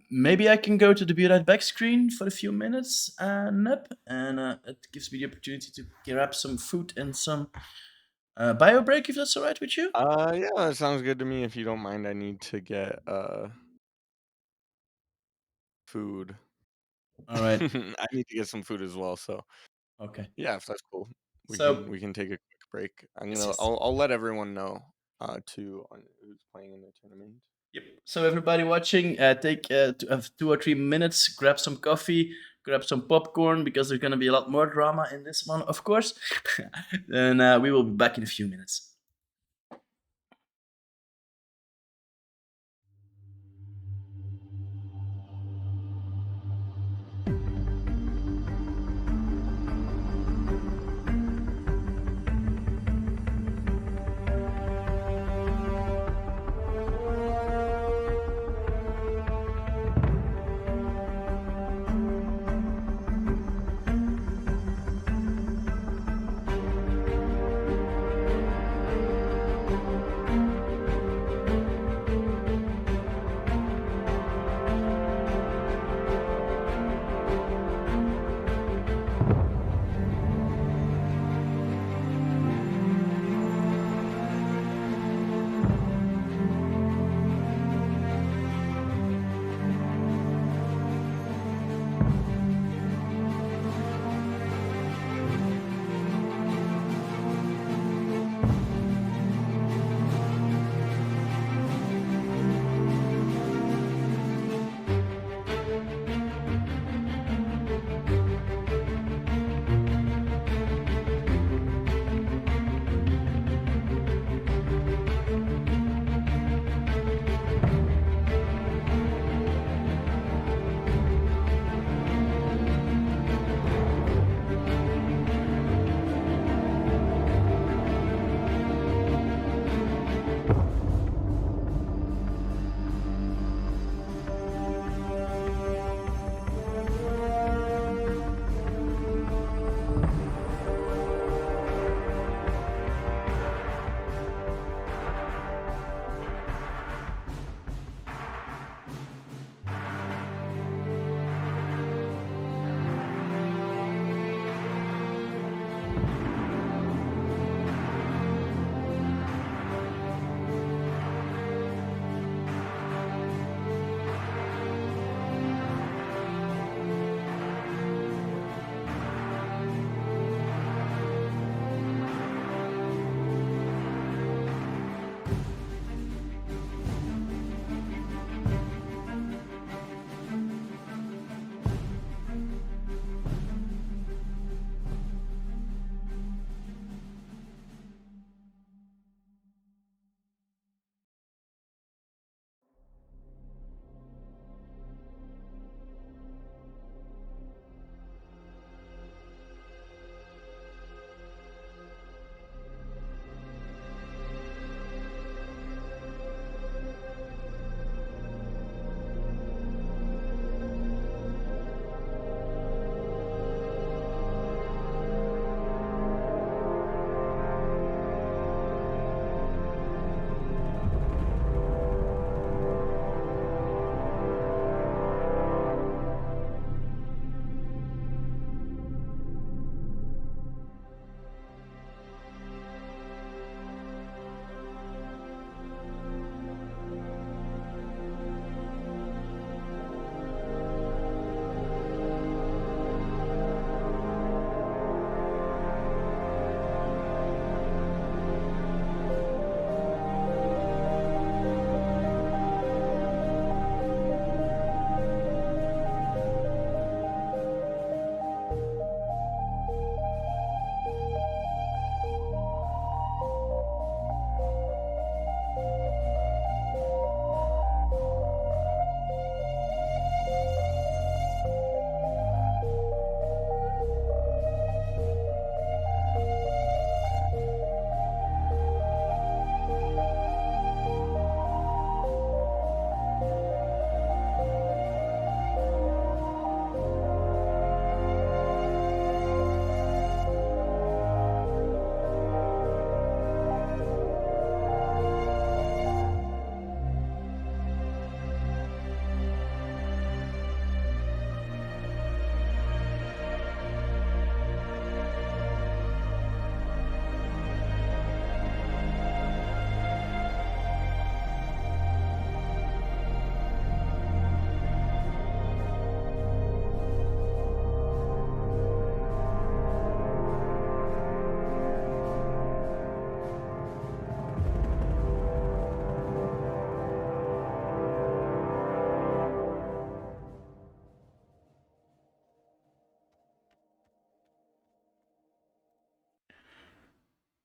Maybe I can go to the Be Right Back screen for a few minutes, Nep, and it gives me the opportunity to grab some food and some bio break, if that's all right with you. Yeah, that sounds good to me. If you don't mind, I need to get food. All right. I need to get some food as well. So Okay. yeah, if that's cool, So we can take a quick break. yes, yes. I'll let everyone know too on who's playing in the tournament. Yep. So everybody watching, take 2 or 3 minutes, grab some coffee, grab some popcorn, because there's gonna be a lot more drama in this one, of course. And we will be back in a few minutes.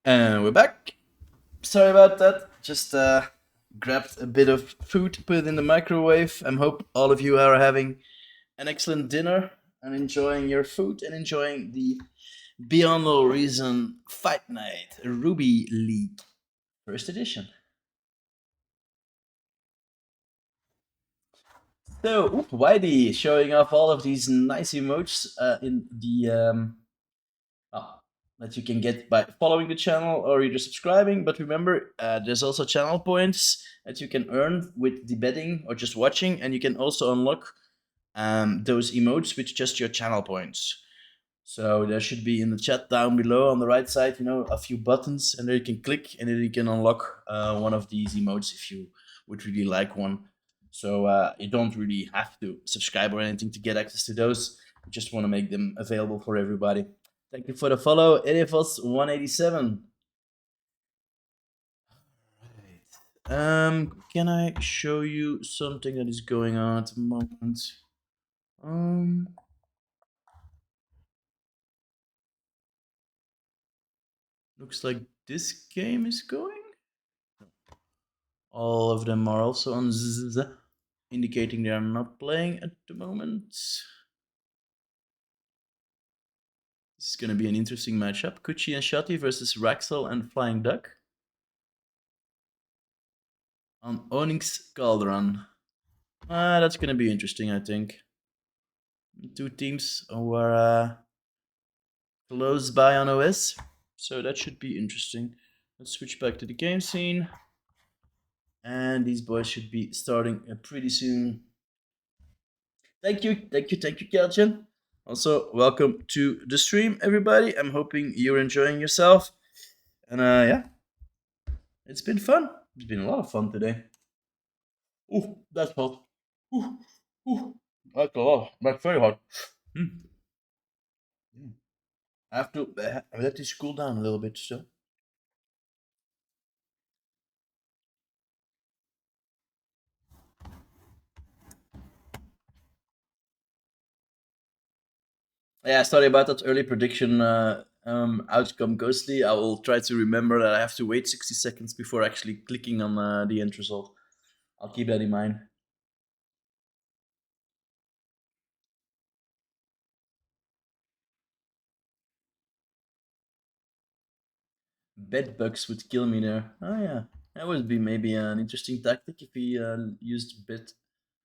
And we're back. Sorry about that. Just grabbed a bit of food, put it in the microwave. I hope all of you are having an excellent dinner and enjoying your food and enjoying the Beyond All Reason Fight Night Ruby League First Edition. So, Whitey showing off all of these nice emotes in the that you can get by following the channel or either subscribing. But remember, there's also channel points that you can earn with the betting or just watching, and you can also unlock those emotes with just your channel points. So there should be in the chat down below on the right side, a few buttons, and there you can click, and then you can unlock one of these emotes if you would really like one. So you don't really have to subscribe or anything to get access to those. We just want to make them available for everybody. Thank you for the follow, AFOS187. Can I show you something that is going on at the moment? Looks like this game is going. All of them are also on ZZ, indicating they are not playing at the moment. This is going to be an interesting matchup. Kuchi and Shotty versus Raxel and Flying Duck on Onyx Cauldron. That's going to be interesting, I think. Two teams who are close by on OS, so that should be interesting. Let's switch back to the game scene. And these boys should be starting pretty soon. Thank you, Kelchin. Also, welcome to the stream, everybody. I'm hoping you're enjoying yourself. And yeah, it's been fun. It's been a lot of fun today. Ooh, that's hot. Ooh, that's a lot. That's very hot. I have to let this cool down a little bit still. Yeah, sorry about that early prediction outcome, Ghostly. I will try to remember that I have to wait 60 seconds before actually clicking on the end result. I'll keep that in mind. Bed bugs would kill me there. Oh yeah, that would be maybe an interesting tactic if he used bed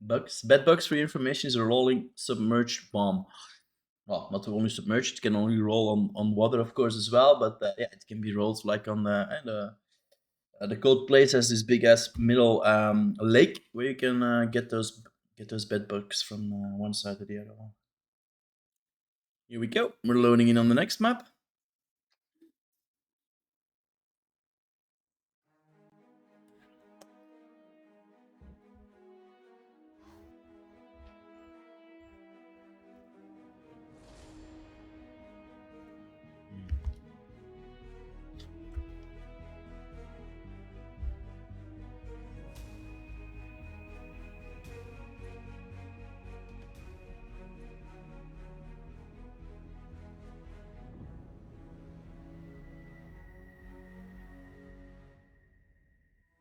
bugs. Bed bugs, for your information, is a rolling submerged bomb. Well, not only submerged, it can only roll on water, of course, as well. But yeah, it can be rolled like on the cold place has this big ass middle lake where you can get those bed bugs from one side to the other one. Here we go. We're loading in on the next map.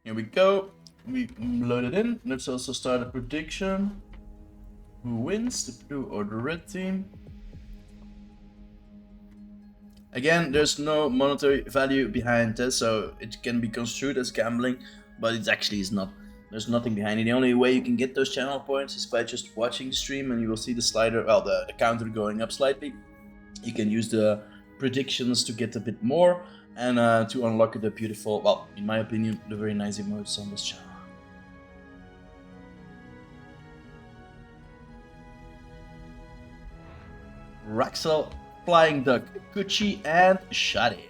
Here we go. We loaded in. Let's also start a prediction. Who wins, the blue or the red team? Again, there's no monetary value behind this, so it can be construed as gambling, but it actually is not. There's nothing behind it. The only way you can get those channel points is by just watching the stream, and you will see the slider, well, the counter going up slightly. You can use the predictions to get a bit more and to unlock the beautiful, well, in my opinion, the very nice emotes on this channel. Raxel, Flying Duck, Kuchi, and Shadi.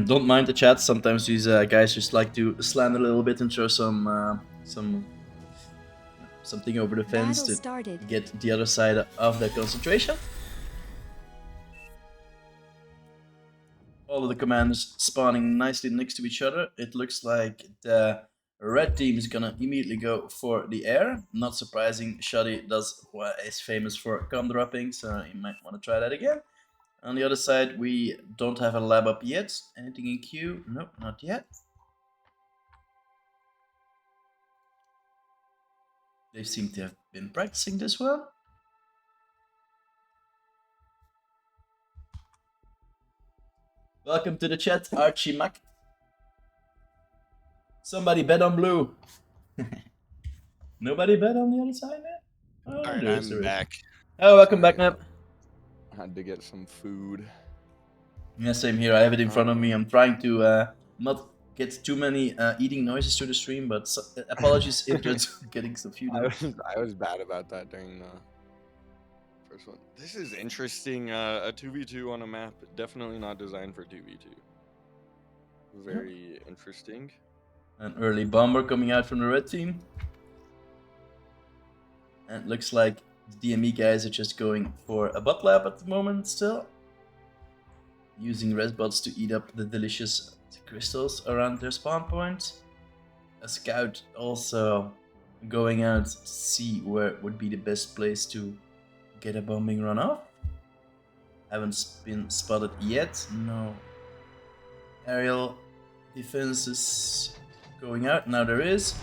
Don't mind the chat. Sometimes these guys just like to slander a little bit and throw some something over the fence Battle to started. get the other side of the concentration. All of the commanders spawning nicely next to each other. It looks like the red team is gonna immediately go for the air. Not surprising, Shoddy is famous for com dropping, so you might want to try that again. On the other side, we don't have a lab up yet. Anything in queue? Nope, not yet. They seem to have been practicing this well. Welcome to the chat, Archie Mac. Somebody bet on blue. Nobody bet on the other side, man? Oh, All right, there is. I'm back. Oh, welcome Sorry, back, Nap. Had to get some food. Yeah, same here. I have it in front of me. I'm trying to not get too many eating noises to the stream, but apologies if just getting some few. I was bad about that during the first one. This is interesting. A 2v2 on a map, definitely not designed for 2v2. Very interesting. An early bomber coming out from the red team. And it looks like the DME guys are just going for a bot lab at the moment still. Using res bots to eat up the delicious crystals around their spawn point. A scout also going out to see where would be the best place to get a bombing run off. Haven't been spotted yet. No aerial defenses going out. Now there is.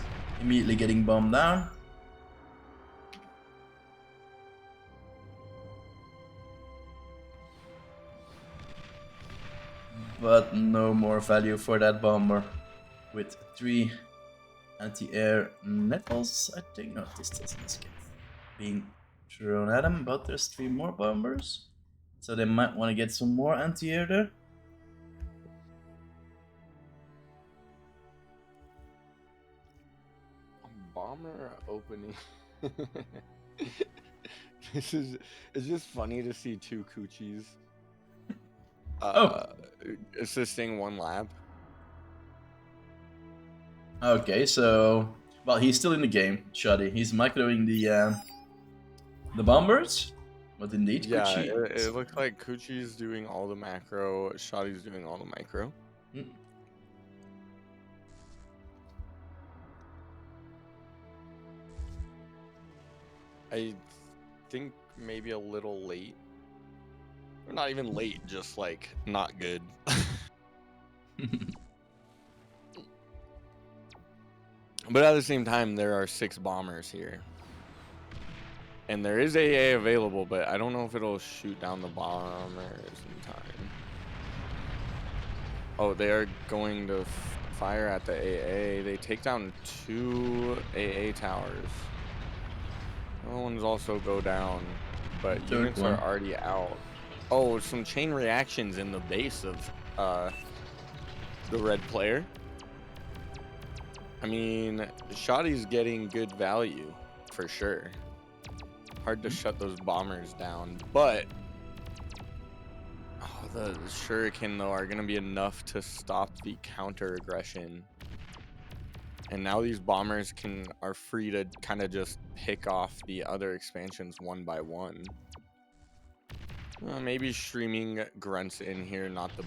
Immediately getting bombed down. But no more value for that bomber. With 3 anti-air nettles, I think. No, this doesn't escape. Being thrown at him, but there's 3 more bombers. So they might want to get some more anti-air there. Bomber opening. It's just funny to see 2 coochies assisting 1 lab. Okay, so well, he's still in the game, Shoddy. He's microing the bombers, but indeed, Yeah, Kuchi. it looks like Coochie's doing all the macro, Shoddy's doing all the micro. Mm. I think maybe a little late. Or not even late, just like not good. But at the same time, there are 6 bombers here. And there is AA available, but I don't know if it'll shoot down the bombers in time. Oh, they are going to fire at the AA. They take down 2 AA towers. Other ones also go down, but units are already out. Oh, some chain reactions in the base of the red player. I mean, Shoddy's getting good value for sure. Hard to shut those bombers down, but the shuriken though are gonna be enough to stop the counter aggression. And now these bombers are free to kind of just pick off the other expansions one by one. Maybe streaming grunts in here, not the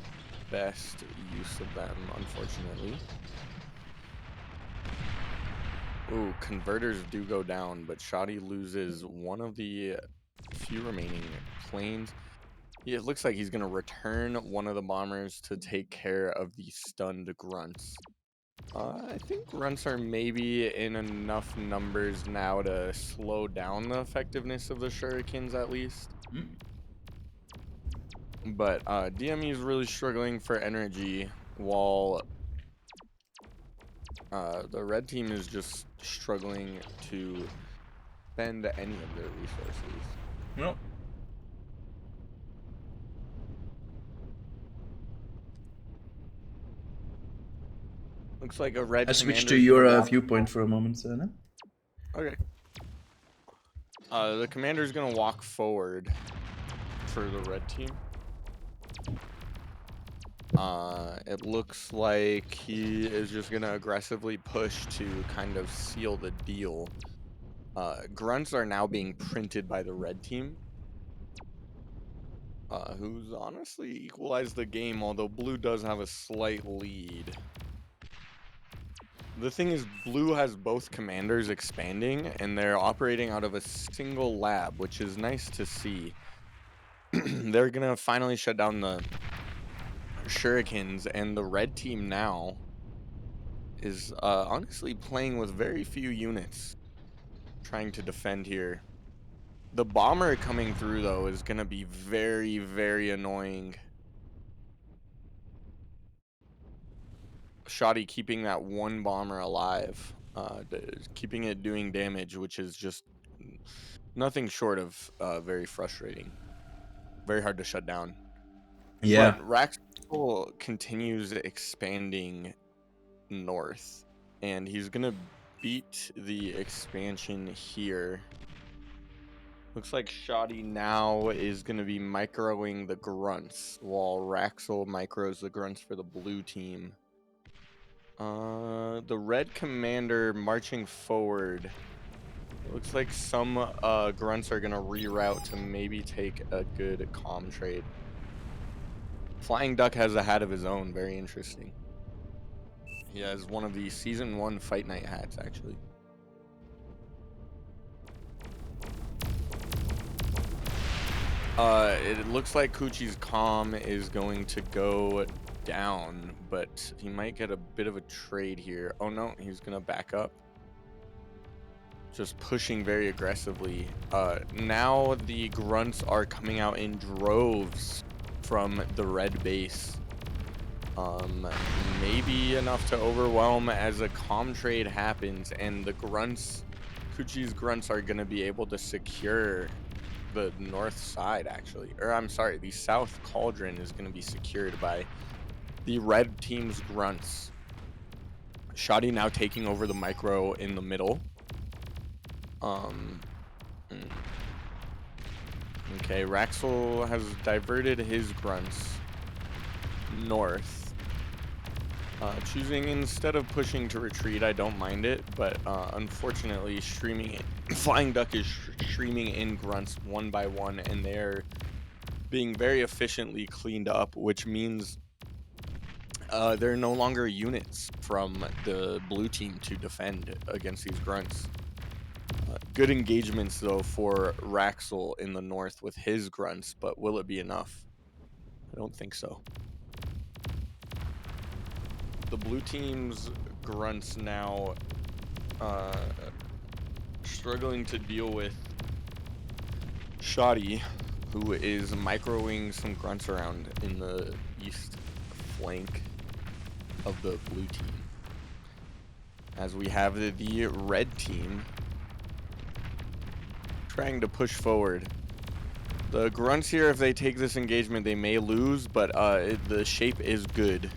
best use of them, unfortunately. Ooh, converters do go down, but Shoddy loses one of the few remaining planes. It looks like he's going to return one of the bombers to take care of the stunned grunts. I think grunts are maybe in enough numbers now to slow down the effectiveness of the shurikens at least. But DME is really struggling for energy, while the red team is just struggling to spend any of their resources. Nope. Looks like a red. I switched to your viewpoint for a moment, no? Okay. The commander is gonna walk forward for the red team. It looks like he is just gonna aggressively push to kind of seal the deal. Grunts are now being printed by the red team, who's honestly equalized the game, although blue does have a slight lead. The thing is, blue has both commanders expanding, and they're operating out of a single lab, which is nice to see. They're gonna finally shut down the shurikens, and the red team now is honestly playing with very few units, trying to defend here. The bomber coming through, though, is gonna be very, very annoying. Shoddy keeping that one bomber alive, keeping it doing damage, which is just nothing short of very frustrating. Very hard to shut down. Yeah. But Raxel continues expanding north, and he's gonna beat the expansion here. Looks like Shoddy now is gonna be microing the grunts, while Raxel micros the grunts for the blue team. The red commander marching forward. Looks like some grunts are gonna reroute to maybe take a good comm trade. Flying Duck has a hat of his own, very interesting. He has one of the season 1 Fight Night hats, actually. It looks like Kuchi's comm is going to go down, but he might get a bit of a trade here. Oh no, he's gonna back up. Just pushing very aggressively. Now the grunts are coming out in droves from the red base. Maybe enough to overwhelm as a comm trade happens, and the grunts, Kuchi's grunts, are gonna be able to secure the north side, actually. Or I'm sorry, the south cauldron is gonna be secured by the red team's grunts. Shoddy now taking over the micro in the middle. Okay, Raxel has diverted his grunts north. Choosing, instead of pushing to retreat, I don't mind it, but unfortunately, Flying Duck is streaming in grunts one by one, and they're being very efficiently cleaned up, which means there are no longer units from the blue team to defend against these grunts. Good engagements, though, for Raxel in the north with his grunts, but will it be enough? I don't think so. The blue team's grunts now struggling to deal with Shoddy, who is microing some grunts around in the east flank of the blue team. As we have the red team trying to push forward. The grunts here, if they take this engagement, they may lose, but the shape is good.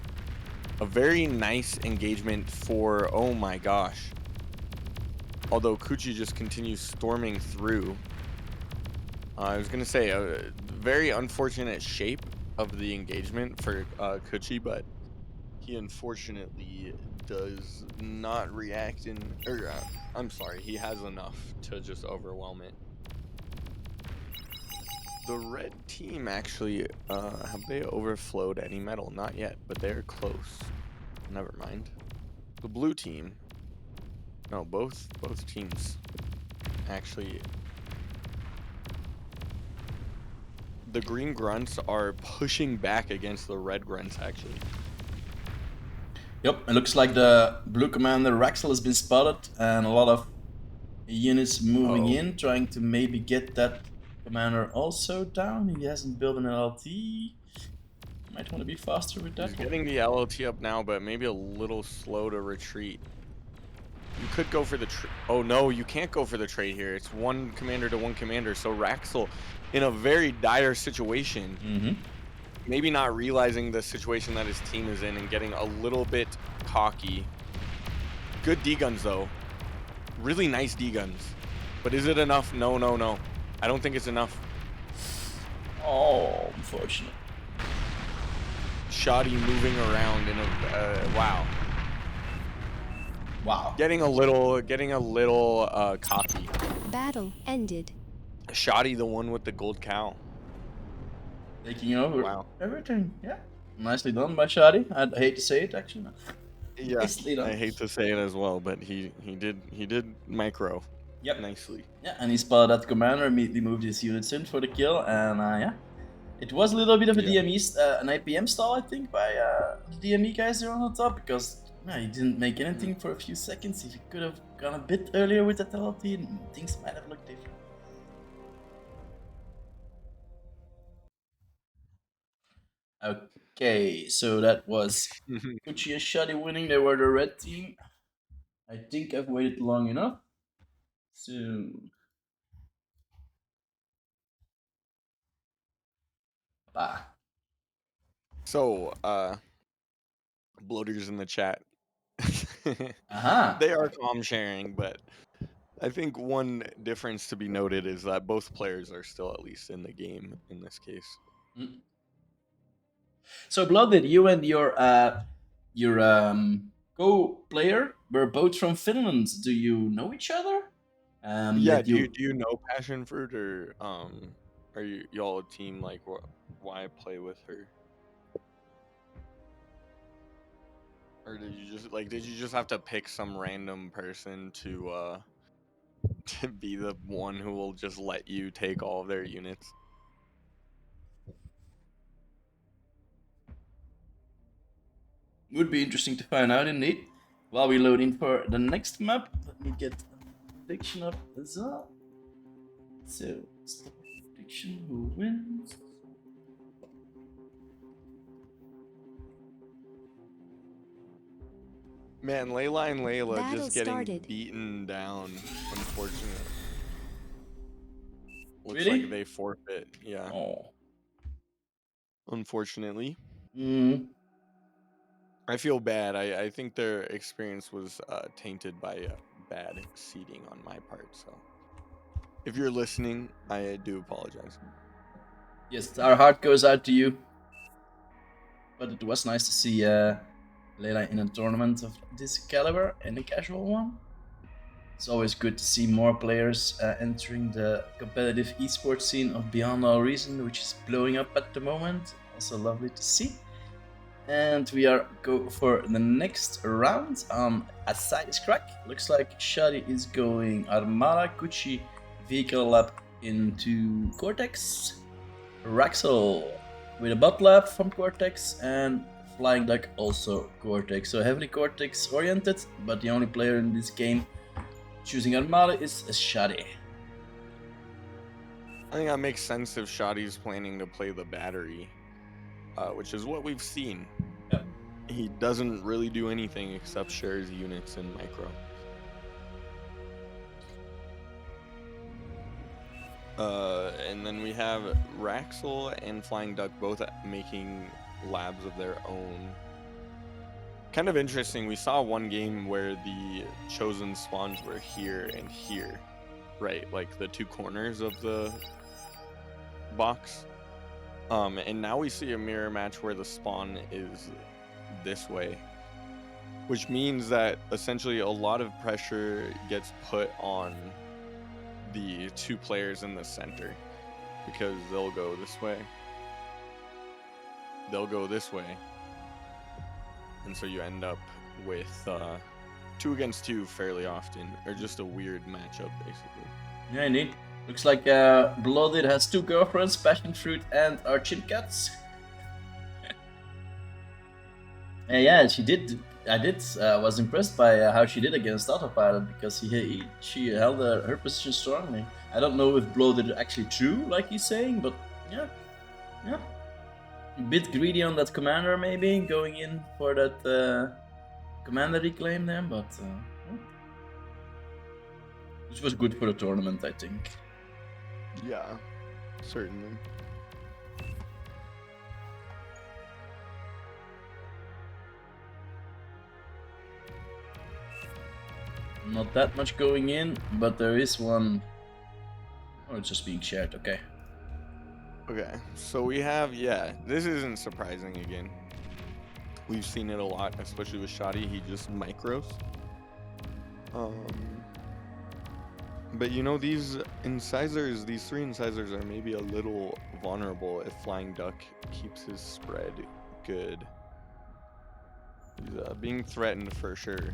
A very nice engagement for, oh my gosh. Although Kuchi just continues storming through. I was going to say, a very unfortunate shape of the engagement for Kuchi, but he unfortunately does not react I'm sorry, he has enough to just overwhelm it. The red team actually, have they overflowed any metal? Not yet, but they're close. Never mind. The blue team, no, both teams actually. The green grunts are pushing back against the red grunts, actually. Yep, it looks like the blue commander Raxel has been spotted, and a lot of units moving in, trying to maybe get that commander also down. He hasn't built an LLT. Might want to be faster with that. He's getting the LLT up now, but maybe a little slow to retreat. You could go for the oh no, you can't go for the trade here. It's one commander to one commander, so Raxel in a very dire situation. Maybe not realizing the situation that his team is in and getting a little bit cocky. Good D-guns, though. Really nice D-guns. But is it enough? No, no, no. I don't think it's enough. Oh, unfortunate. Shoddy moving around in a wow. Wow. Getting a little cocky. Battle ended. Shoddy, the one with the gold cow. Taking over Wow. everything. Yeah. Nicely done by Shadi. I hate to say it, actually. Yeah, Nicely done. I hate to say it as well, but he did micro Yep. nicely. Yeah, and he spotted that commander, immediately moved his units in for the kill, and yeah. It was a little bit of a Yeah. DME, an IPM stall, I think, by the DME guys there on the top, because he didn't make anything for a few seconds. If he could have gone a bit earlier with that LLT, things might have looked different. Okay, so that was Gucci and Shadi winning. They were the red team. I think I've waited long enough. So. Ah. So, bloaters in the chat. Aha. They are calm sharing, but I think one difference to be noted is that both players are still at least in the game in this case. Mm. So Blooded, you and your co-player were both from Finland. Do you know each other? Yeah, Did you? do you know Passion Fruit, or are y'all a team? Like, why play with her? Or did you just have to pick some random person to to be the one who will just let you take all of their units? Would be interesting to find out indeed. While we load in for the next map, let me get a prediction up as well. So, prediction, who wins? Man, Layla and Layla Battle just getting started. beaten down, unfortunately. Looks Really? like they forfeit, yeah. Oh. Unfortunately. Mm. I feel bad. I think their experience was tainted by bad seating on my part, so if you're listening, I do apologize. Yes, our heart goes out to you. But it was nice to see Leila in a tournament of this caliber and a casual one. It's always good to see more players entering the competitive esports scene of Beyond All Reason, which is blowing up at the moment. Also lovely to see. And we are go for the next round on Asai's Crack. Looks like Shadi is going Armada, Gucci, Vehicle Lab into Cortex, Raxel with a bot lab from Cortex, and Flying Duck also Cortex. So heavily Cortex oriented, but the only player in this game choosing Armada is Shadi. I think that makes sense if Shadi's planning to play the battery, which is what we've seen. Yep. He doesn't really do anything except shares units in micro. And then we have Raxel and Flying Duck both making labs of their own. Kind of interesting. We saw one game where the chosen spawns were here and here, right? Like the two corners of the box. And now we see a mirror match where the spawn is this way, which means that essentially a lot of pressure gets put on the two players in the center, because they'll go this way, they'll go this way, and so you end up with 2 against 2 fairly often, or just a weird matchup basically. Yeah, indeed. Looks like Blooded has 2 girlfriends, Passion Fruit and Archin Cats. Yeah, she did. I was impressed by how she did against Autopilot, because she held her position strongly. I don't know if Blooded actually true, like he's saying, but yeah. A bit greedy on that commander, maybe going in for that commander reclaim there, but this was good for the tournament, I think. Yeah, certainly. Not that much going in, but there is one. Oh, it's just being shared. Okay. Okay, so we have, yeah, this isn't surprising again. We've seen it a lot, especially with Shoddy. He just micros. But you know, these incisors, these 3 incisors are maybe a little vulnerable if Flying Duck keeps his spread good. He's being threatened for sure.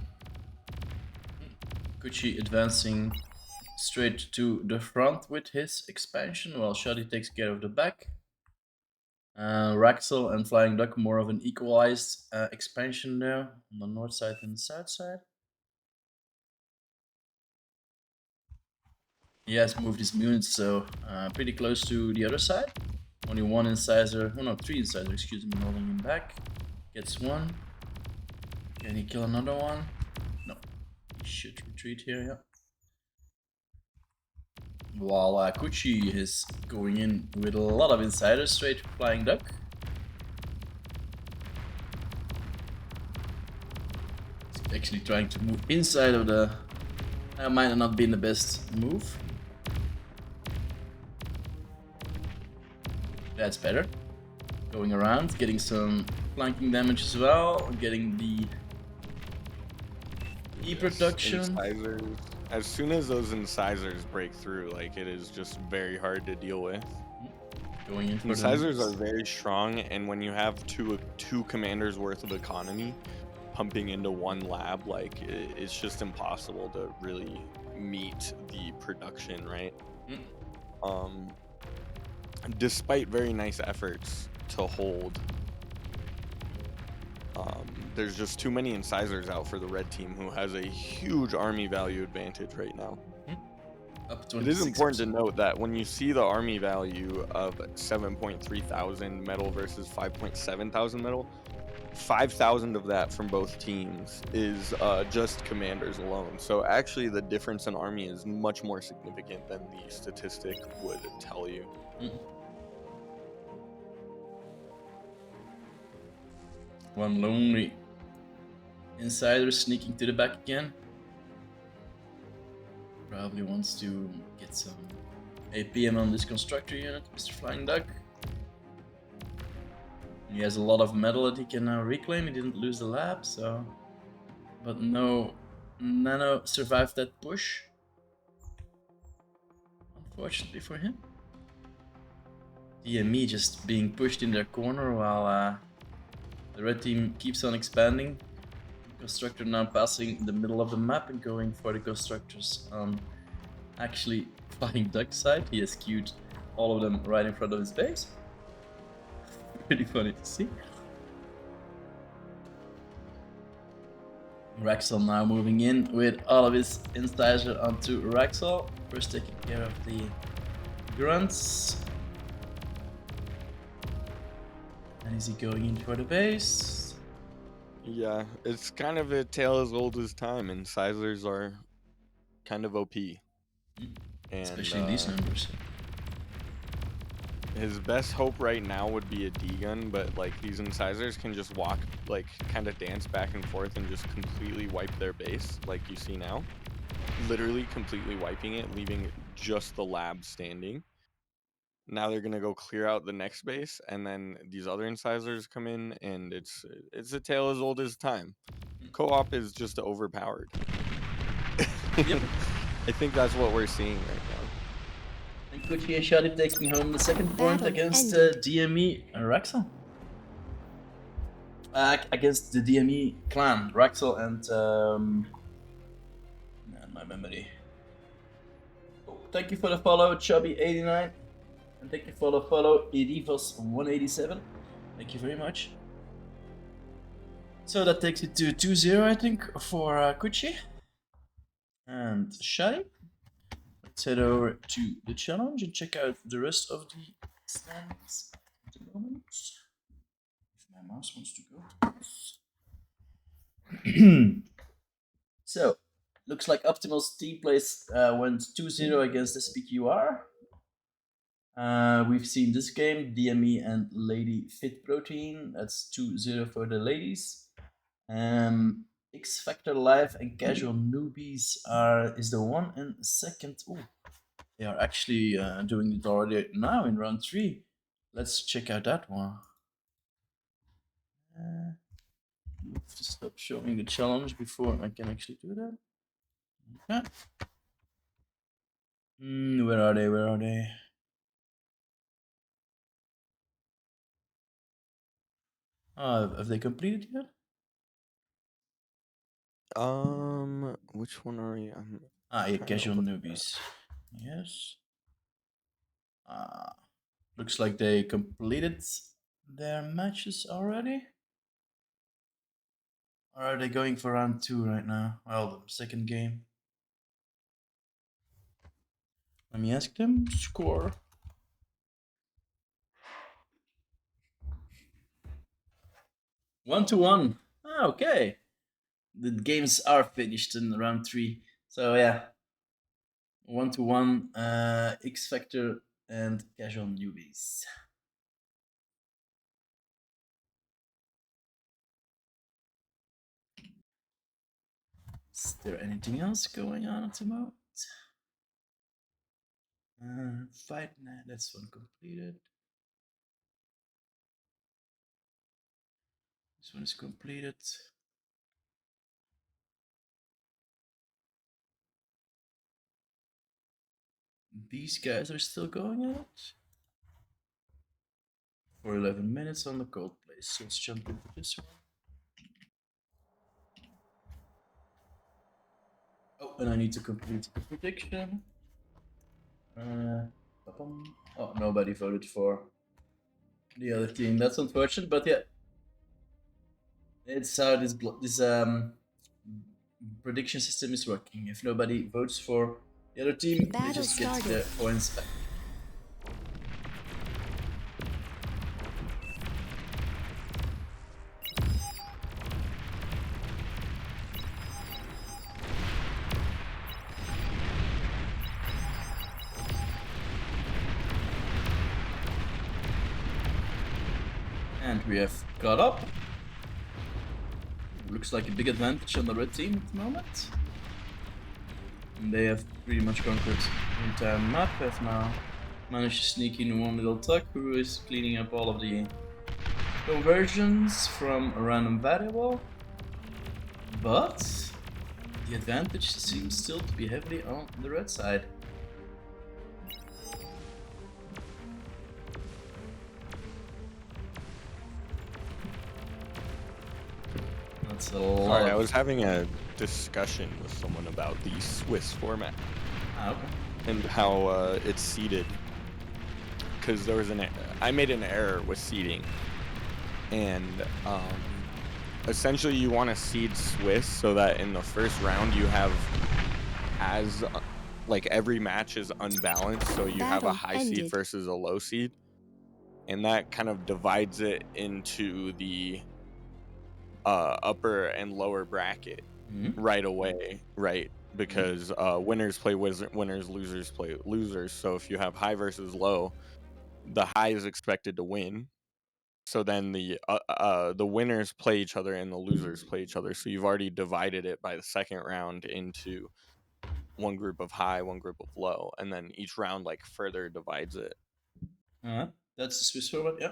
Kuchi advancing straight to the front with his expansion, while Shoddy takes care of the back. Raxel and Flying Duck more of an equalized expansion there on the north side and the south side. He has moved his units so pretty close to the other side. Only one incisor, oh no, 3 incisors, excuse me, holding him back. Gets one. Can he kill another one? No. He should retreat here, yeah. While Kuchi is going in with a lot of insiders straight to Flying Duck. He's actually trying to move inside of the... That might have not been the best move. That's better. Going around, getting some flanking damage as well, getting the E-production. Incisors. As soon as those incisors break through, like, it is just very hard to deal with. Going in for Incisors are very strong, and when you have two commanders worth of economy pumping into one lab, like, it's just impossible to really meet the production, right? Despite very nice efforts to hold, there's just too many incisors out for the red team, who has a huge army value advantage right now. Up It is important to note that when you see the army value of 7.3 thousand metal versus 5.7 thousand metal, 5,000 of that from both teams is just commanders alone. So actually the difference in army is much more significant than the statistic would tell you. One lonely insider sneaking to the back again. Probably wants to get some APM on this constructor unit, Mr. Flying Duck. He has a lot of metal that he can now reclaim. He didn't lose the lab, so... But no, Nano survived that push. Unfortunately for him. DME just being pushed in their corner while the red team keeps on expanding. Constructor now passing the middle of the map and going for the constructors on actually Flying Duck side. He has queued all of them right in front of his base. Pretty funny to see. Raxel now moving in with all of his incisor onto Raxel. First taking care of the grunts. And is he going in for the base? Yeah, it's kind of a tale as old as time. Incisors are kind of OP. And, especially in these numbers. His best hope right now would be a D-gun, but like these incisors can just walk, like kind of dance back and forth and just completely wipe their base, like you see now. Literally completely wiping it, leaving just the lab standing. Now they're gonna go clear out the next base, and then these other incisors come in, and it's a tale as old as time. Co-op is just overpowered. Yep. I think that's what we're seeing right now. And Kuchi and Shadi taking home the second point Battle against ended. DME and Raxel. Against the DME clan, Raxel and my memory. Oh, thank you for the follow, Chubby89. And thank you for the follow, Edivos187. Thank you very much. So that takes it to 2-0, I think, for Kuchi and Shadi. Let's head over to the challenge and check out the rest of the standings at the moment. If my mouse wants to go. So, looks like Optimal's team place went 2-0 against SPQR. We've seen this game, DME and Lady Fit Protein. That's 2-0 for the ladies. X Factor Live and Casual Newbies is the one and second. Ooh, they are actually doing it already now in round 3. Let's check out that one. To stop showing the challenge before I can actually do that. Okay. Where are they? Where are they? Have they completed yet? Which one are we? I'm Yeah, trying to casual look at. newbies. Yes. Looks like they completed their matches already. Or are they going for round 2 right now? Well, the second game. Let me ask them. Score. 1-1. Okay. The games are finished in round 3. So yeah, 1-1. X Factor and casual newbies. Is there anything else going on at the moment? Fight night. That's one completed. This one is completed. These guys are still going at it for 11 minutes on the cold place. Let's jump into this one. Oh, and I need to complete the prediction. Oh, nobody voted for the other team. That's unfortunate, but yeah, it's how this prediction system is working. If nobody votes for the other team, they Battle just get started. their points back. And we have got up. Looks like a big advantage on the red team at the moment. And they have pretty much conquered the entire map, have now managed to sneak in one little tuck who is cleaning up all of the conversions from a random variable. But the advantage seems still to be heavily on the red side. That's a lot. Sorry, I was having a discussion with someone about the Swiss format Okay. and how it's seeded. Because there was I made an error with seeding, and essentially you want to seed Swiss so that in the first round you have like every match is unbalanced, so you have a Battle high seed ended. versus a low seed, and that kind of divides it into the upper and lower bracket right away, right? Because winners play winners, losers play losers. So if you have high versus low, the high is expected to win. So then the winners play each other and the losers play each other. So you've already divided it by the second round into one group of high, one group of low, and then each round like further divides it. That's the Swiss format, yeah.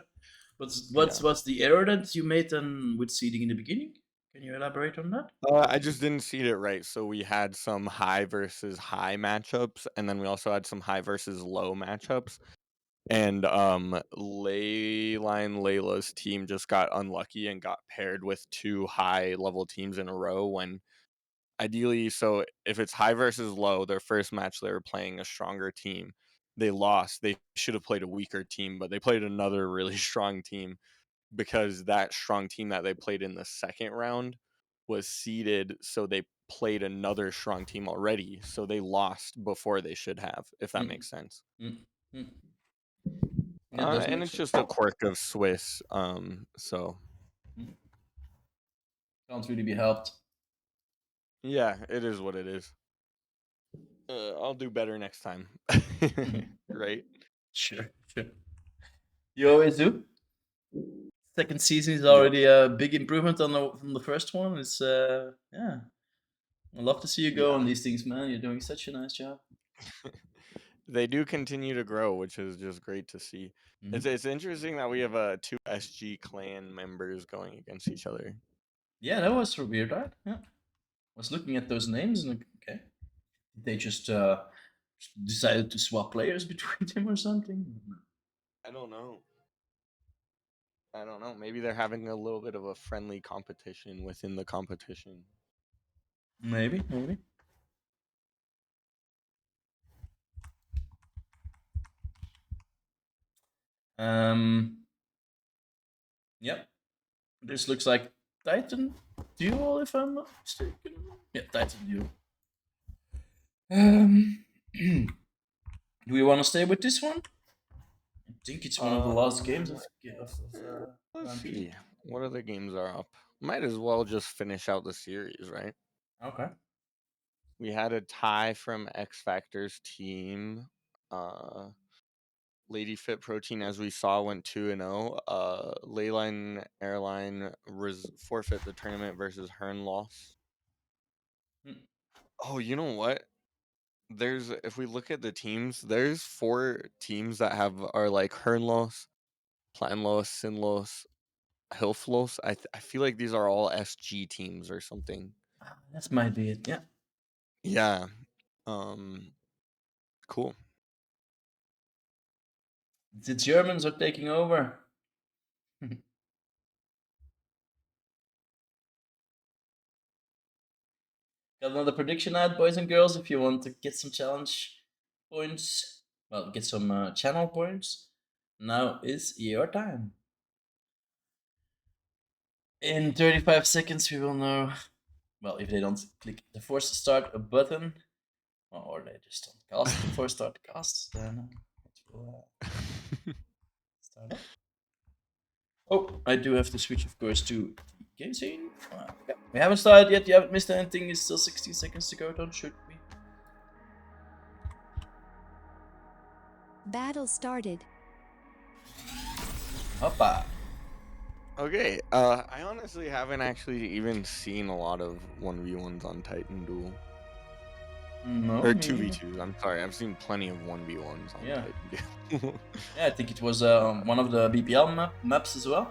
What's Yeah. what's the error that you made then with seeding in the beginning? Can you elaborate on that? I just didn't seed it right. So we had some high versus high matchups, and then we also had some high versus low matchups. And Layla's team just got unlucky and got paired with two high level teams in a row when ideally, so if it's high versus low, their first match they were playing a stronger team. They lost. They should have played a weaker team, but they played another really strong team because that strong team that they played in the second round was seeded, so they played another strong team already, so they lost before they should have, if that makes sense. Mm. That does And make it's sense. just a quirk of Swiss, so Can't really be helped. yeah, it is what it is. I'll do better next time. Right? Sure. You always do. Second season is Yep. already a big improvement on the first one. It's yeah. I love to see you go Yeah. on these things, man. You're doing such a nice job. They do continue to grow, which is just great to see. It's interesting that we have two SG clan members going against each other. Yeah, that was weird, right? Yeah. I was looking at those names and like, okay, did they just decided to swap players between them or something. I don't know. Maybe they're having a little bit of a friendly competition within the competition. Maybe. Yep. This looks like Titan Duel, if I'm not mistaken. Yeah, Titan Duel. Do we want to stay with this one? I think it's one of the last games of Let's round see. two. What other games are up? Might as well just finish out the series, right? Okay. We had a tie from X Factor's team. Lady Fit Protein, as we saw, went 2-0. Leyline Airline forfeit the tournament versus Hearn loss. Hmm. Oh, you know what? If we look at the teams, there's 4 teams that are like Hearn loss, Plan loss, Sin loss, Hilf loss. I feel like these are all SG teams or something. That might be it. Yeah. Yeah. Cool. The Germans are taking over. Got another prediction out, boys and girls. If you want to get some challenge points, well, get some channel points, now is your time. In 35 seconds, we will know. Well, if they don't click the force start button, or they just don't cast the force start casts, then it will start up. Oh, I do have to switch, of course, to the game scene. Yeah. We haven't started yet. You haven't missed anything. It's still 16 seconds to go. Don't shoot me. Battle started. Hoppa. Okay, I honestly haven't actually even seen a lot of 1v1s on Titan Duel. No, Or me 2v2s, I'm sorry. I've seen plenty of 1v1s on Yeah. Titan Duel. Yeah, I think it was one of the BPL maps as well.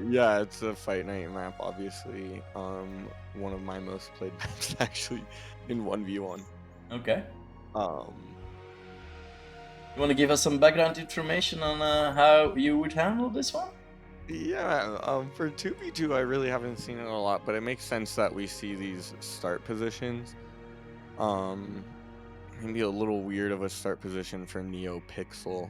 Yeah, it's a Fight Night map, obviously. One of my most played maps actually in 1v1. Okay. Um, You want to give us some background information on how you would handle this one? yeah, for 2v2, I really haven't seen it a lot, but it makes sense that we see these start positions. Maybe a little weird of a start position for Neo Pixel.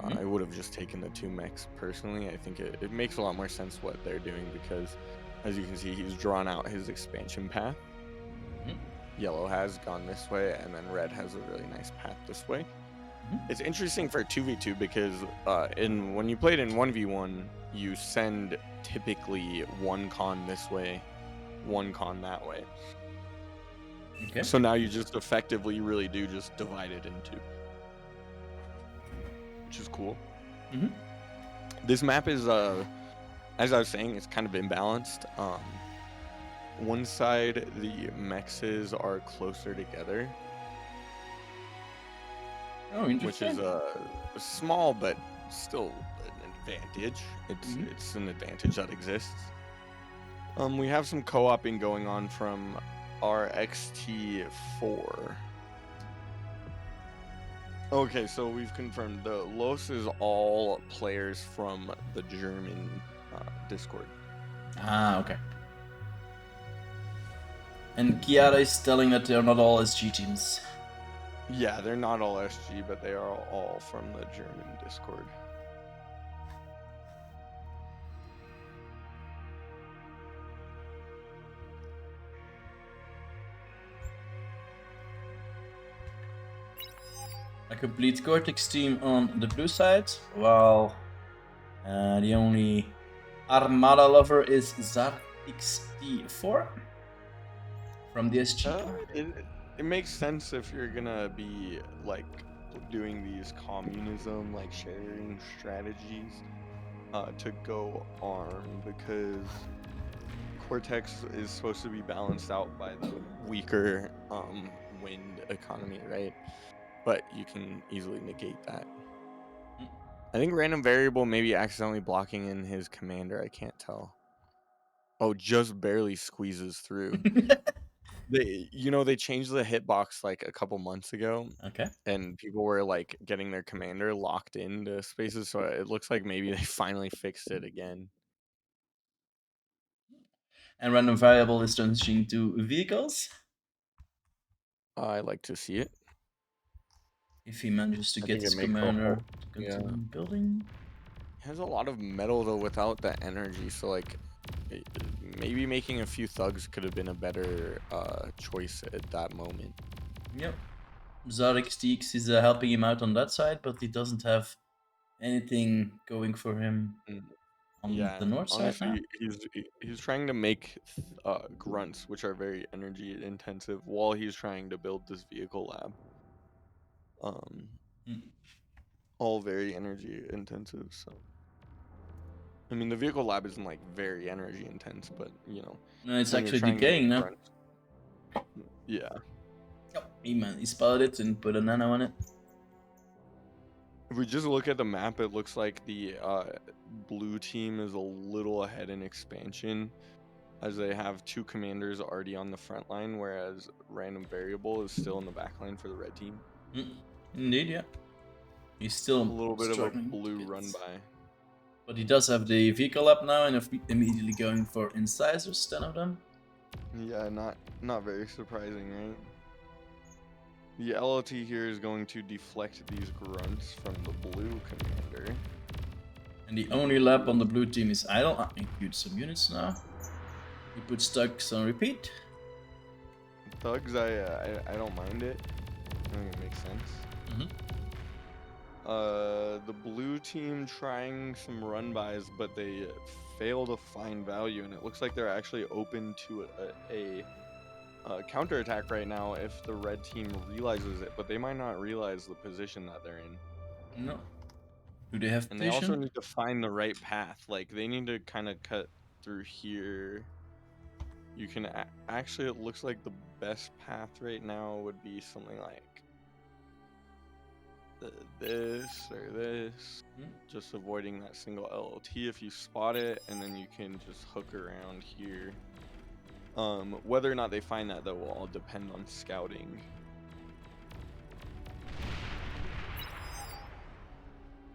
I would have just taken the 2 mechs personally. I think it makes a lot more sense what they're doing because, as you can see, he's drawn out his expansion path. Yellow has gone this way, and then red has a really nice path this way. It's interesting for 2v2 because when you played in 1v1, you send typically 1 con this way, 1 con that way. Okay. So now you just effectively really do just divide it in 2, which is cool. This map is, as I was saying, it's kind of imbalanced. One side, the mexes are closer together. Oh, interesting. Which is small, but still an advantage. It's an advantage that exists. We have some co-oping going on from RXT4. Okay, so we've confirmed the Los is all players from the German Discord. Ah, okay. And Kiara is telling that they're not all SG teams. Yeah, they're not all SG, but they are all from the German Discord. A complete Cortex team on the blue side, while the only Armada lover is Zar XT4 from the SG. It makes sense if you're gonna be like doing these communism, like sharing strategies, to go arm because Cortex is supposed to be balanced out by the weaker wind economy, right? But you can easily negate that. I think random variable may be accidentally blocking in his commander. I can't tell. Oh, just barely squeezes through. They changed the hitbox like a couple months ago, Okay. and people were like getting their commander locked into spaces, so it looks like maybe they finally fixed it again. And random variable is transitioning to vehicles. I like to see it. If he manages to I get think it his makes a commander whole to yeah. continue building. It has a lot of metal though without the energy, so like maybe making a few thugs could have been a better choice at that moment. Yep. Zarek Steeks is helping him out on that side, but he doesn't have anything going for him on the Yeah, north side now. honestly, he's trying to make grunts, which are very energy intensive, while he's trying to build this vehicle lab. Mm. All very energy intensive. So, I mean, the vehicle lab isn't like very energy intense, but No, it's when you're actually trying to decaying make now. grunts, yeah. Yep. He spotted it and put a nano on it. If we just look at the map, it looks like the blue team is a little ahead in expansion, as they have 2 commanders already on the front line, whereas random variable is still in the back line for the red team. Indeed, yeah. He's still A little bit of a struggling blue to get- run by. But he does have the vehicle up now and immediately going for incisors, 10 of them. Yeah, not very surprising, right? The LLT here is going to deflect these grunts from the blue commander. And the only lap on the blue team is idle. Include some units now. He puts thugs on repeat. Thugs, I don't mind it. I think it makes sense. The blue team trying some run bys, but they fail to find value, and it looks like they're actually open to a counterattack right now if the red team realizes it, but they might not realize the position that they're in. No. Do they have And they also position? need to find the right path. Like, they need to kind of cut through here. You can actually, it looks like the best path right now would be something like this or this. Just avoiding that single LLT if you spot it, and then you can just hook around here. Whether or not they find that, though, will all depend on scouting.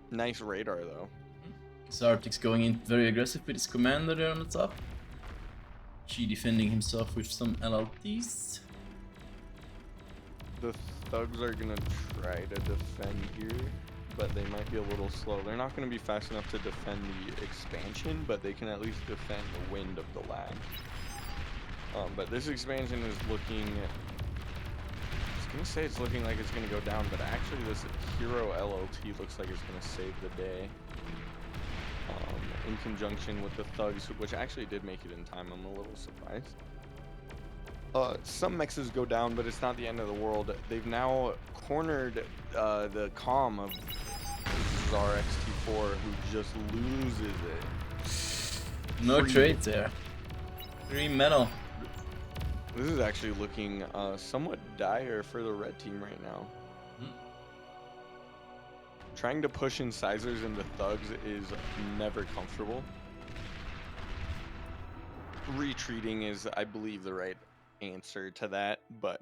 Nice radar, though. Zartik's going in very aggressive with his commander there on the top. G defending himself with some LLTs. The thugs are gonna try to defend here, but they might be a little slow. They're not gonna be fast enough to defend the expansion, but they can at least defend the wind of the lab. But this expansion is looking, I was gonna say it's looking like it's gonna go down, but actually this hero LLT looks like it's gonna save the day. In conjunction with the thugs, which actually did make it in time. I'm a little surprised. Some mexes go down, but it's not the end of the world. They've now cornered the comm of Zar XT4, who just loses it. No trade there. 3 metal. This is actually looking somewhat dire for the red team right now. Trying to push incisors into thugs is never comfortable. Retreating is, I believe, the right answer to that, but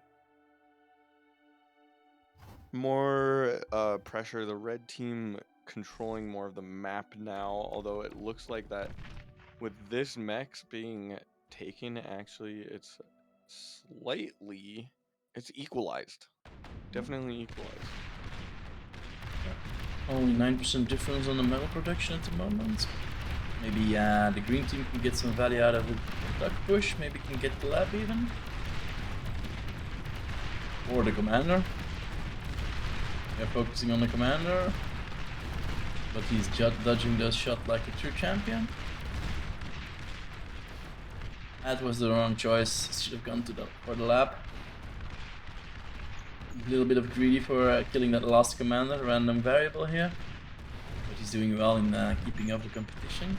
more pressure. The red team controlling more of the map now, although it looks like that with this mechs being taken, actually it's equalized. Definitely equalized. Only 9% difference on the metal production at the moment. Maybe the green team can get some value out of the duck push. Maybe can get the lab even. Or the commander. They're focusing on the commander. But he's dodging the shot like a true champion. That was the wrong choice. Should have gone for the lab. A little bit of greedy for killing that last commander, random variable here. But he's doing well in keeping up the competition.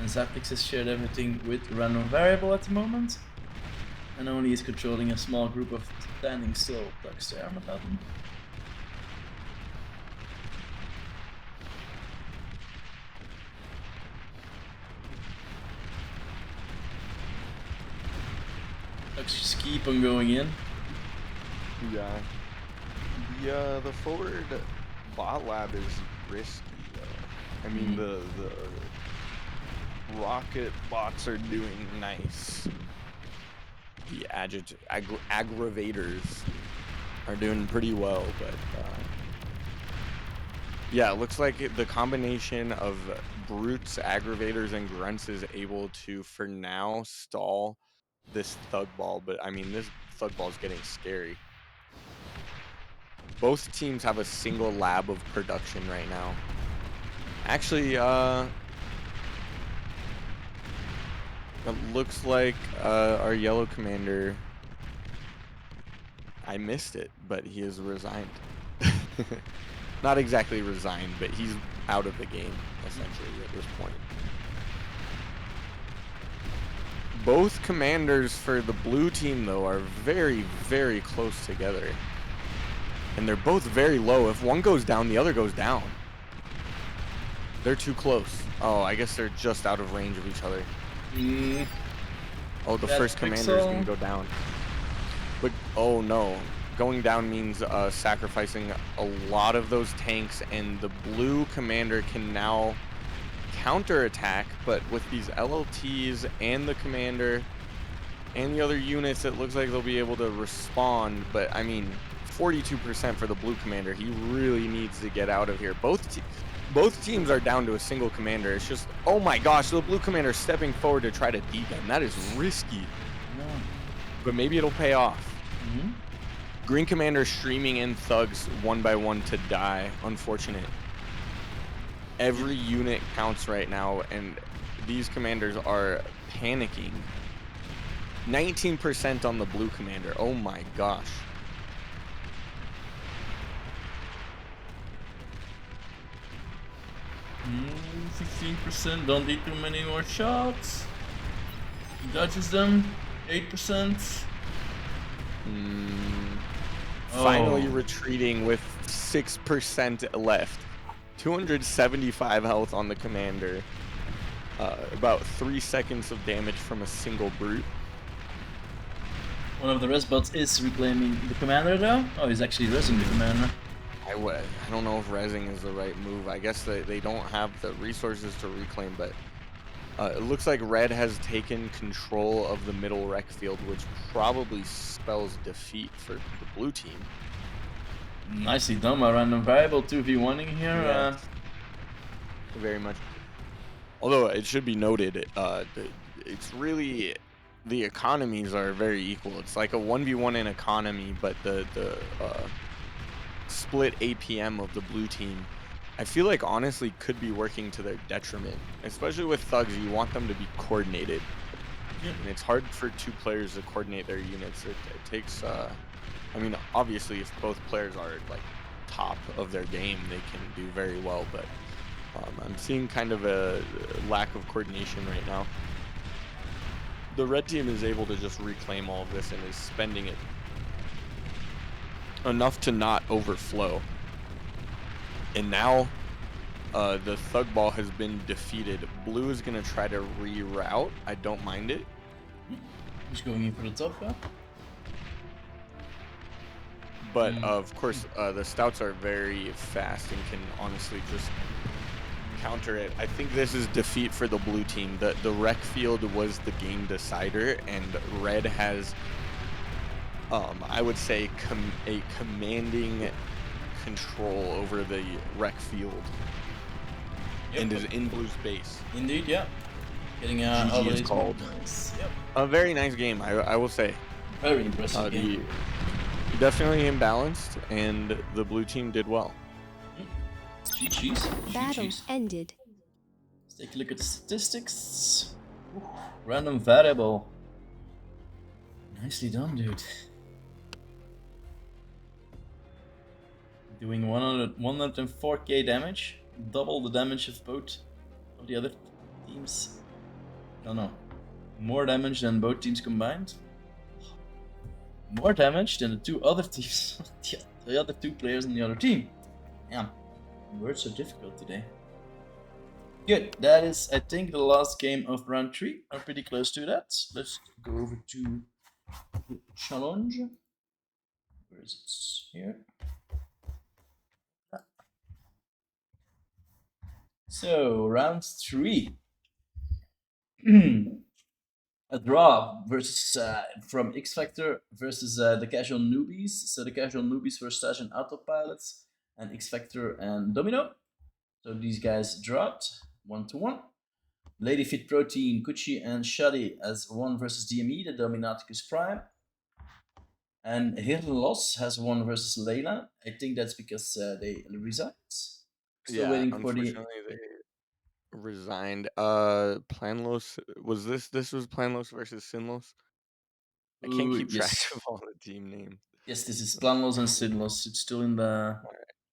And Zaptix has shared everything with random variable at the moment. And only is controlling a small group of standing still ducks there on the button. Let's just keep on going in. Yeah. The forward bot lab is risky though. I mean the rocket bots are doing nice. The aggravators are doing pretty well, but yeah, it looks like the combination of brutes, aggravators, and grunts is able to, for now, stall this thug ball. But I mean, this thug ball is getting scary. Both teams have a single lab of production right now. Actually, it looks like our yellow commander, I missed it, but he has resigned. Not exactly resigned, but he's out of the game, essentially, at this point. Both commanders for the blue team, though, are very, very close together. And they're both very low. If one goes down, the other goes down. They're too close. Oh, I guess they're just out of range of each other. Oh, the first commander is going to go down. But, oh no. Going down means sacrificing a lot of those tanks, and the blue commander can now counterattack, but with these LLTs and the commander and the other units, it looks like they'll be able to respond. But, I mean, 42% for the blue commander. He really needs to get out of here. Both teams are down to a single commander. It's just, oh my gosh, the blue commander stepping forward to try to degun. That is risky. But maybe it'll pay off. Green commander streaming in thugs one by one to die. Unfortunate. Every unit counts right now, and these commanders are panicking. 19% on the blue commander. Oh my gosh. Mm, 16%, don't need too many more shots. He dodges them. 8%. Finally retreating with 6% left. 275 health on the commander. About 3 seconds of damage from a single brute. One of the res bots is reclaiming the commander though. Oh, he's actually resing the commander. I don't know if resing is the right move. I guess they don't have the resources to reclaim, but it looks like red has taken control of the middle rec field, which probably spells defeat for the blue team. Nicely done, a random variable 2v1ing here. Yeah. Very much. Although it should be noted, it's really, the economies are very equal. It's like a 1v1 in economy, but the split APM of the blue team, I feel like honestly could be working to their detriment. Especially with thugs, you want them to be coordinated. And it's hard for two players to coordinate their units. It takes, I mean, obviously if both players are like top of their game, they can do very well, but I'm seeing kind of a lack of coordination right now. The red team is able to just reclaim all of this and is spending it enough to not overflow. And now the thug ball has been defeated. Blue is going to try to reroute. I don't mind it. He's going in for the top, yeah? But of course, the stouts are very fast and can honestly just counter it. I think this is defeat for the blue team. The rec field was the game decider, and red has, I would say, a commanding control over the rec field. Yep. And is in blue's base. Indeed, yeah. Getting GG is called. Nice. Yep. A very nice game, I will say. Very impressive game. Definitely imbalanced, and the blue team did well. GG's. Battle ended. Let's take a look at the statistics. Ooh, random variable. Nicely done, dude. Doing 104k damage. Double the damage of both of the other teams. No. More damage than both teams combined. More damage than the two other teams. The other two players on the other team. Yeah. Words are difficult today. Good. That is, I think, the last game of round 3. I'm pretty close to that. Let's go over to challenge. Where is it? Here. So round 3. A draw versus from X Factor versus the casual newbies. So the casual newbies were Stash and Autopilots, and X Factor and Domino. So these guys dropped 1-1. Lady Fit Protein, Kuchi, and Shadi as 1 versus DME, the Dominaticus Prime. And Hirn Loss has 1 versus Layla. I think that's because they resigned. Still Yeah, waiting for the. unfortunately they resigned. Planlos was this. This was Planlos versus Sinlos. I can't Ooh, keep track yes. of all the team names. Yes, this is Planlos and Sinlos. It's still in the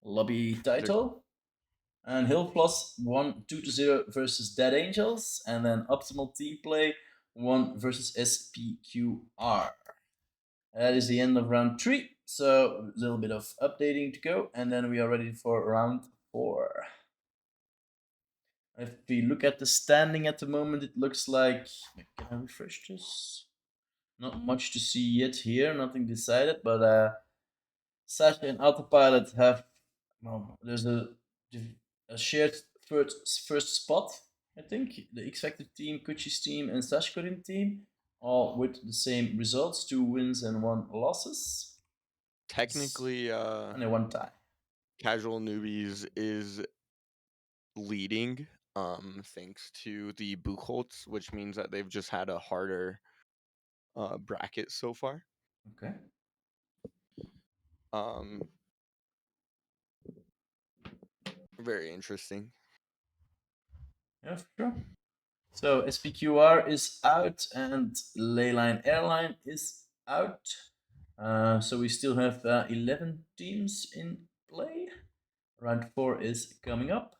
lobby title. And Hill Plus won 2-0 versus Dead Angels. And then Optimal Team Play won versus SPQR. That is the end of round 3. So a little bit of updating to go. And then we are ready for round 4. If we look at the standing at the moment, it looks like. Can I refresh this? Not much to see yet here, nothing decided, but Sasha and Autopilot have. Well, there's a shared first spot, I think. The X Factor team, Kuchi's team, and Sashkorin team, all with the same results: 2 wins and 1 losses. Technically, And a 1 tie. Casual Newbies is leading, thanks to the Buchholz, which means that they've just had a harder bracket so far. Okay. Very interesting. Yeah, for sure. So SPQR is out and Leyline Airline is out. So we still have 11 teams in play. Round 4 is coming up.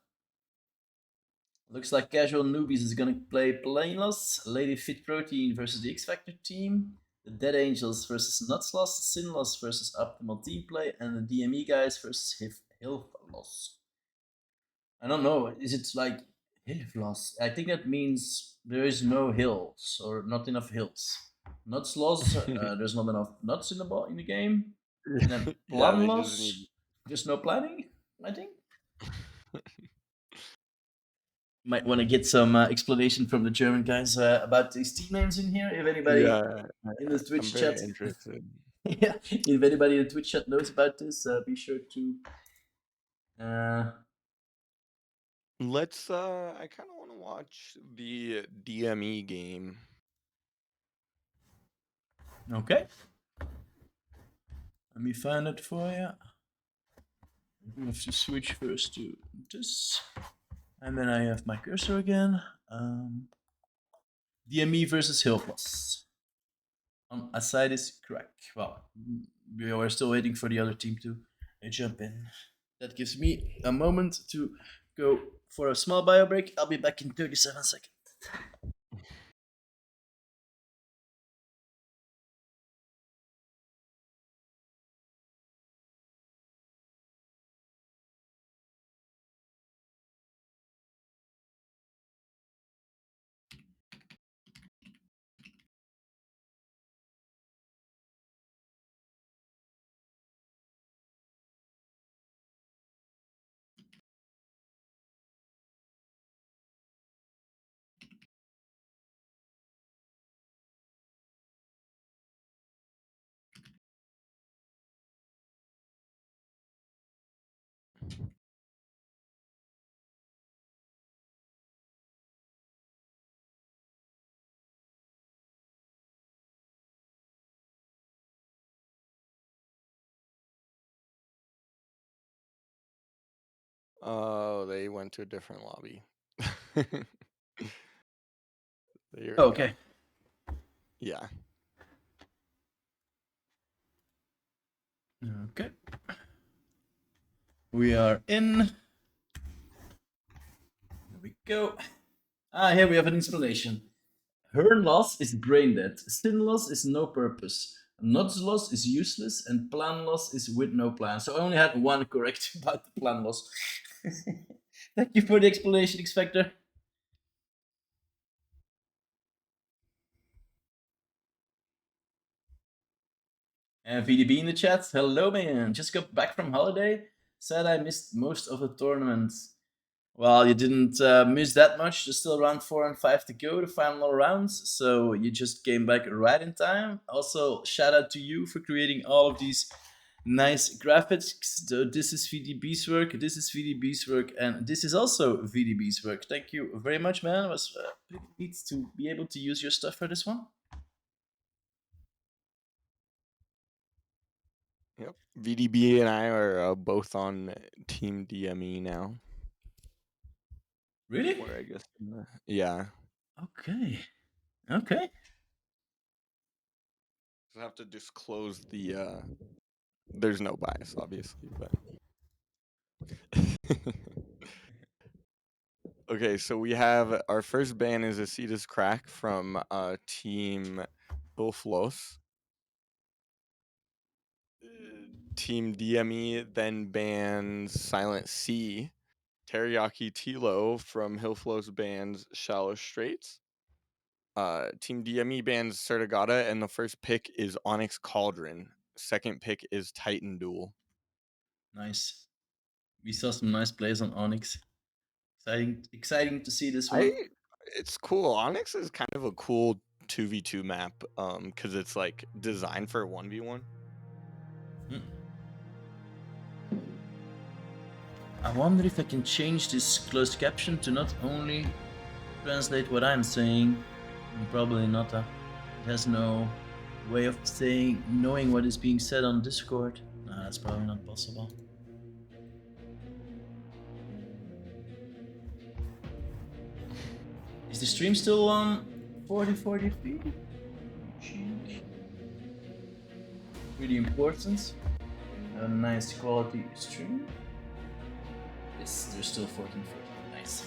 Looks like Casual Newbies is going to play Plainless, Lady Fit Protein versus the X Factor team, the Dead Angels versus Nutsloss, Sinloss versus Optimal Team Play, and the DME guys versus Hilfloss. I don't know. Is it like Hilfloss? I think that means there is no hills or not enough hills. Nutsloss, there's not enough nuts in the game. And then Yeah, they just Planloss, need. there's no planning. I think. Might want to get some explanation from the German guys about these team names in here. If anybody Yeah, in the I'm Twitch very chat, interested. yeah, if anybody in the Twitch chat knows about this, be sure to. Let's. I kind of want to watch the DME game. Okay. Let me find it for you. I have to switch first to this, and then I have my cursor again. DME versus Hilfloss. On aside is correct. Well, we are still waiting for the other team to jump in. That gives me a moment to go for a small bio break. I'll be back in 37 seconds. Oh, they went to a different lobby. There we Okay. go. Yeah. Okay. We are in. Here we go. Here we have an explanation. Hern loss is brain dead. Sin loss is no purpose. Nuts loss is useless, and plan loss is with no plan. So I only had one correct about the plan loss. Thank you for the explanation, X Factor. And VDB in the chat. Hello, man. Just got back from holiday. Said I missed most of the tournaments. Well, you didn't miss that much. There's still round 4 and 5 to go, the final rounds. So you just came back right in time. Also, shout out to you for creating all of these nice graphics. So this is VDB's work, this is VDB's work, and this is also VDB's work. Thank you very much, man. It was pretty neat to be able to use your stuff for this one. Yep. VDB and I are both on Team DME now. Really? Where I guess. Yeah. Okay. Okay. I have to disclose the. There's no bias, obviously, but. Okay, so we have our first ban is Acetus Crack from Team Bulflos. Team DME then bans Silent C. Teriyaki Tilo from Hillflows bans Shallow Straits. Team DME bans Certigata, and the first pick is Onyx Cauldron. Second pick is Titan Duel. Nice. We saw some nice plays on Onyx. Exciting to see this one. It's cool. Onyx is kind of a cool 2v2 map because it's like designed for 1v1. I wonder if I can change this closed caption to not only translate what I'm saying. Probably not. It has no way of knowing what is being said on Discord. Nah, that's probably not possible. Is the stream still on 4040p? Really important. A nice quality stream. Yes, there's still 1440. Nice.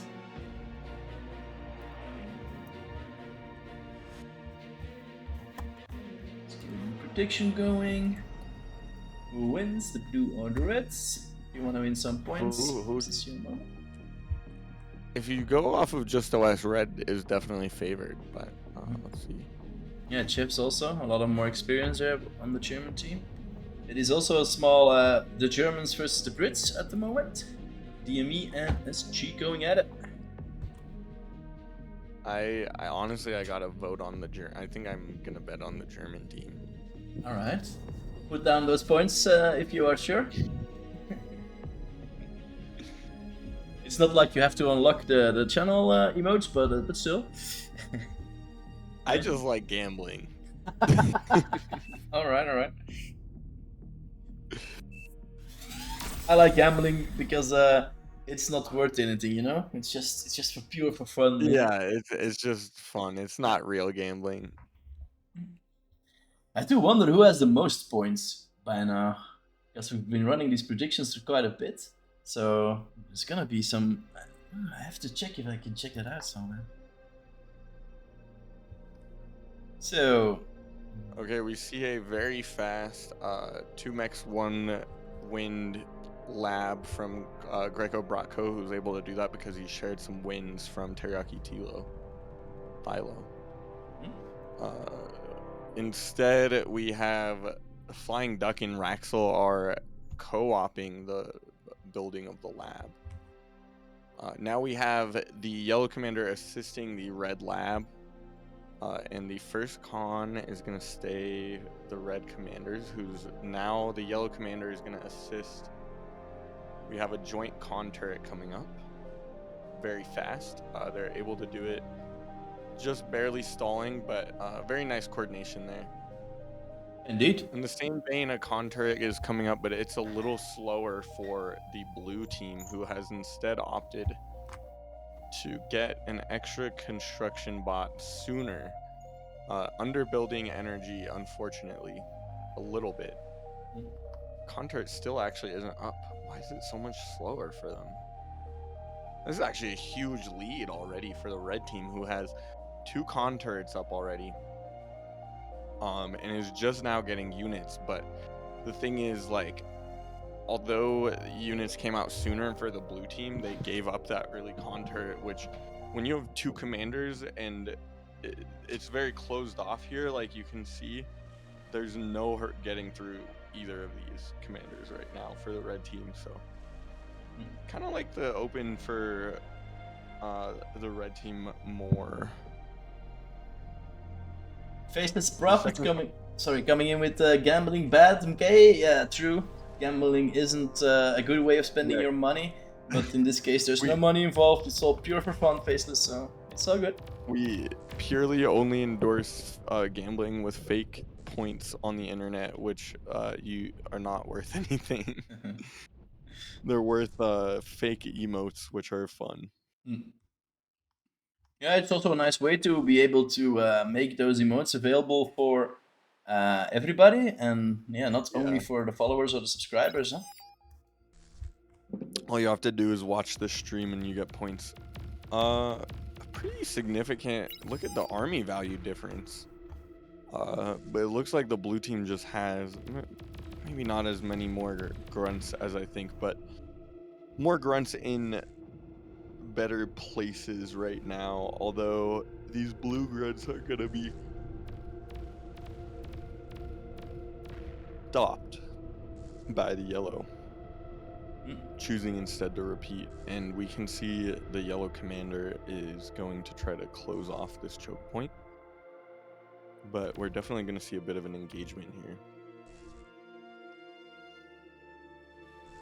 Let's get a prediction going. Who wins, the blue or the reds? If you want to win some points, this is your moment. If you go off of just OS, red is definitely favored, but let's see. Yeah, Chips also a lot of more experience there on the German team. It is also a small the Germans versus the Brits at the moment. DME and SG going at it. I honestly I gotta vote on the I think I'm gonna bet on the German team. All right, put down those points if you are sure. It's not like you have to unlock the channel emotes, but still. I just like gambling. All right. I like gambling because it's not worth anything, you know. It's just for fun. Man. Yeah, it's just fun. It's not real gambling. I do wonder who has the most points by now, because we've been running these predictions for quite a bit. So there's gonna be some. I have to check if I can check that out somewhere. So. Okay, we see a very fast 2max 1 wind lab from Greco Bratko, who's able to do that because he shared some wins from Teriyaki Thilo. Instead, we have Flying Duck and Raxel are co-oping the building of the lab. Now we have the Yellow Commander assisting the Red Lab. And the first con is going to stay the Red Commanders, who's now the Yellow Commander is going to assist. We have a joint con turret coming up very fast. They're able to do it just barely stalling, but very nice coordination there. Indeed. In the same vein, a con turret is coming up, but it's a little slower for the blue team, who has instead opted to get an extra construction bot sooner. Underbuilding energy, unfortunately, a little bit. Con turret still actually isn't up. Why is it so much slower for them? This is actually a huge lead already for the red team, who has 2 con turrets up already. And is just now getting units, but the thing is, like, although units came out sooner for the blue team, they gave up that early con turret, which when you have 2 commanders and it's very closed off here, like you can see, there's no hurt getting through either of these commanders right now for the red team. So kind of like the open for the red team more. Faceless Prophet second- coming in with gambling bad. Okay, yeah, true. Gambling isn't a good way of spending Yeah. your money, but in this case, there's no We- money involved. It's all pure for fun, Faceless, so it's all good. We purely only endorse gambling with fake points on the internet, which you are not worth anything. They're worth fake emotes, which are fun. Yeah, it's also a nice way to be able to make those emotes available for everybody, and yeah, not only for the followers or the subscribers. Huh? All you have to do is watch the stream and you get points. Pretty significant. Look at the army value difference. But it looks like the blue team just has maybe not as many more grunts as I think, but more grunts in better places right now. Although these blue grunts are gonna be stopped by the yellow, choosing instead to repeat. And we can see the yellow commander is going to try to close off this choke point. But we're definitely going to see a bit of an engagement here.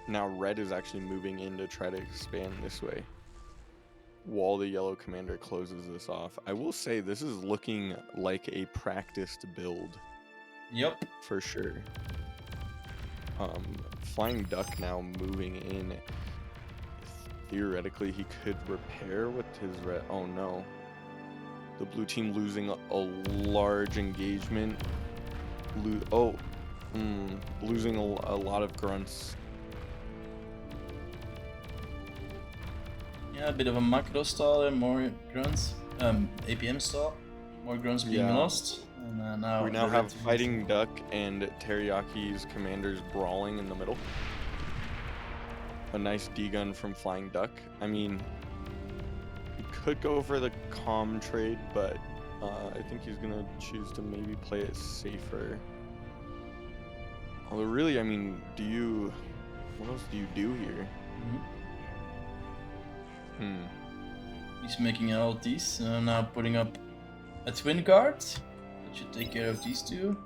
Now red is actually moving in to try to expand this way, while the yellow commander closes this off. I will say this is looking like a practiced build. Yep. For sure. Flying Duck now moving in. Theoretically, he could repair with his red. Oh no. The blue team losing a large engagement. Losing a lot of grunts. Yeah, a bit of a macro stall and more grunts. APM stall, more grunts being lost. And now we now have Fighting Duck and Teriyaki's commanders brawling in the middle. A nice D-gun from Flying Duck. I mean, he could go for the calm trade, but I think he's gonna choose to maybe play it safer. Although really, I mean, what else do you do here? He's making LTs, now putting up a twin guard. That should take care of these two.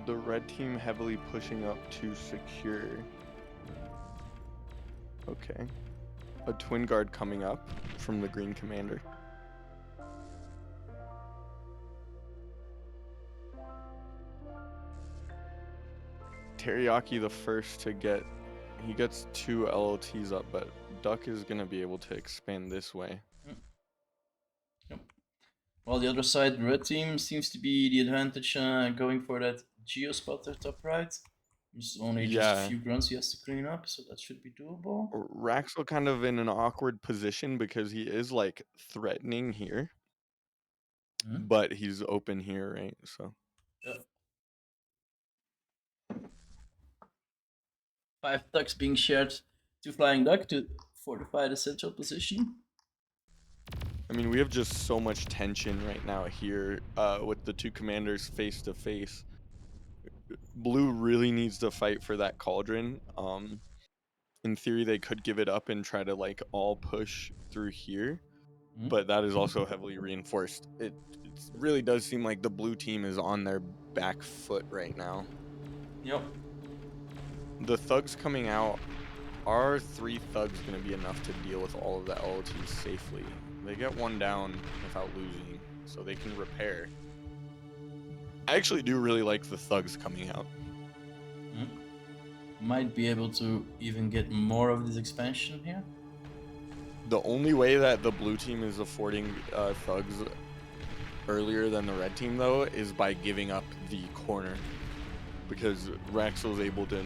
The red team heavily pushing up to secure. Okay. A twin guard coming up from the green commander. Teriyaki the first to get, he gets 2 LLTs up, but Duck is going to be able to expand this way. Yep. While the other side, the red team seems to be the advantage, going for that geo spotter top right. There's only just a few grunts he has to clean up, so that should be doable. Raxel kind of in an awkward position because he is like threatening here, but he's open here, right? So. Yep. 5 ducks being shared to Flying Duck to fortify the central position. I mean, we have just so much tension right now here with the two commanders face to face. Blue really needs to fight for that cauldron. In theory, they could give it up and try to like all push through here, but that is also heavily reinforced. It really does seem like the blue team is on their back foot right now. Yep. The thugs coming out, are 3 thugs going to be enough to deal with all of the LOTs safely? They get 1 down without losing, so they can repair. I actually do really like the thugs coming out. Might be able to even get more of this expansion here. The only way that the blue team is affording thugs earlier than the red team, though, is by giving up the corner. Because Raxel is able to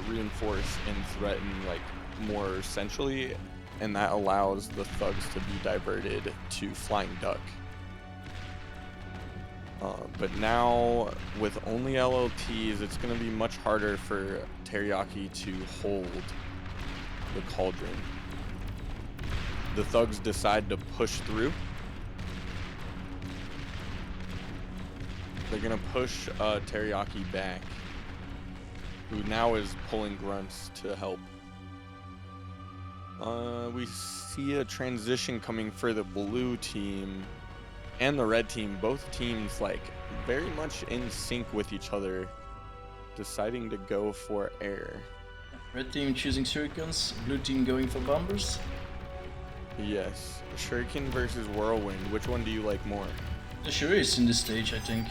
reinforce and threaten like more centrally, and that allows the thugs to be diverted to Flying Duck. But now, with only LLTs, it's going to be much harder for Teriyaki to hold the cauldron. The thugs decide to push through. They're gonna push Teriyaki back, who now is pulling grunts to help. We see a transition coming for the blue team and the red team. Both teams like very much in sync with each other, deciding to go for air. Red team choosing shurikens, blue team going for bombers. Yes, Shuriken versus Whirlwind. Which one do you like more? The Shuris in this stage, I think.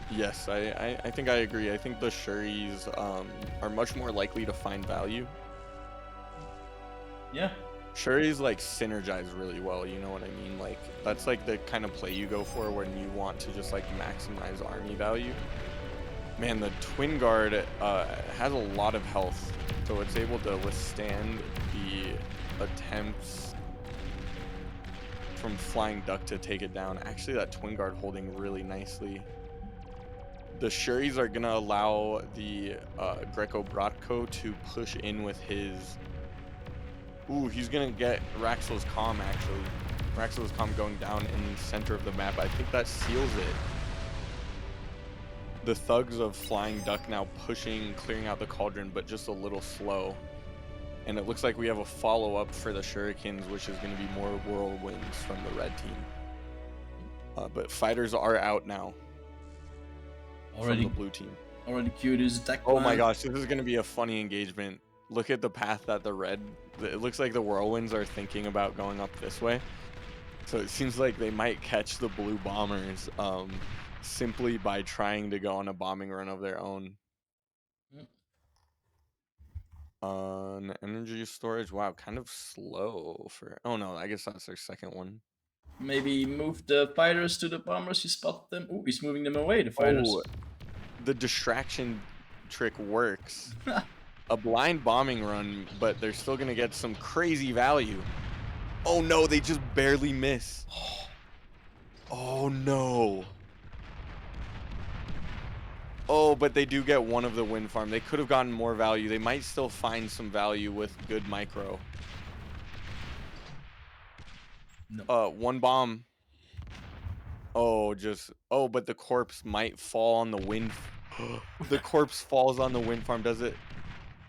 Yes, I think I agree. I think the Shuris are much more likely to find value. Yeah. Shuris like synergize really well, you know what I mean? Like that's like the kind of play you go for when you want to just like maximize army value. Man, the Twin Guard has a lot of health, so it's able to withstand the attempts from Flying Duck to take it down. Actually, that Twin Guard holding really nicely. The Shuris are gonna allow the Greco Bratko to push in with his. Ooh, he's gonna get Raxel's Calm actually. Raxel's Calm going down in the center of the map. I think that seals it. The thugs of Flying Duck now pushing, clearing out the cauldron, but just a little slow. And it looks like we have a follow-up for the Shurikens, which is going to be more whirlwinds from the red team. But fighters are out now from the blue team. Already queued his attack Oh plan. my gosh, this is going to be a funny engagement. Look at the path that the red... It looks like the whirlwinds are thinking about going up this way. So it seems like they might catch the blue bombers simply by trying to go on a bombing run of their own. Energy storage, wow, kind of slow for... Oh no, I guess that's their second one. Maybe move the fighters to the bombers, you spot them. Ooh, he's moving them away, the fighters. Oh, the distraction trick works. A blind bombing run, but they're still gonna get some crazy value. Oh no, they just barely miss. Oh no. Oh, but they do get one of the wind farm. They could have gotten more value. They might still find some value with good micro. No. One bomb. Oh, but the corpse might fall on the wind. The corpse falls on the wind farm, does it?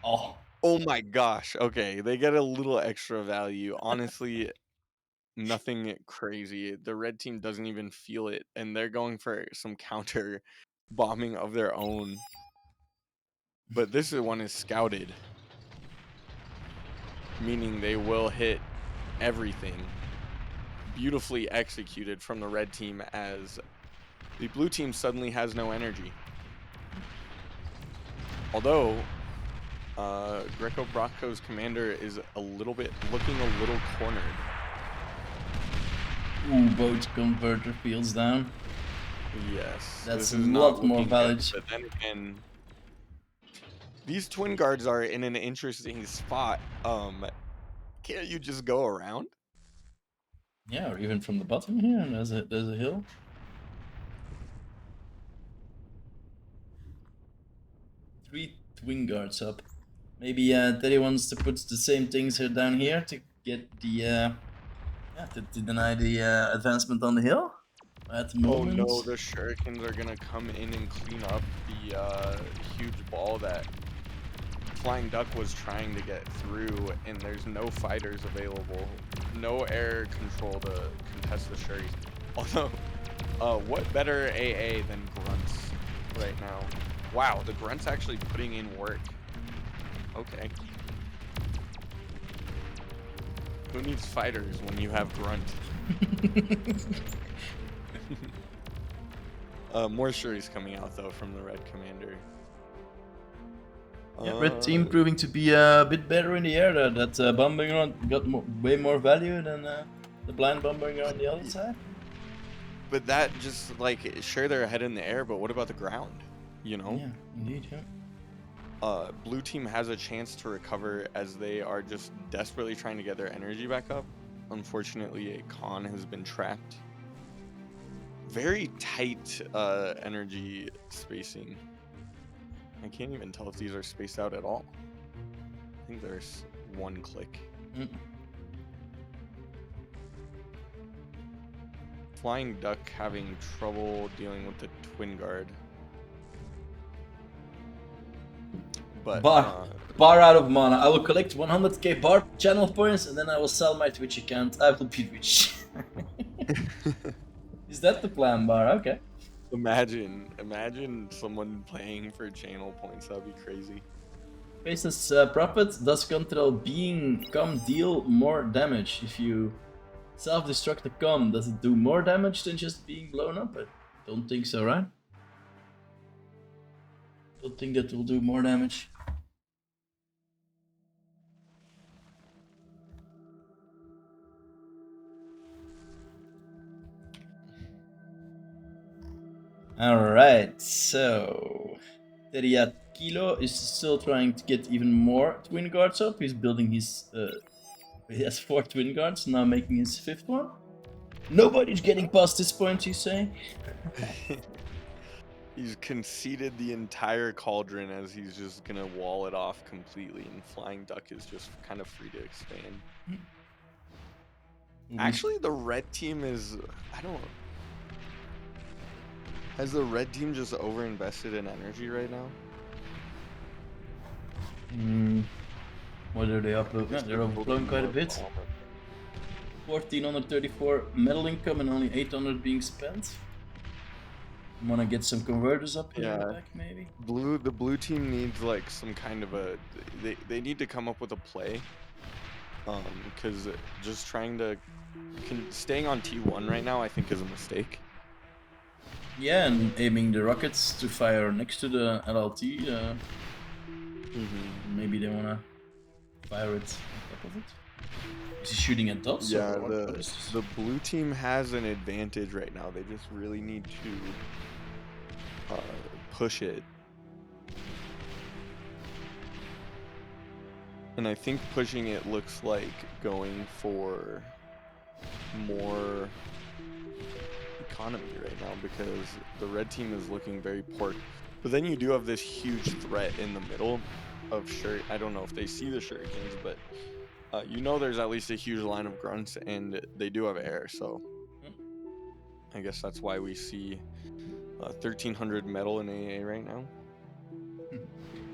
Oh my gosh. Okay, they get a little extra value. Honestly, nothing crazy. The red team doesn't even feel it, and they're going for some counter bombing of their own. But this one is scouted, meaning they will hit everything. Beautifully executed from the red team as the blue team suddenly has no energy. Although Greco Bratko's commander is looking a little cornered. Ooh, both converter fields down. Yes. That's a lot more value. But then again, these twin guards are in an interesting spot. Can't you just go around? Yeah, or even from the bottom here, and there's a hill. Three twin guards up. Maybe Teddy wants to put the same things here down here to get the to deny the advancement on the hill. At the moment. Oh no, the shurikens are gonna come in and clean up the huge ball that Flying Duck was trying to get through, and there's no fighters available. No air control to contest the Shuris. Although, what better AA than Grunts right now? Wow, the Grunts actually putting in work. Okay. Who needs fighters when you have Grunt? More Shuris coming out though from the red commander. Yeah, red team proving to be a bit better in the air there. That bombing run got way more value than the blind bombing on the other side. But that just like, sure they're ahead in the air, but what about the ground? You know? Yeah, indeed, yeah. Blue team has a chance to recover as they are just desperately trying to get their energy back up. Unfortunately, a Khan has been trapped. Very tight energy spacing. I can't even tell if these are spaced out at all. I think there's one click. Flying Duck having trouble dealing with the Twin Guard. But Bar out of mana. I will collect 100k bar channel points and then I will sell my Twitch account. I will be rich. Is that the plan, Bar? Okay. imagine someone playing for channel points. That'd be crazy. Faces Prophet, does control being come deal more damage? If you self-destruct the com, does it do more damage than just being blown up? I don't think so, right? Don't think that will do more damage. Alright, so Teriat Kilo is still trying to get even more Twin Guards up. He's building his... he has 4 Twin Guards, now making his 5th one. Nobody's getting past this point, you say? He's conceded the entire cauldron as he's just gonna wall it off completely, and Flying Duck is just kind of free to expand. Actually, the red team is... I don't... Has the red team just overinvested in energy right now? What are they uploading? Yeah, they're overflowing quite a bit. 1434 metal income and only 800 being spent. Wanna get some converters up here in the back, maybe? The blue team needs like some kind of a... They need to come up with a play. Because just trying to... Staying on T1 right now I think is a mistake. Yeah, and aiming the rockets to fire next to the LLT. Maybe they wanna fire it on top of it. Is he shooting at dots? Yeah, the blue team has an advantage right now. They just really need to push it. And I think pushing it looks like going for more economy right now because the red team is looking very poor. But then you do have this huge threat in the middle of I don't know if they see the shurikens, but you know there's at least a huge line of grunts and they do have air, so I guess that's why we see 1300 metal in AA right now.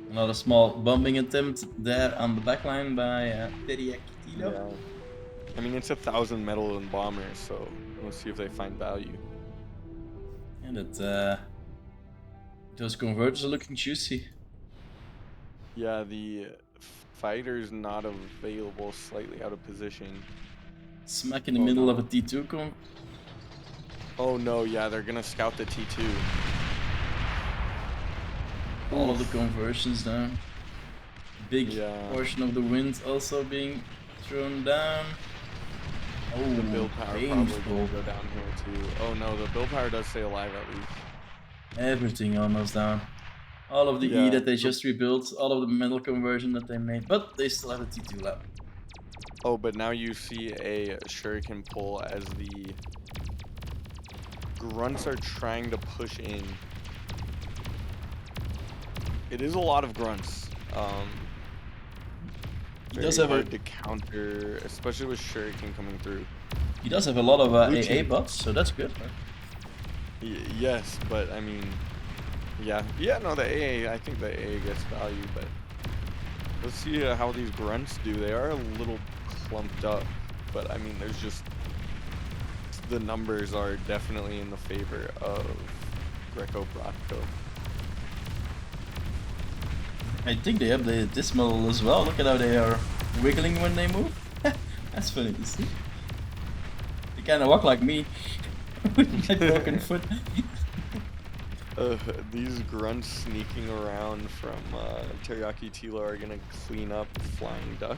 Another small bombing attempt there on the backline by Teriak Kilo. Yeah. I mean, it's 1,000 metal in bombers, so we'll see if they find value. And those converters are looking juicy. Yeah, the fighter's not available, slightly out of position. Smack in the middle of a T2 con. Oh no, yeah, they're gonna scout the T2. All of the conversions down. Big portion of the wind also being thrown down. Oh, the build power painful. probably will go down here too. Oh no, the build power does stay alive at least. Everything almost down. All of the E that they just rebuilt, all of the metal conversion that they made, but they still have a T2 lap. Oh, but now you see a shuriken pull as the grunts are trying to push in. It is a lot of grunts. He does have hard to counter, especially with shuriken coming through. He does have a lot of AA bots, so that's good. Yes, but I mean, no, the AA, I think the AA gets value, but let's see how these grunts do. They are a little clumped up, but I mean, there's just, the numbers are definitely in the favor of Greco Bratko. I think they updated this model as well. Look at how they are wiggling when they move. That's funny to see. They kind of walk like me with my broken foot. These grunts sneaking around from Teriyaki Tila are gonna clean up Flying Duck.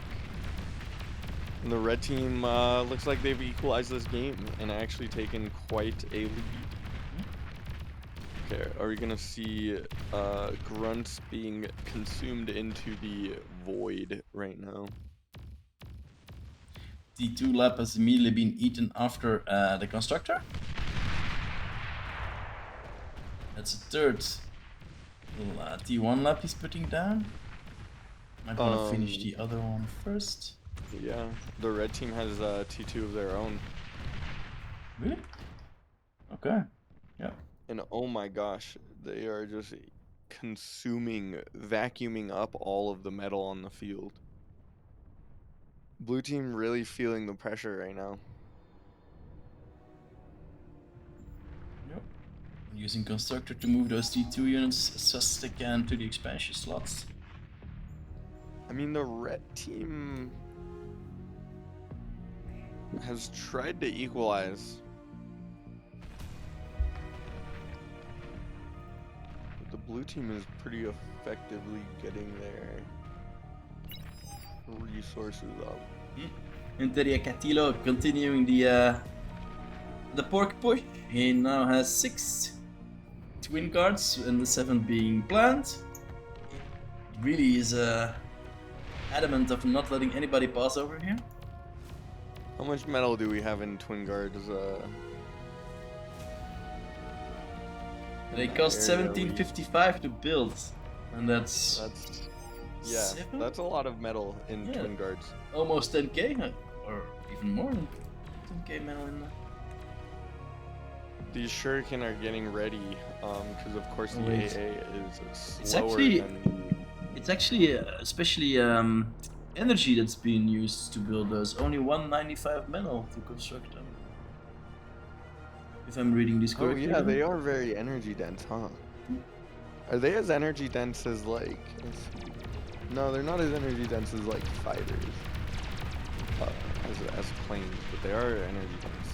And the red team looks like they've equalized this game and actually taken quite a lead. Okay, are we gonna see grunts being consumed into the void right now? T2 lap has immediately been eaten after the constructor. That's a third little T1 lap he's putting down. Might want to finish the other one first. Yeah, the red team has T2 of their own. Really? Okay. Yeah. And oh my gosh, they are just consuming, vacuuming up all of the metal on the field. Blue team really feeling the pressure right now. Yep. Using constructor to move those T2 units as fast as they can to the expansion slots. I mean, the red team has tried to equalize. But the blue team is pretty effectively getting their resources up. Interia Catilo continuing the pork push. He now has 6 twin guards and the 7th being planned. He really is adamant of not letting anybody pass over here. How much metal do we have in twin guards? They in that cost area? 1755 to build, and that's yeah, seven? that's a lot of metal in Yeah. twin guards. almost 10k, or even more than 10k metal in there. These shuriken are getting ready, because of course the Oh, wait. AA is It's slower actually- than the. It's actually especially energy that's being used to build those. Only 195 metal to construct them. If I'm reading this Oh correctly. yeah, though. they are very energy dense, huh? Are they as energy dense as like? No, they're not as energy dense as like fighters, as planes, but they are energy dense.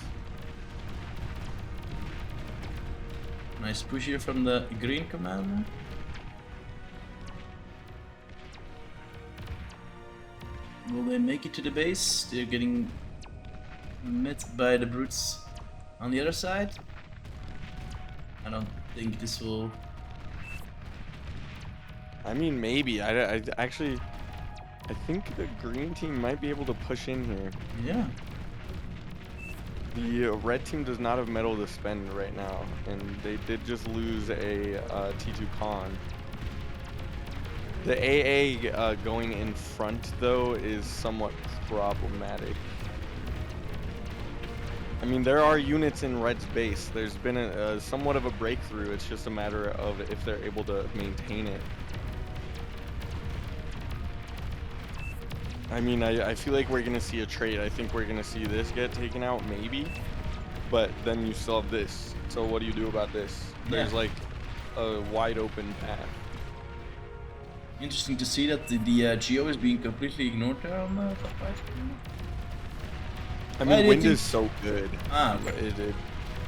Nice push here from the green commander. Will they make it to the base? They're getting met by the brutes on the other side. I don't think this will. I mean, maybe. I actually, I think the green team might be able to push in here. Yeah. The red team does not have metal to spend right now, and they did just lose a T2 con. The AA going in front, though, is somewhat problematic. I mean, there are units in red's base. There's been a somewhat of a breakthrough. It's just a matter of if they're able to maintain it. I mean, I feel like we're going to see a trade. I think we're going to see this get taken out, maybe. But then you still have this. So what do you do about this? There's Yeah. like a wide open path. Interesting to see that the Geo is being completely ignored there on the top right. I Why mean, do wind you is so good. Ah, but okay.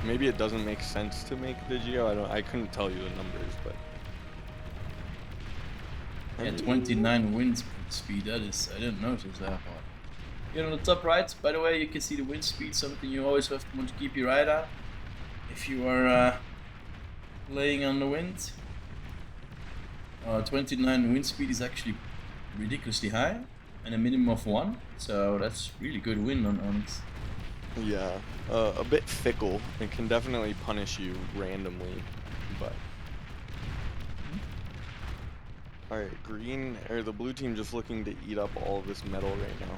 Maybe it doesn't make sense to make the Geo. I couldn't tell you the numbers, but. I Yeah, mean, 29 wind speed, that is, I didn't notice that part. Here on the top right, by the way, you can see the wind speed, something you always have to want to keep your eye on if you are laying on the wind. 29 wind speed is actually ridiculously high, and a minimum of 1, so that's really good wind on it. Yeah, a bit fickle. It can definitely punish you randomly, but. Alright, green, or the blue team just looking to eat up all of this metal right now.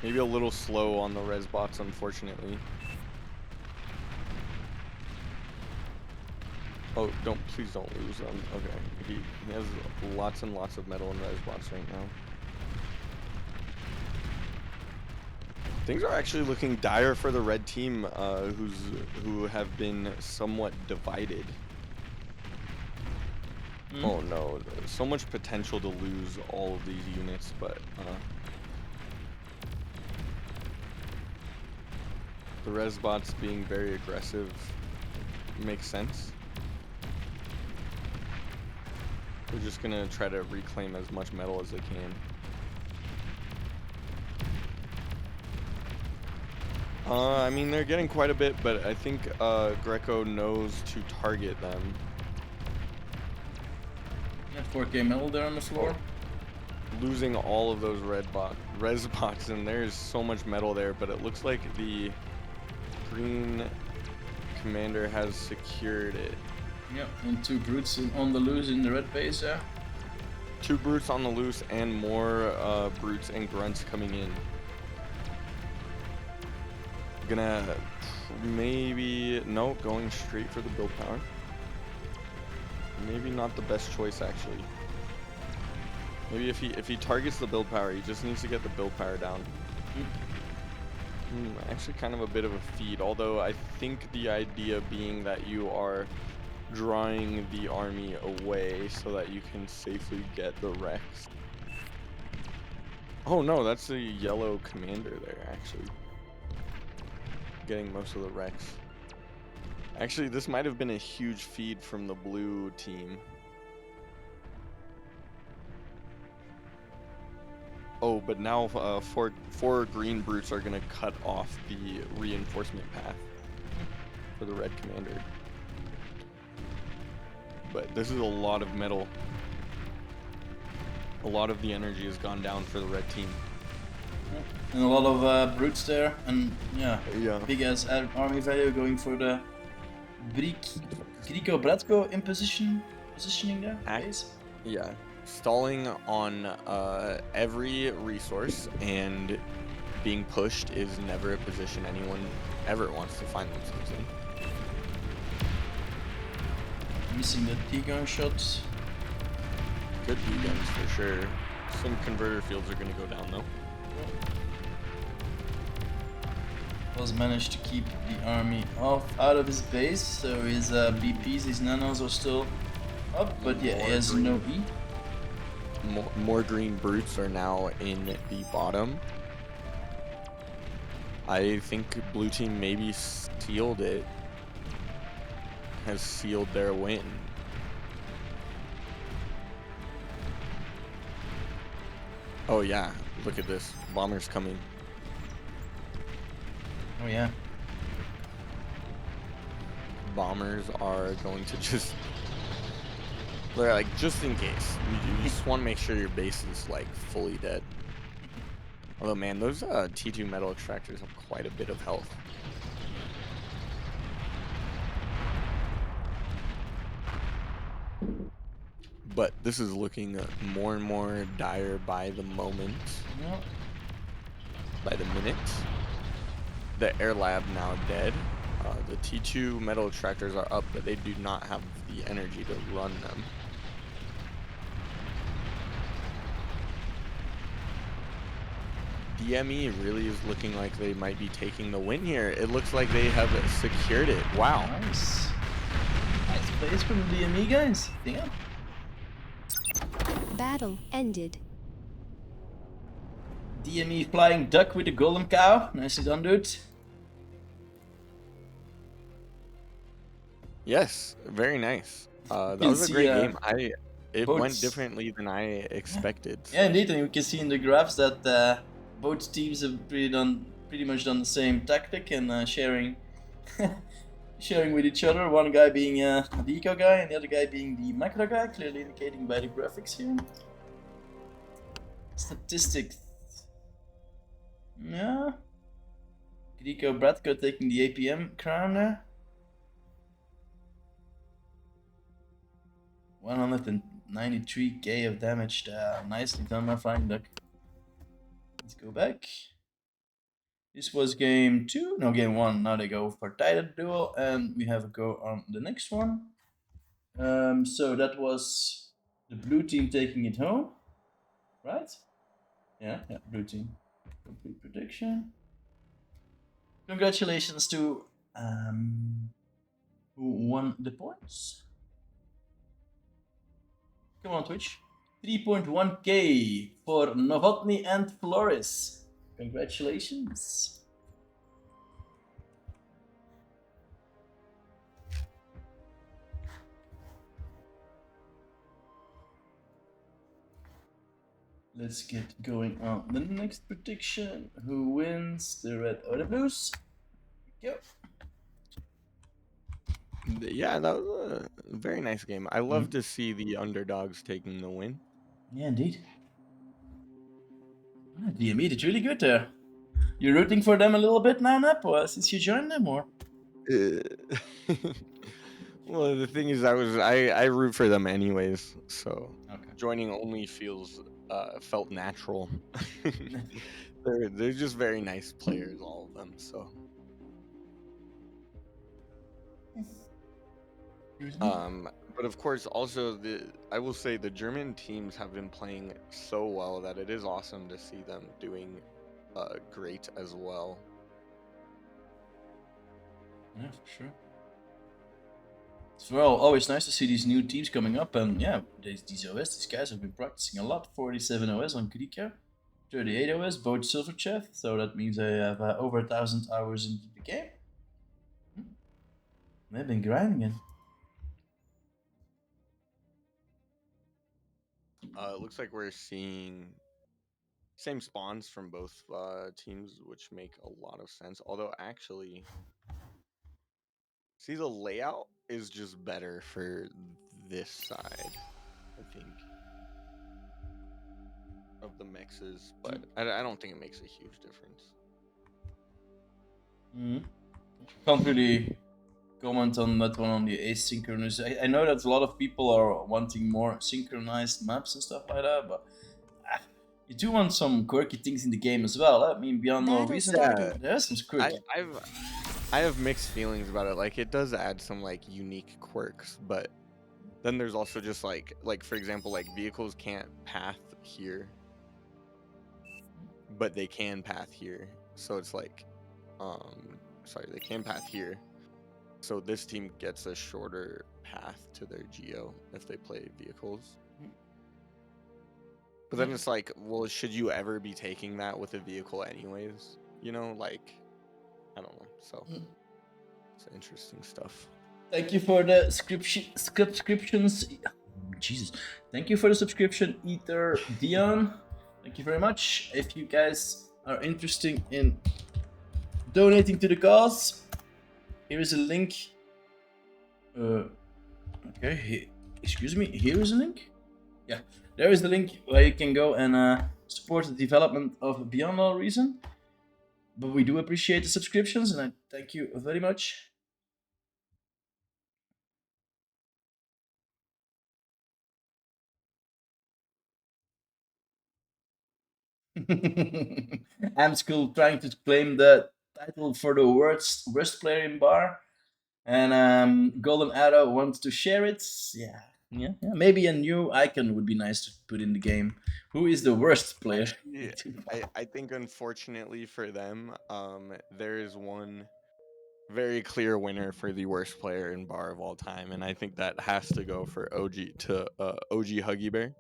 Maybe a little slow on the res bots, unfortunately. Oh, please don't lose them. Okay, he has lots and lots of metal in res bots right now. Things are actually looking dire for the red team, who have been somewhat divided. Oh no, so much potential to lose all of these units, but the res bots being very aggressive makes sense. They're just gonna try to reclaim as much metal as they can. I mean, they're getting quite a bit, but I think Greco knows to target them. Yeah, 4k metal there on the floor. Losing all of those res bots, and there's so much metal there, but it looks like the green commander has secured it. Yeah, and 2 brutes on the loose in the red base there. 2 brutes on the loose and more brutes and grunts coming in. Gonna maybe no, going straight for the build power. Maybe not the best choice actually. Maybe if he targets the build power, he just needs to get the build power down. Actually kind of a bit of a feed, although I think the idea being that you are drawing the army away so that you can safely get the Rex. Oh no, that's the yellow commander there actually. Getting most of the Rex. Actually, this might have been a huge feed from the blue team. Oh, but now four green brutes are gonna cut off the reinforcement path for the red commander. But this is a lot of metal. A lot of the energy has gone down for the red team. And a lot of brutes there, and yeah, Yeah. big ass army value going for the Greco-Bratko positioning there. Base. Yeah, stalling on every resource and being pushed is never a position anyone ever wants to find themselves in. Missing the T-gun shot. Good T-guns for sure. Some converter fields are gonna go down though. Was managed to keep the army out of his base, so his BPs, his nanos are still up, but yeah, he has no E. More green brutes are now in the bottom. I think blue team maybe sealed it. Has sealed their win. Oh yeah, look at this. Bombers coming. Oh yeah. Bombers are going to just... They're like, just in case. You just want to make sure your base is like fully dead. Although man, those T2 metal extractors have quite a bit of health. But this is looking more and more dire by the moment. Yeah. By the minute. The air lab now dead. The T2 metal extractors are up, but they do not have the energy to run them. DME really is looking like they might be taking the win here. It looks like they have secured it. Wow. Nice. Nice plays from the DME guys. Damn. Battle ended. DME flying duck with the golden cow. Nicely done, dude. Yes, very nice. That can was a see, great game. It went boats. differently than I expected. Yeah, indeed, and you can see in the graphs that both teams have pretty much done the same tactic and sharing sharing with each other. One guy being the eco guy and the other guy being the macro guy, clearly indicating by the graphics here. Statistics. Yeah. Greco Bratko taking the APM crown there. 193k of damage. Nicely done, my flying duck. Let's go back. This was game 2, no, game 1. Now they go for title duel, and we have a go on the next one. So that was the blue team taking it home, right? Yeah, blue team. Complete prediction. Congratulations to who won the points. Come on, Twitch. 3.1k for Novotny and Flores. Congratulations. Let's get going on the next prediction. Who wins, the red or the blues? Go. Yeah, that was a very nice game. I love to see the underdogs taking the win. Yeah, indeed. DME did really good there. You're rooting for them a little bit now, Nepo, since you joined them, or? Well, the thing is, I root for them anyways, so Okay. joining only felt natural. They're just very nice players, all of them. So But of course, also I will say the German teams have been playing so well that it is awesome to see them doing great as well. Yeah, for sure. It's well always nice to see these new teams coming up, and yeah, these OS, these guys have been practicing a lot. 47 OS on Krika, 38 OS, both silver chef, so that means I have over 1,000 hours into the game. They've been grinding it. It looks like we're seeing same spawns from both teams, which make a lot of sense. Although actually, see, the layout is just better for this side, I think, of the mixes, but I don't think it makes a huge difference. Can't really comment on that one on the asynchronous. I know that a lot of people are wanting more synchronized maps and stuff like that, but you do want some quirky things in the game as well. I mean, beyond no reason, there's some quirky. I have mixed feelings about it. Like, it does add some like unique quirks, but then there's also just like for example, like vehicles can't path here, but they can path here. So it's like, sorry, they can path here. So this team gets a shorter path to their geo if they play vehicles. But then it's like, well, should you ever be taking that with a vehicle anyways? You know, like, I don't know. So it's interesting stuff. Thank you for the subscriptions. Jesus. Thank you for the subscription, Ether Dion. Thank you very much. If you guys are interested in donating to the cause, here is a link. Okay, excuse me. Here is a link. Yeah, there is the link where you can go and support the development of Beyond All Reason. But we do appreciate the subscriptions, and I thank you very much. Amschool trying to claim the title for the worst player in bar, and Golden Arrow wants to share it. Yeah. Maybe a new icon would be nice to put in the game. Who is the worst player? I think unfortunately for them, there is one very clear winner for the worst player in bar of all time, and I think that has to go for OG Huggy Bear.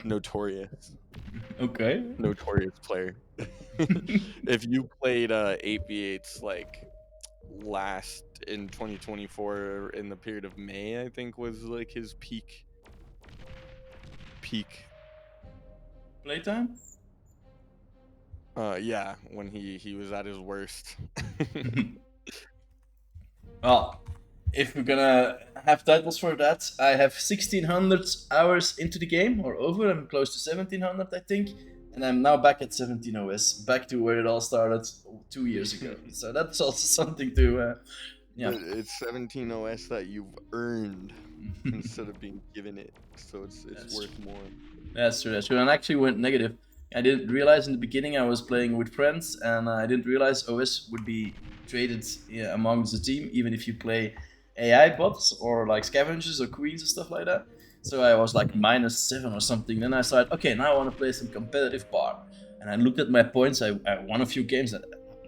Notorious. Okay. Notorious player. If you played 8v8s like last in 2024 in the period of May, I think was like his peak Playtime? Yeah, when he was at his worst. Well, if we're gonna have titles for that, I have 1,600 hours into the game, or over. I'm close to 1,700, I think. And I'm now back at 17 OS, back to where it all started 2 years ago. So that's also something to, yeah. But it's 17 OS that you've earned instead of being given it, so it's worth more. That's true. And I actually went negative. I didn't realize in the beginning I was playing with friends, and I didn't realize OS would be traded amongst the team, even if you play AI bots or like scavengers or queens and stuff like that. So I was like -7 or something. Then I started, okay, now I want to play some competitive bar. And I looked at my points. I won a few games.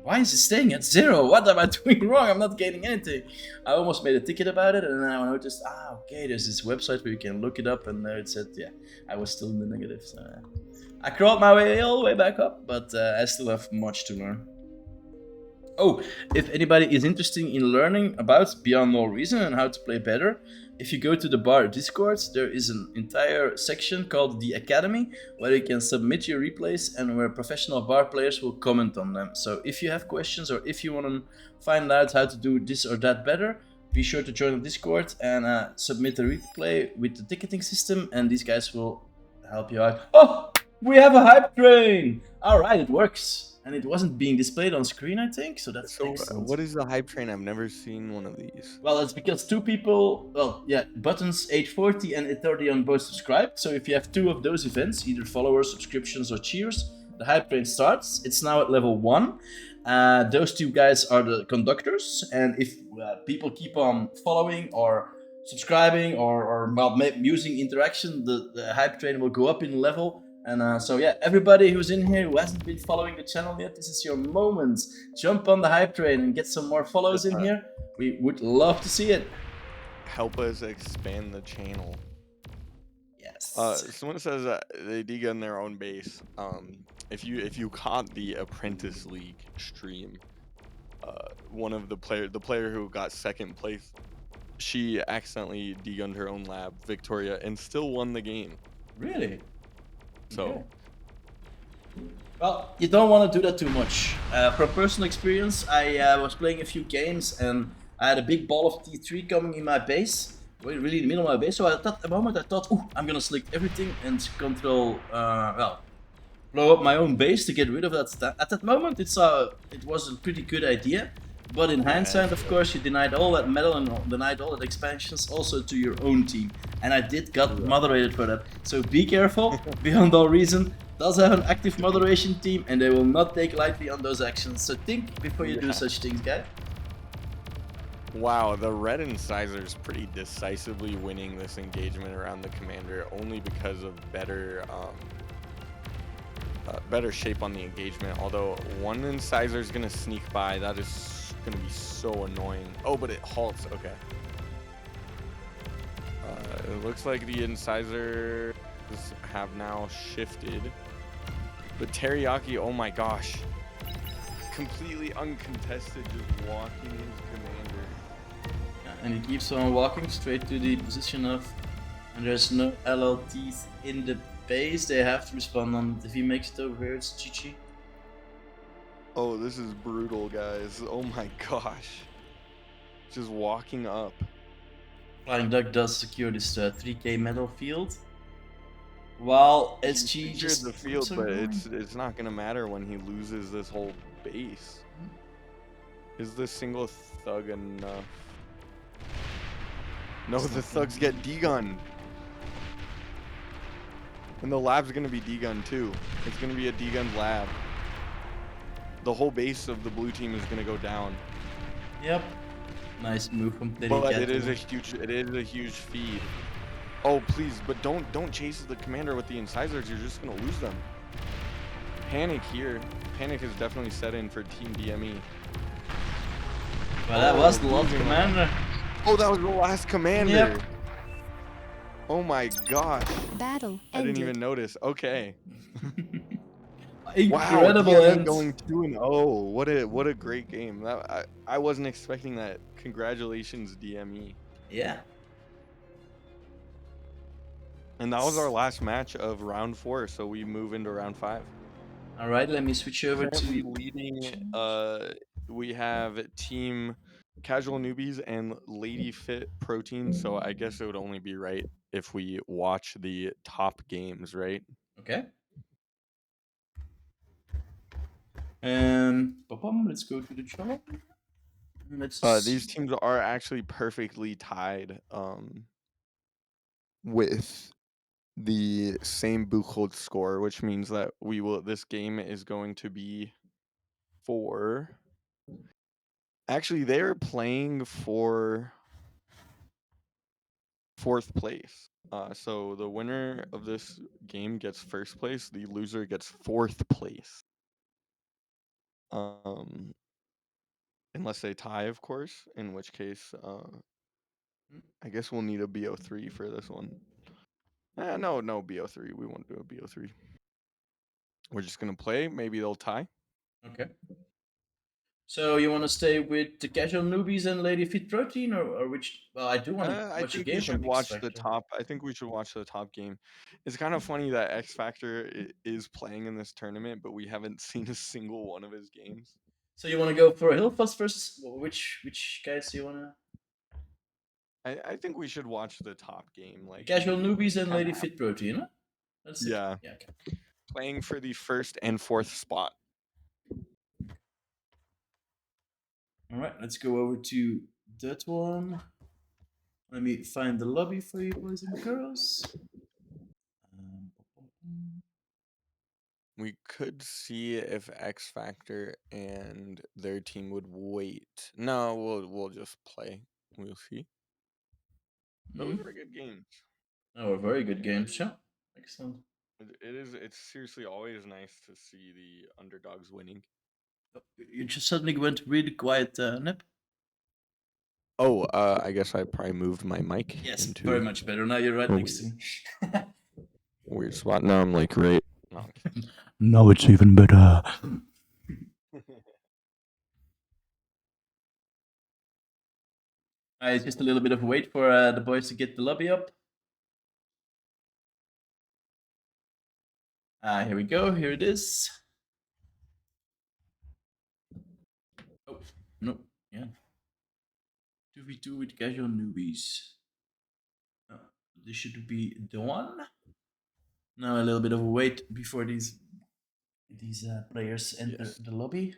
Why is it staying at 0? What am I doing wrong? I'm not gaining anything. I almost made a ticket about it, and then I noticed, okay, there's this website where you can look it up, and there it said, yeah, I was still in the negative. So I crawled my way all the way back up, but I still have much to learn. Oh, if anybody is interested in learning about Beyond All Reason and how to play better, if you go to the bar Discord, there is an entire section called the Academy where you can submit your replays and where professional bar players will comment on them. So if you have questions or if you want to find out how to do this or that better, be sure to join the Discord and submit a replay with the ticketing system, and these guys will help you out. Oh, we have a hype train! Alright, it works. And it wasn't being displayed on screen, I think, so that's excellent. What is the hype train? I've never seen one of these. Well, it's because two people, Buttons 840 and 830 on both subscribed, so if you have 2 of those events, either followers, subscriptions, or cheers, the hype train starts. It's now at level 1. Those two guys are the conductors, and if people keep on following or subscribing or well, using interaction, the hype train will go up in level. And so yeah, everybody who's in here who hasn't been following the channel yet, this is your moment. Jump on the hype train and get some more follows in here. We would love to see it. Help us expand the channel. Yes. Someone says that they degun their own base. If you caught the Apprentice League stream, one of the player who got second place, she accidentally degunned her own lab, Victoria, and still won the game. Really? So. Okay. Well, you don't want to do that too much. From personal experience, I was playing a few games and I had a big ball of T3 coming in my base, really in the middle of my base. So at the moment I thought, ooh, I'm gonna select everything and control, blow up my own base to get rid of that. At that moment, it was a pretty good idea. But in hindsight, of course, you denied all that metal and denied all that expansions also to your own team. And I did got moderated for that. So be careful, beyond all reason. Does have an active moderation team and they will not take lightly on those actions. So think before you do such things, guys. Wow, the red incisors pretty decisively winning this engagement around the commander only because of better better shape on the engagement. Although one incisor is gonna sneak by, that is gonna be so annoying. Oh, but it halts. Okay. It looks like the incisors have now shifted. But Teriyaki, oh my gosh, completely uncontested, just walking his commander. And he keeps on walking straight to the position of, and there's no LLTs in the base. They have to respond on it. If he makes it over here, it's GG. Oh, this is brutal, guys. Oh my gosh. Just walking up. Flying Duck does secure this 3k metal field. While SG Secured just the field, but it's not gonna matter when he loses this whole base. Is this single thug enough? No, the thugs get degunned. And the lab's gonna be degunned too. It's gonna be a degunned lab. The whole base of the blue team is gonna go down. Yep. Nice move from Teddy. But it is a huge feed. Oh please, but don't chase the commander with the incisors, you're just gonna lose them. Panic here. Panic is definitely set in for Team DME. Well, that was the last commander. Oh, that was the last commander. Yep. Oh my gosh. Battle I didn't even notice. Okay. Incredible wow, end. Going 2-0. What a great game. That I wasn't expecting that. Congratulations, DME. Yeah. And that was our last match of round 4, so we move into round 5. All right, let me switch over Currently to leading. We have Team Casual Newbies and Lady Fit Protein. So I guess it would only be right if we watch the top games, right? Okay. Let's go to the channel. These teams are actually perfectly tied. With the same Buchholz score, which means that this game is going to be for, actually they're playing for 4th place. So the winner of this game gets 1st place, the loser gets 4th place. Unless they tie, of course, in which case I guess we'll need a BO3 for this one. No BO3. We won't do a BO3. We're just gonna play. Maybe they'll tie. Okay. So you want to stay with the Casual Newbies and Lady Fit Protein, or which? Well, I do want to I watch a think game we should from watch X the Factor. top. I think we should watch the top game. It's kind of funny that X Factor is playing in this tournament, but we haven't seen a single one of his games. So you want to go for Hillfuss versus which guys do you want to? I think we should watch the top game, like Casual Newbies and Lady Fit Protein, huh? Yeah. Yeah. Okay. Playing for the 1st and 4th spot. All right, let's go over to that one. Let me find the lobby for you, boys and girls. We could see if X Factor and their team would wait. No, we'll just play. We'll see. Those were good games. Oh, very good game. Sure. Excellent. It's seriously always nice to see the underdogs winning. You just suddenly went really quiet, Nip. Oh, I guess I probably moved my mic Yes, into very much better. Now you're right a next to me. weird spot. Now I'm like right. No, I'm kidding. Now it's even better. It's just a little bit of wait for the boys to get the lobby up. Here we go. Here it is. Oh, no. Yeah. Do we do with casual newbies? Oh, this should be the one. Now a little bit of a wait before these players enter Yes. the lobby.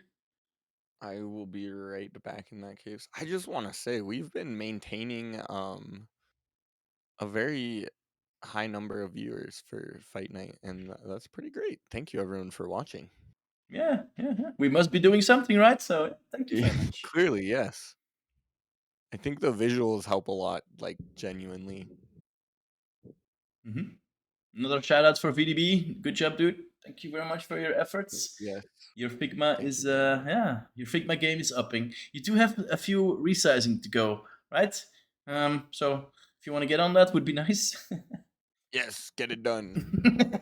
I will be right back in that case. I just want to say we've been maintaining a very high number of viewers for Fight Night, and that's pretty great. Thank you everyone for watching. Yeah. We must be doing something right. So thank you very much. Clearly, yes. I think the visuals help a lot, like genuinely. Mm-hmm. Another shout out for VDB. Good job, dude. Thank you very much for your efforts. Yes. Your Figma Thank is you. your Figma game is upping. You do have a few resizing to go, right? So if you want to get on that, would be nice. Yes, get it done.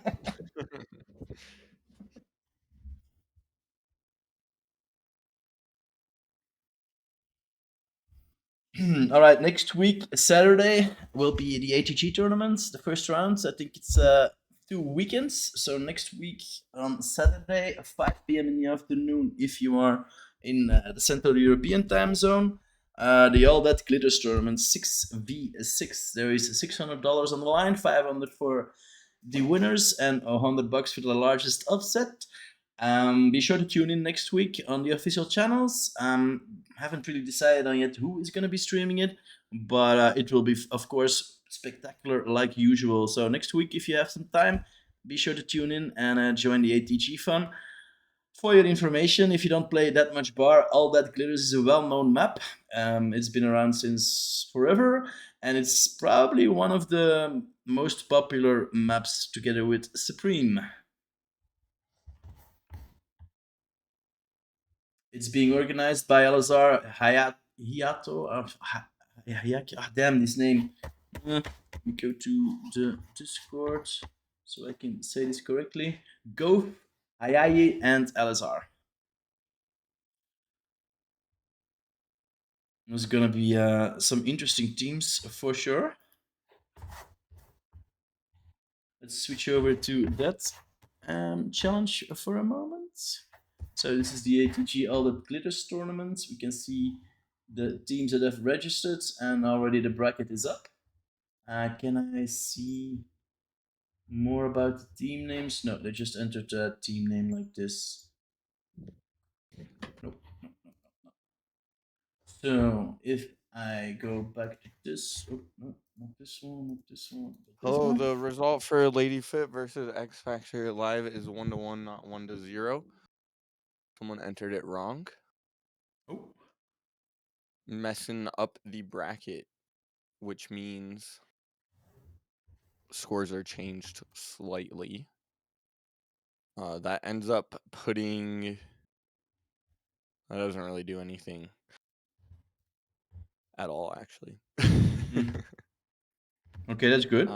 All right, next week, Saturday, will be the ATG tournaments, the first rounds. I think it's 2 weekends. So next week on Saturday, 5 p.m. in the afternoon, if you are in the Central European time zone, the All That Glitters tournament, 6v6. There is $600 on the line, 500 for the winners, and $100 for the largest upset. Be sure to tune in next week on the official channels. Haven't really decided on yet who is going to be streaming it, but it will be, of course, spectacular like usual. So next week, if you have some time, be sure to tune in and join the ATG fun. For your information, if you don't play that much bar, All That Glitters is a well-known map. It's been around since forever, and it's probably one of the most popular maps together with Supreme. It's being organized by Alazar Hayato. Damn this name. Let me go to the Discord so I can say this correctly. Go, Hayayi, and Alazar. There's gonna be some interesting teams for sure. Let's switch over to that challenge for a moment. So this is the ATG All That Glitters tournaments. We can see the teams that have registered, and already the bracket is up. Can I see more about the team names? No, they just entered a team name like this. Nope. So if I go back to this, oh, no, not this one, not this one, but this Oh, one. the result for Lady Fit versus X Factor Live is 1-1, not 1-0. Someone entered it wrong. Oh, Messing up the bracket, which means scores are changed slightly. That ends up putting. That doesn't really do anything at all, actually. okay, that's good.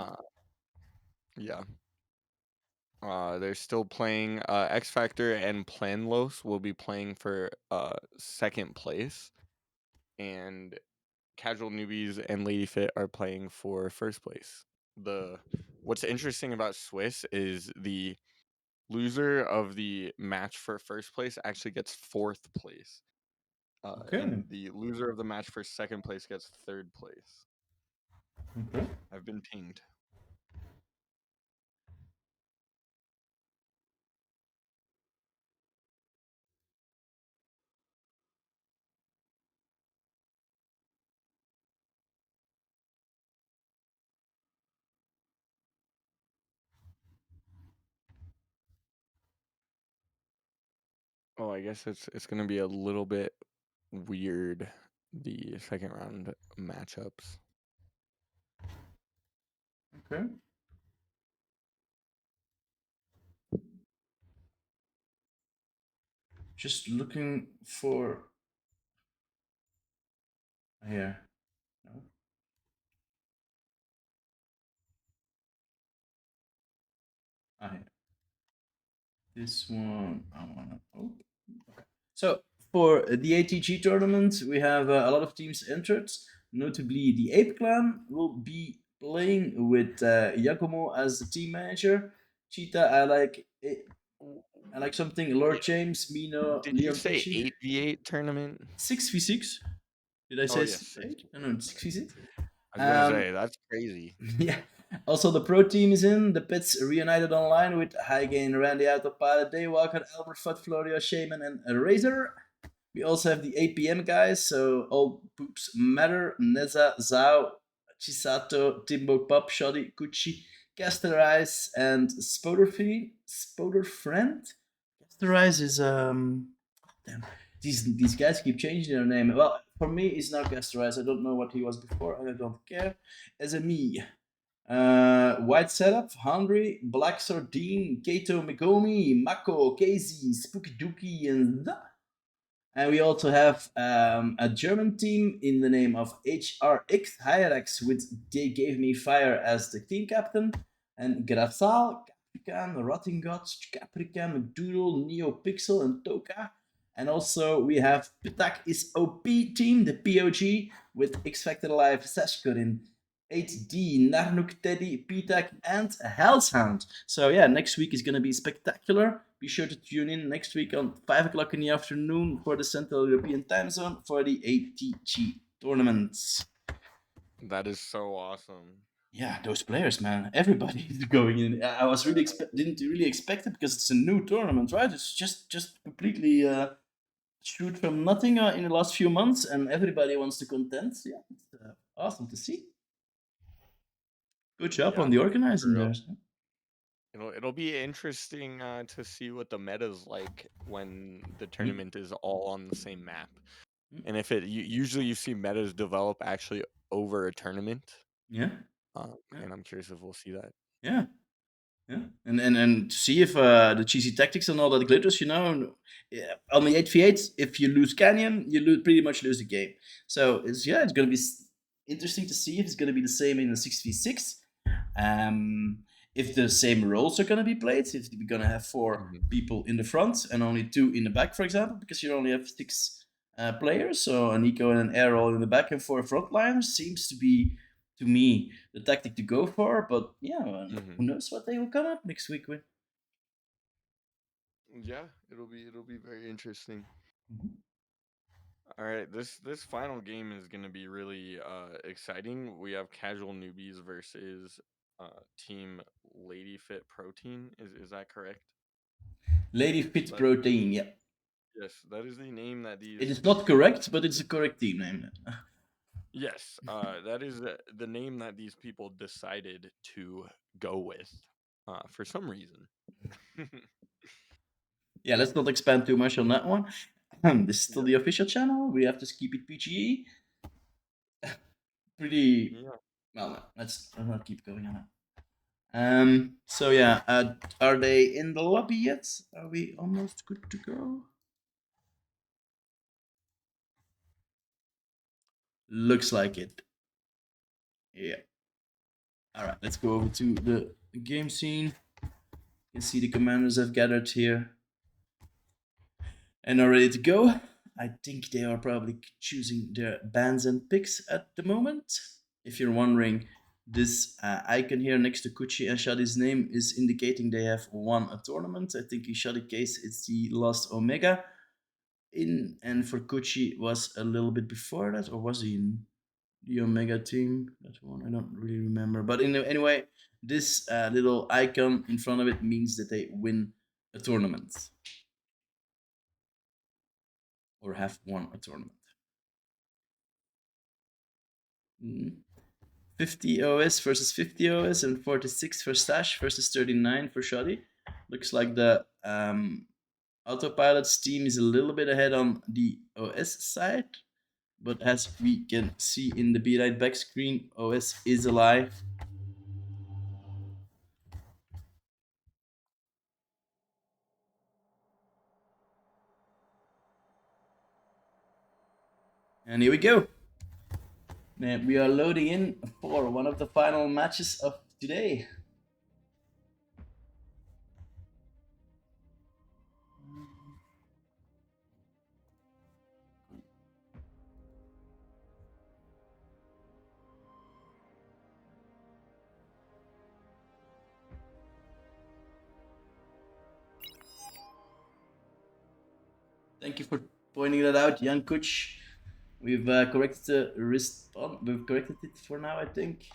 Yeah. They're still playing. X Factor and Planlos will be playing for second place, and Casual Newbies and Lady Fit are playing for first place. What's interesting about Swiss is the loser of the match for first place actually gets fourth place. Okay. And the loser of the match for second place gets third place. Okay. I've been pinged. so I guess it's gonna be a little bit weird, the second round matchups. Okay. Just looking for here. No. Here. This one I wanna open. Okay. So for the ATG tournament, we have a lot of teams entered. Notably, the Ape Clan will be playing with Giacomo as the team manager. Cheetah, I like something. Lord Wait, James, Mino, did you Leon say Tichy. 8v8 tournament? 6v6. Did I Oh say yes, 8? No, 6v6. I was gonna say that's crazy. Yeah. Also, the pro team is in. The pits reunited online with High Gain, Randy Autopilot, Daywalker, Albert, Fat, Florio, Shaman, and Razor. We also have the APM guys, so all poops matter. Neza, Zhao, Chisato, Timbo, Pop, Shoddy, Kuchi, Casterize, and Spoderfriend. Casterize is damn. These guys keep changing their name. Well, for me, it's now Casterize. I don't know what he was before, and I don't care. As a me. White Setup, Hungry, Black Sardine, Kato Megomi, Mako, Casey, Spooky Dookie, and we also have a German team in the name of HRX Hyrax with They Gave Me Fire as the team captain, and Grafsal, Caprican, Rottingot, Caprican, McDoodle, NeoPixel, and Toka. And also we have Pitak is OP team, the POG, with X Factor Live, Sashkurin, 8D, Narnuk Teddy, Pitak, and Hellshound. So yeah, next week is gonna be spectacular. Be sure to tune in next week on 5 o'clock in the afternoon for the Central European Time Zone for the ATG tournaments. That is so awesome. Yeah, those players, man. Everybody is going in. I was really didn't really expect it because it's a new tournament, right? It's just completely shoot from nothing in the last few months, and everybody wants to contend. Yeah, it's awesome to see. Good job Yeah, on the for organizing real. there. It'll be interesting to see what the meta's like when the tournament is all on the same map, and if usually you see metas develop actually over a tournament. Yeah. And I'm curious if we'll see that. Yeah. Yeah, and to see if the cheesy tactics and all that glitters, yeah, on the 8v8, if you lose Canyon, pretty much lose the game. So it's gonna be interesting to see if it's gonna be the same in the 6v6. If the same roles are gonna be played, if we're gonna have 4 people in the front and only 2 in the back, for example, because you only have 6 players, so an eco and an air roll in the back and 4 frontliners seems to be, to me, the tactic to go for. But yeah, who knows what they will come up next week with. Yeah, it'll be very interesting. Mhm. All right, this final game is gonna be really exciting. We have casual newbies versus team Lady Fit Protein. Is that correct? Lady Fit Protein, yeah. Yes, that is the name that these. It is not correct, but it's a correct team name. Yes, that is the name that these people decided to go with for some reason. Yeah, let's not expand too much on that one. This is still the official channel. We have to keep it PGE. Pretty. Yeah. Well, let's not keep going on it. So yeah, are they in the lobby yet? Are we almost good to go? Looks like it. Yeah. All right, let's go over to the game scene. You can see the commanders have gathered here and are ready to go. I think they are probably choosing their bands and picks at the moment. If you're wondering, this icon here next to Kuchi and Shadi's name is indicating they have won a tournament. I think in Shadi case it's the last Omega. And for Kuchi was a little bit before that, or was he in the Omega team? That one I don't really remember. But anyway, this little icon in front of it means that they win a tournament or have won a tournament. 50 OS versus 50 OS and 46 for Stash versus 39 for Shoddy. Looks like the Autopilot's team is a little bit ahead on the OS side, but as we can see in the Be Right Back screen, OS is alive. And here we go. And we are loading in for one of the final matches of today. Thank you for pointing that out, Jan Kuch. We've corrected the response. We've corrected it for now, I think.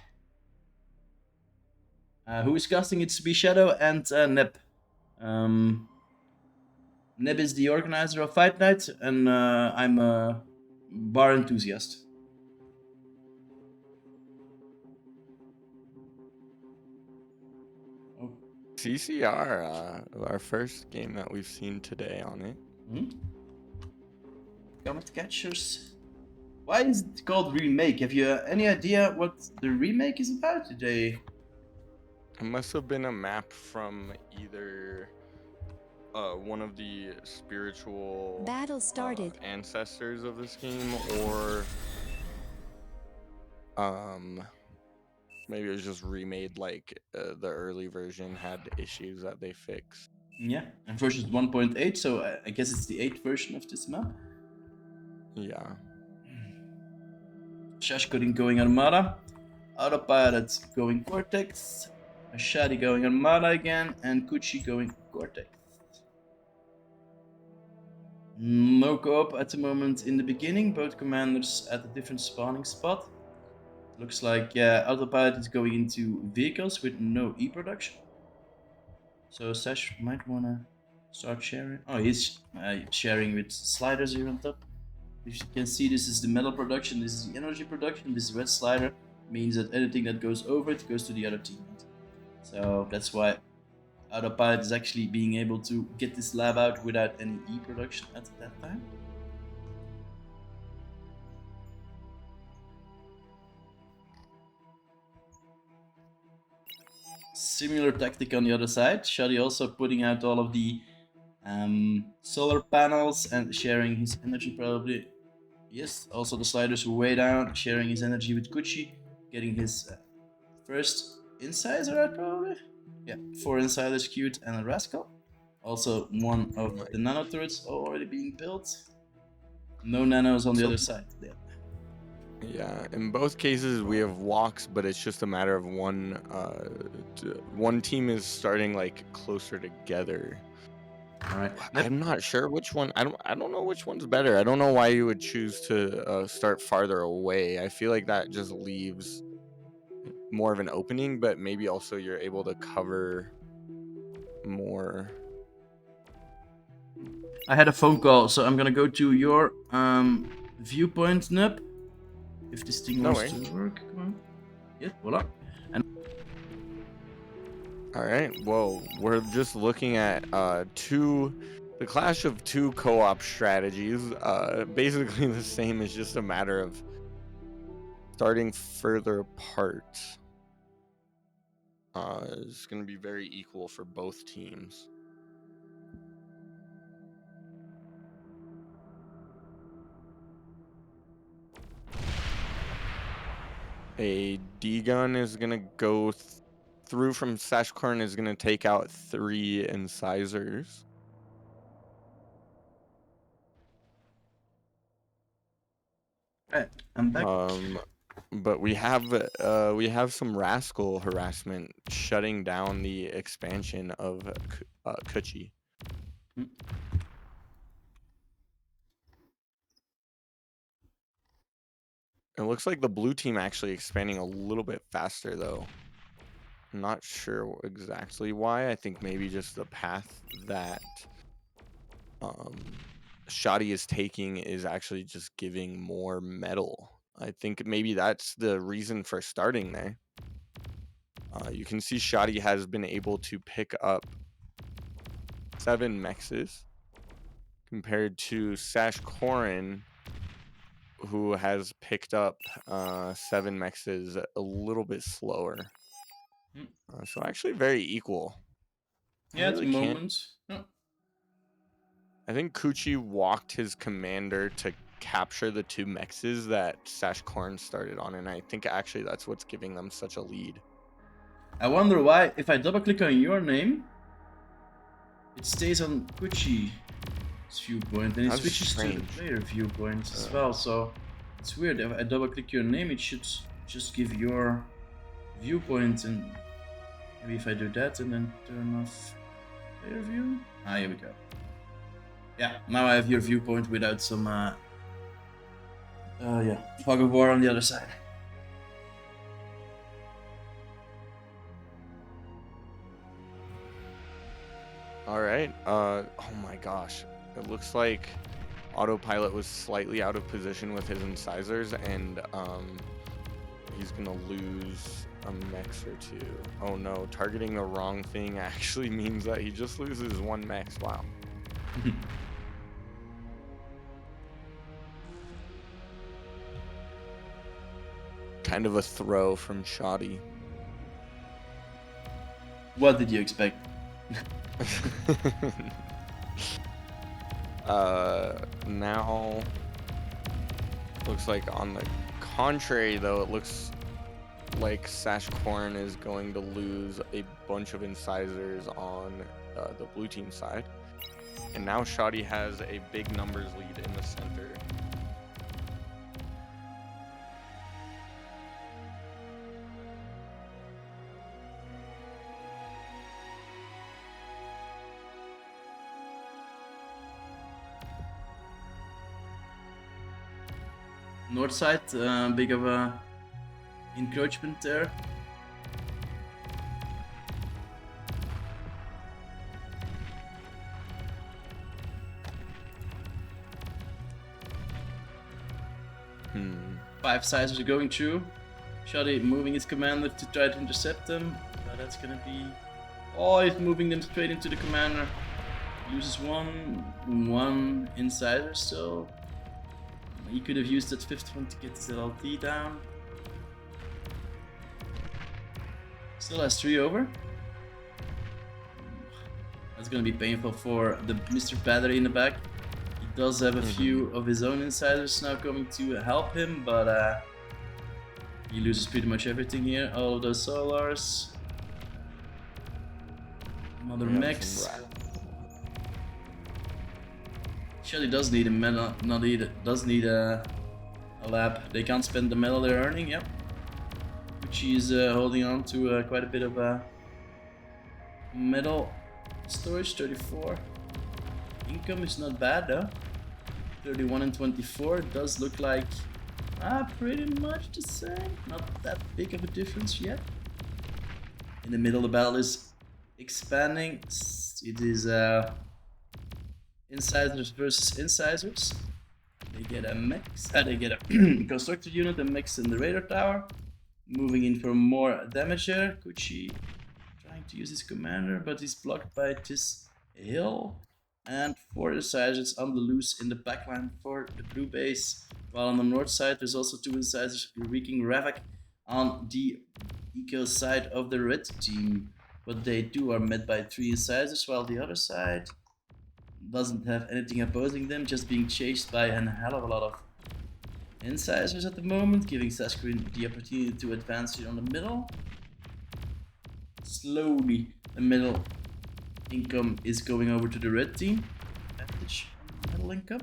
Who is casting? It's Be Shadow and Neb. Neb is the organizer of Fight Night, and I'm a bar enthusiast. Oh. CCR, our first game that we've seen today on it. Comet Catchers. Why is it called remake? Have you any idea what the remake is about today? It must have been a map from either one of the spiritual Battle started. ancestors of this game, or maybe it was just remade, like the early version had issues that they fixed. Yeah, and version 1.8, so I guess it's the 8th version of this map. Yeah. Shash coding going Armada, Autopilot going Cortex, Ashadi going Armada again, and Kuchi going Cortex. No co-op at the moment in the beginning, both commanders at a different spawning spot. Looks like Autopilot is going into vehicles with no E-production. So Sash might wanna start sharing. Oh, he's sharing with sliders here on top. If you can see, this is the metal production, this is the energy production, this is red slider. Means that anything that goes over it goes to the other teammate. So that's why Autopilot is actually being able to get this lab out without any E production at that time. Similar tactic on the other side. Shadi also putting out all of the solar panels and sharing his energy probably. Yes, also the sliders were way down, sharing his energy with Gucci, getting his first incisor out probably. Yeah, 4 incisors queued and a rascal. Also one of the nano turrets already being built. No nanos on the other side. Yeah. Yeah, in both cases we have walks, but it's just a matter of one team is starting like closer together. All right. I'm not sure which one. I don't know which one's better. I don't know why you would choose to start farther away. I feel like that just leaves more of an opening, but maybe also you're able to cover more. I had a phone call, so I'm gonna go to your viewpoint, Nub. If this thing No wants way. to work, come on. Yeah, voila. And All right. Well, we're just looking at the clash of two co-op strategies. Basically the same. It's just a matter of starting further apart. It's going to be very equal for both teams. A D-gun is going to go through from Sashkorn, is going to take out 3 incisors. right, I'm back. But we have some rascal harassment shutting down the expansion of Kuchi. It looks like the blue team actually expanding a little bit faster though. I'm not sure exactly why. I think maybe just the path that Shoddy is taking is actually just giving more metal. I think maybe that's the reason for starting there. You can see Shoddy has been able to pick up 7 mexes. compared to Sash Korin, who has picked up 7 mexes a little bit slower. So actually very equal. Yeah, at the really can't. moment. No. I think Kuchi walked his commander to capture the 2 mexes that Sash Korn started on, and I think actually that's what's giving them such a lead. I wonder why, if I double click on your name, it stays on Kuchi's viewpoint and it That's switches strange. to the player viewpoint as well. So it's weird. If I double click your name, it should just give your viewpoint, and maybe if I do that and then turn off player view. Ah, here we go. Yeah, now I have your viewpoint without some fog of war on the other side. All right. Oh my gosh. It looks like Autopilot was slightly out of position with his incisors, and he's gonna lose a mex or 2. Oh no, targeting the wrong thing actually means that he just loses 1 mex. Wow. Kind of a throw from Shoddy. What did you expect? Now looks like on the contrary though, it looks like Sash Korn is going to lose a bunch of incisors on the blue team side, and now Shoddy has a big numbers lead in the center. North side, big of a encroachment there. Five sizers are going through. Shoddy moving his commander to try to intercept them, but that's gonna be... Oh, he's moving them straight into the commander. Uses one insider still. He could have used that 5th one to get his LT down. Still has 3 over. That's gonna be painful for the Mr. Battery in the back. He does have a few of his own insiders now coming to help him, but he loses pretty much everything here. All of those solars. Another mech. Shelly does need a metal, does need a lab. They can't spend the metal they're earning, yep. Which is holding on to quite a bit of metal storage, 34. Income is not bad though. 31 and 24, it does look like pretty much the same. Not that big of a difference yet. In the middle, the battle is expanding. It is incisors versus incisors. They get a mix. They get a constructor unit, a mix in the radar tower. Moving in for more damage here. Kuchi trying to use his commander, but he's blocked by this hill. And 4 incisors on the loose in the backline for the blue base. While on the north side, there's also 2 incisors wreaking havoc on the eco side of the red team. What they do are met by 3 incisors, while the other side doesn't have anything opposing them, just being chased by a hell of a lot of incisors at the moment, giving Sasquatch the opportunity to advance here on the middle. Slowly, the middle income is going over to the red team. Advantage on the middle income.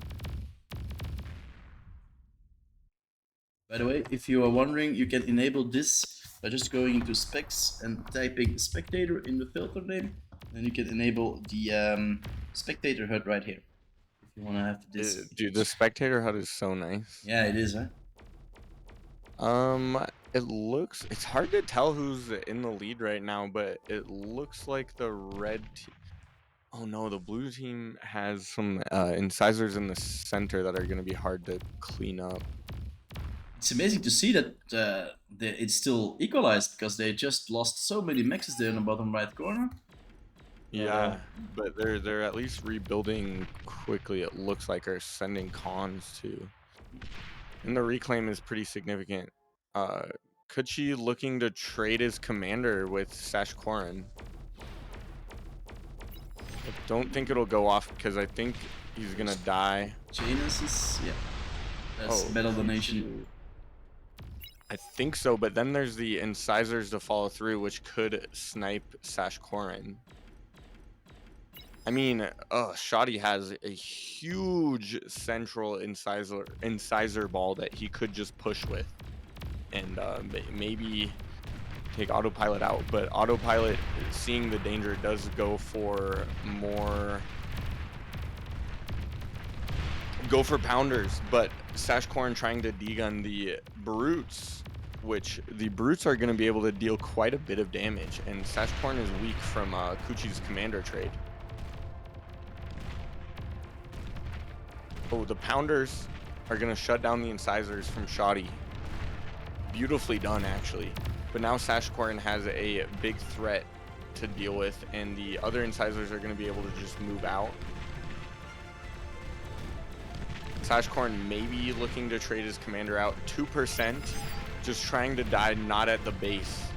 By the way, if you are wondering, you can enable this by just going into specs and typing spectator in the filter name. Then you can enable the spectator HUD right here. If you want to have this. Dude, the spectator HUD is so nice. Yeah, it is, huh? It looks, it's hard to tell who's in the lead right now, but it looks like the red team. Oh no, the blue team has some incisors in the center that are going to be hard to clean up. It's amazing to see that it's still equalized, because they just lost so many mexes there in the bottom right corner. Yeah, but they're at least rebuilding quickly. It looks like, or sending cons too, and the reclaim is pretty significant. Kuchi looking to trade his commander with Sash Korin. I don't think it'll go off because I think he's gonna die. Janus is, yeah. That's Battle Donation. I think so, but then there's the incisors to follow through, which could snipe Sash Korin. I mean, Shoddy has a huge central incisor ball that he could just push with, and maybe take autopilot out. But autopilot, seeing the danger, does go for pounders. But Sash Korin trying to degun the brutes, which the brutes are going to be able to deal quite a bit of damage, and Sash Korin is weak from Kuchi's commander trade. Oh, the pounders are going to shut down the incisors from Shoddy. Beautifully done, actually. But now Sash Korin has a big threat to deal with, and the other incisors are going to be able to just move out. Sash Korin maybe looking to trade his commander out. 2%, just trying to die, not at the base.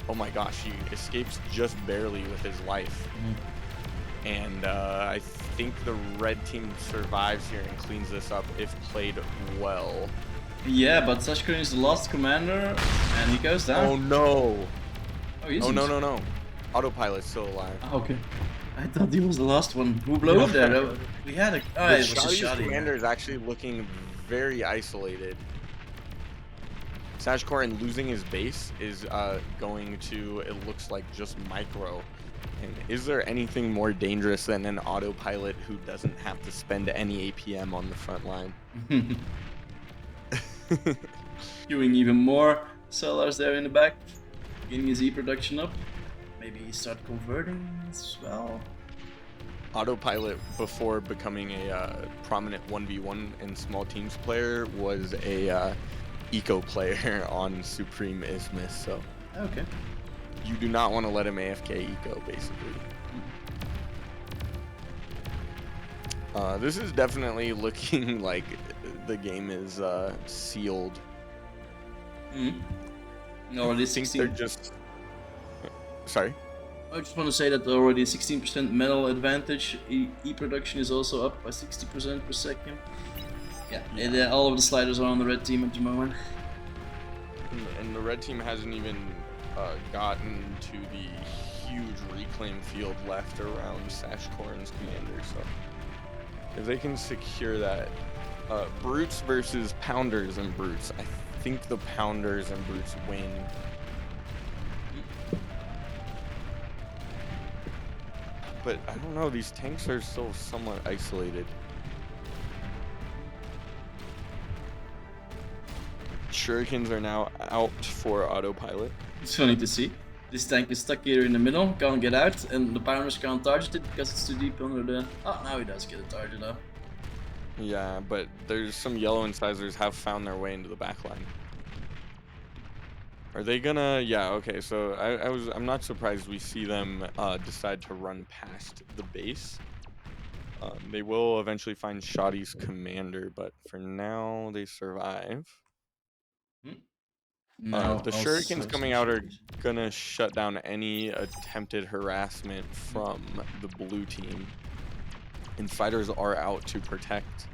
Oh my gosh, he escapes just barely with his life. And I think the red team survives here and cleans this up if played well. Yeah, but Sash Korin is the last commander, and he goes down. Oh no! Oh, no. Autopilot's still alive. Oh, okay. I thought he was the last one. Who blew up there? We had a... Oh, it was a Shoddy's Shoddy. commander is actually looking very isolated. Sash Korin losing his base is going to, it looks like, just micro. And is there anything more dangerous than an autopilot who doesn't have to spend any APM on the front line? Doing even more sellers there in the back, getting his E production up. Maybe he start converting as well. Autopilot, before becoming a prominent 1v1 and small teams player, was a eco player on Supreme Isthmus, so okay. You do not want to let him AFK eco, basically. This is definitely looking like the game is sealed. No, I think they're just... Sorry? I just want to say that already 16% metal advantage. E production is also up by 60% per second. Yeah, and, all of the sliders are on the red team at the moment. And the red team hasn't even gotten to the huge reclaim field left around Sash Korin's commander, so if they can secure that, brutes versus pounders and brutes, I think the pounders and brutes win. But I don't know, these tanks are still somewhat isolated. Shurikens are now out for autopilot. It's funny to see. This tank is stuck here in the middle, can't get out, and the pounders can't target it because it's too deep under the... Oh, now he does get a target though. Yeah, but there's some yellow incisors have found their way into the backline. Are they gonna... Yeah, okay, so I'm not surprised we see them decide to run past the base. They will eventually find Shoddy's commander, but for now they survive. The Shurikens coming out are gonna shut down any attempted harassment from the blue team. And fighters are out to protect.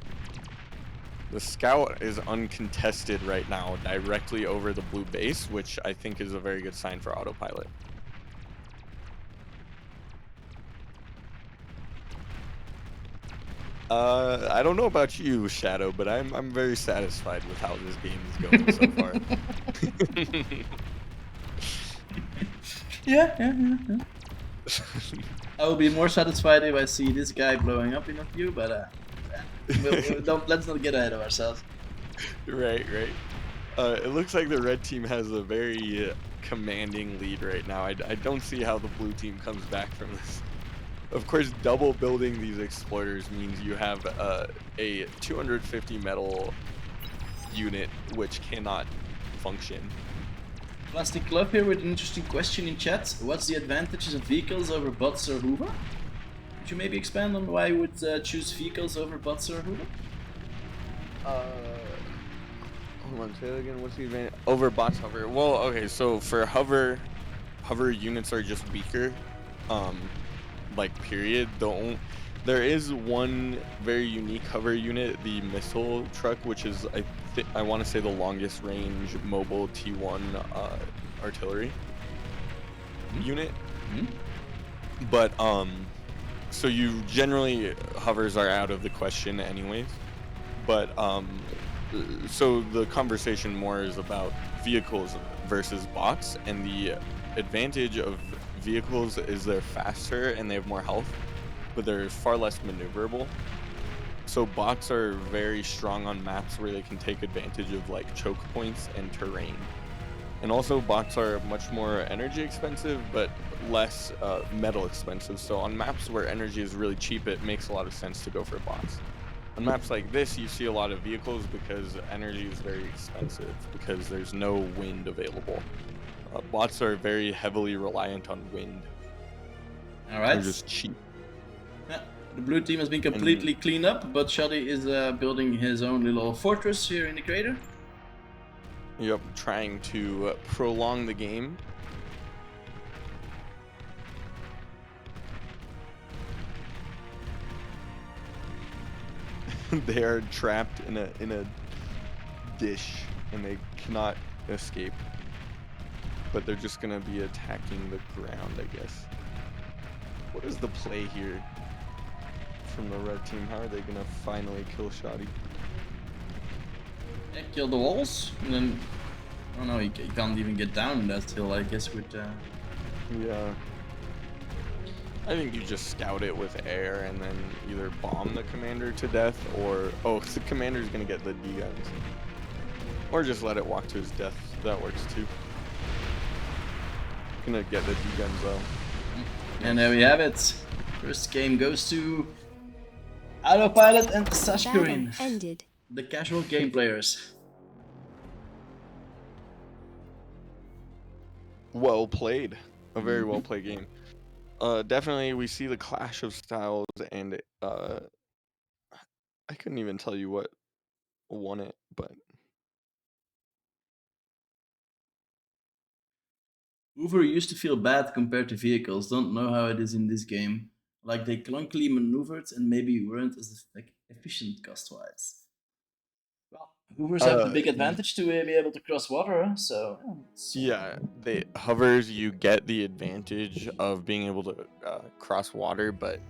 The scout is uncontested right now, directly over the blue base, which I think is a very good sign for autopilot. I don't know about you, Shadow, but I'm very satisfied with how this game is going so far. Yeah. I will be more satisfied if I see this guy blowing up in a few, but let's not get ahead of ourselves. Right. It looks like the red team has a very commanding lead right now. I don't see how the blue team comes back from this. Of course, double building these exploiters means you have a 250 metal unit which cannot function. Plastic Club here with an interesting question in chat. What's the advantages of vehicles over bots or Hoover? Could you maybe expand on why you would choose vehicles over bots or Hoover? Hold on, say that again. What's the advantage over bots hover? Well, okay, so for hover units are just weaker. Like period. There is one very unique hover unit, the missile truck, which is I want to say the longest range mobile T1 artillery unit. But so you generally hovers are out of the question anyways. But so the conversation more is about vehicles versus bots, and the advantage of vehicles is they're faster and they have more health, but they're far less maneuverable. So bots are very strong on maps where they can take advantage of like choke points and terrain. And also bots are much more energy expensive, but less metal expensive. So on maps where energy is really cheap, it makes a lot of sense to go for bots. On maps like this, you see a lot of vehicles because energy is very expensive because there's no wind available. Bots are very heavily reliant on wind. Alright. They're just cheap. Yeah, the blue team has been completely cleaned up, but Shoddy is building his own little fortress here in the crater. Yep, trying to prolong the game. They are trapped in a dish and they cannot escape. But they're just gonna be attacking the ground, I guess. What is the play here from the red team? How are they gonna finally kill Shoddy? Yeah, kill the walls, and then oh no, he can't even get down that hill, I guess, with Yeah. I think you just scout it with air and then either bomb the commander to death or the commander's gonna get the D-guns. Or just let it walk to his death. That works too. Gonna get the D-guns though. And there we have it. First game goes to Autopilot and Sashkarin, Battle ended. the casual game players. Well played. A very well played game. Definitely we see the clash of styles, and I couldn't even tell you what won it, but Hoover used to feel bad compared to vehicles, don't know how it is in this game. Like they clunkily maneuvered and maybe weren't as efficient cost-wise. Well, Hoovers have the big advantage to be able to cross water, so... yeah, they hovers, you get the advantage of being able to cross water, but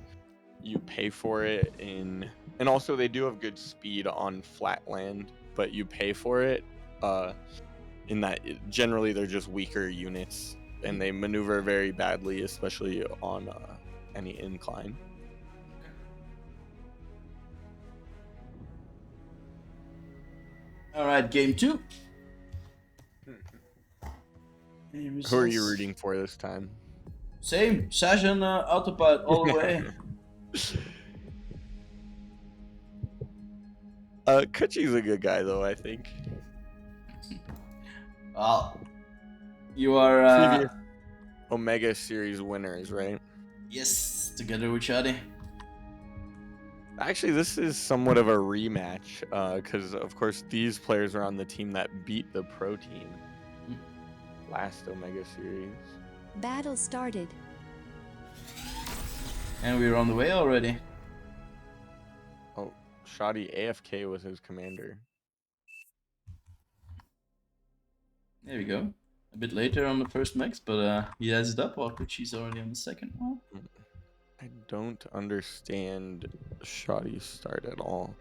you pay for it and also they do have good speed on flat land, but you pay for it in that generally they're just weaker units and they maneuver very badly, especially on any incline. Alright, game 2. Who are you rooting for this time? Same, Sash and Autopilot all the way. Kuchi's a good guy though, I think. Well, you are... Previous Omega Series winners, right? Yes, together with Shadi. Actually, this is somewhat of a rematch, because of course these players are on the team that beat the pro team last Omega Series. Battle started. And we're on the way already. Oh, Shoddy AFK was his commander. There we go. A bit later on the first max, but he has it up while Kuchi's already on the second one. I don't understand Shoddy's start at all.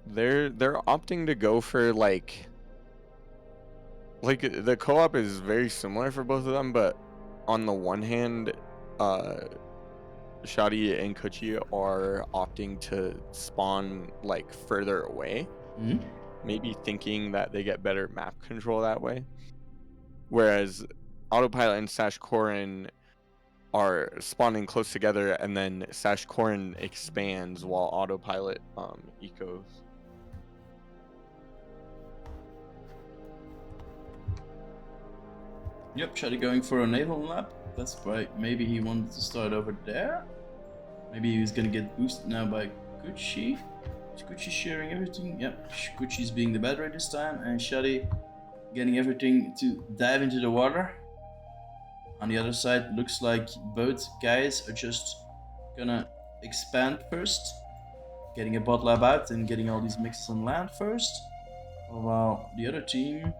They're opting to go for like the co-op is very similar for both of them, but on the one hand, Shoddy and Kuchi are opting to spawn like further away. Maybe thinking that they get better map control that way. Whereas Autopilot and Sash Korin are spawning close together, and then Sash Korin expands while Autopilot ecos. Yep, Shadi going for a naval lap. That's right. Maybe he wanted to start over there. Maybe he's gonna get boosted now by Kuchi. Is Kuchi sharing everything? Yep, Kuchi's being the battery this time, and Shadi getting everything to dive into the water. On the other side, looks like both guys are just gonna expand first, getting a bot lab out and getting all these mixes on land first, while the other team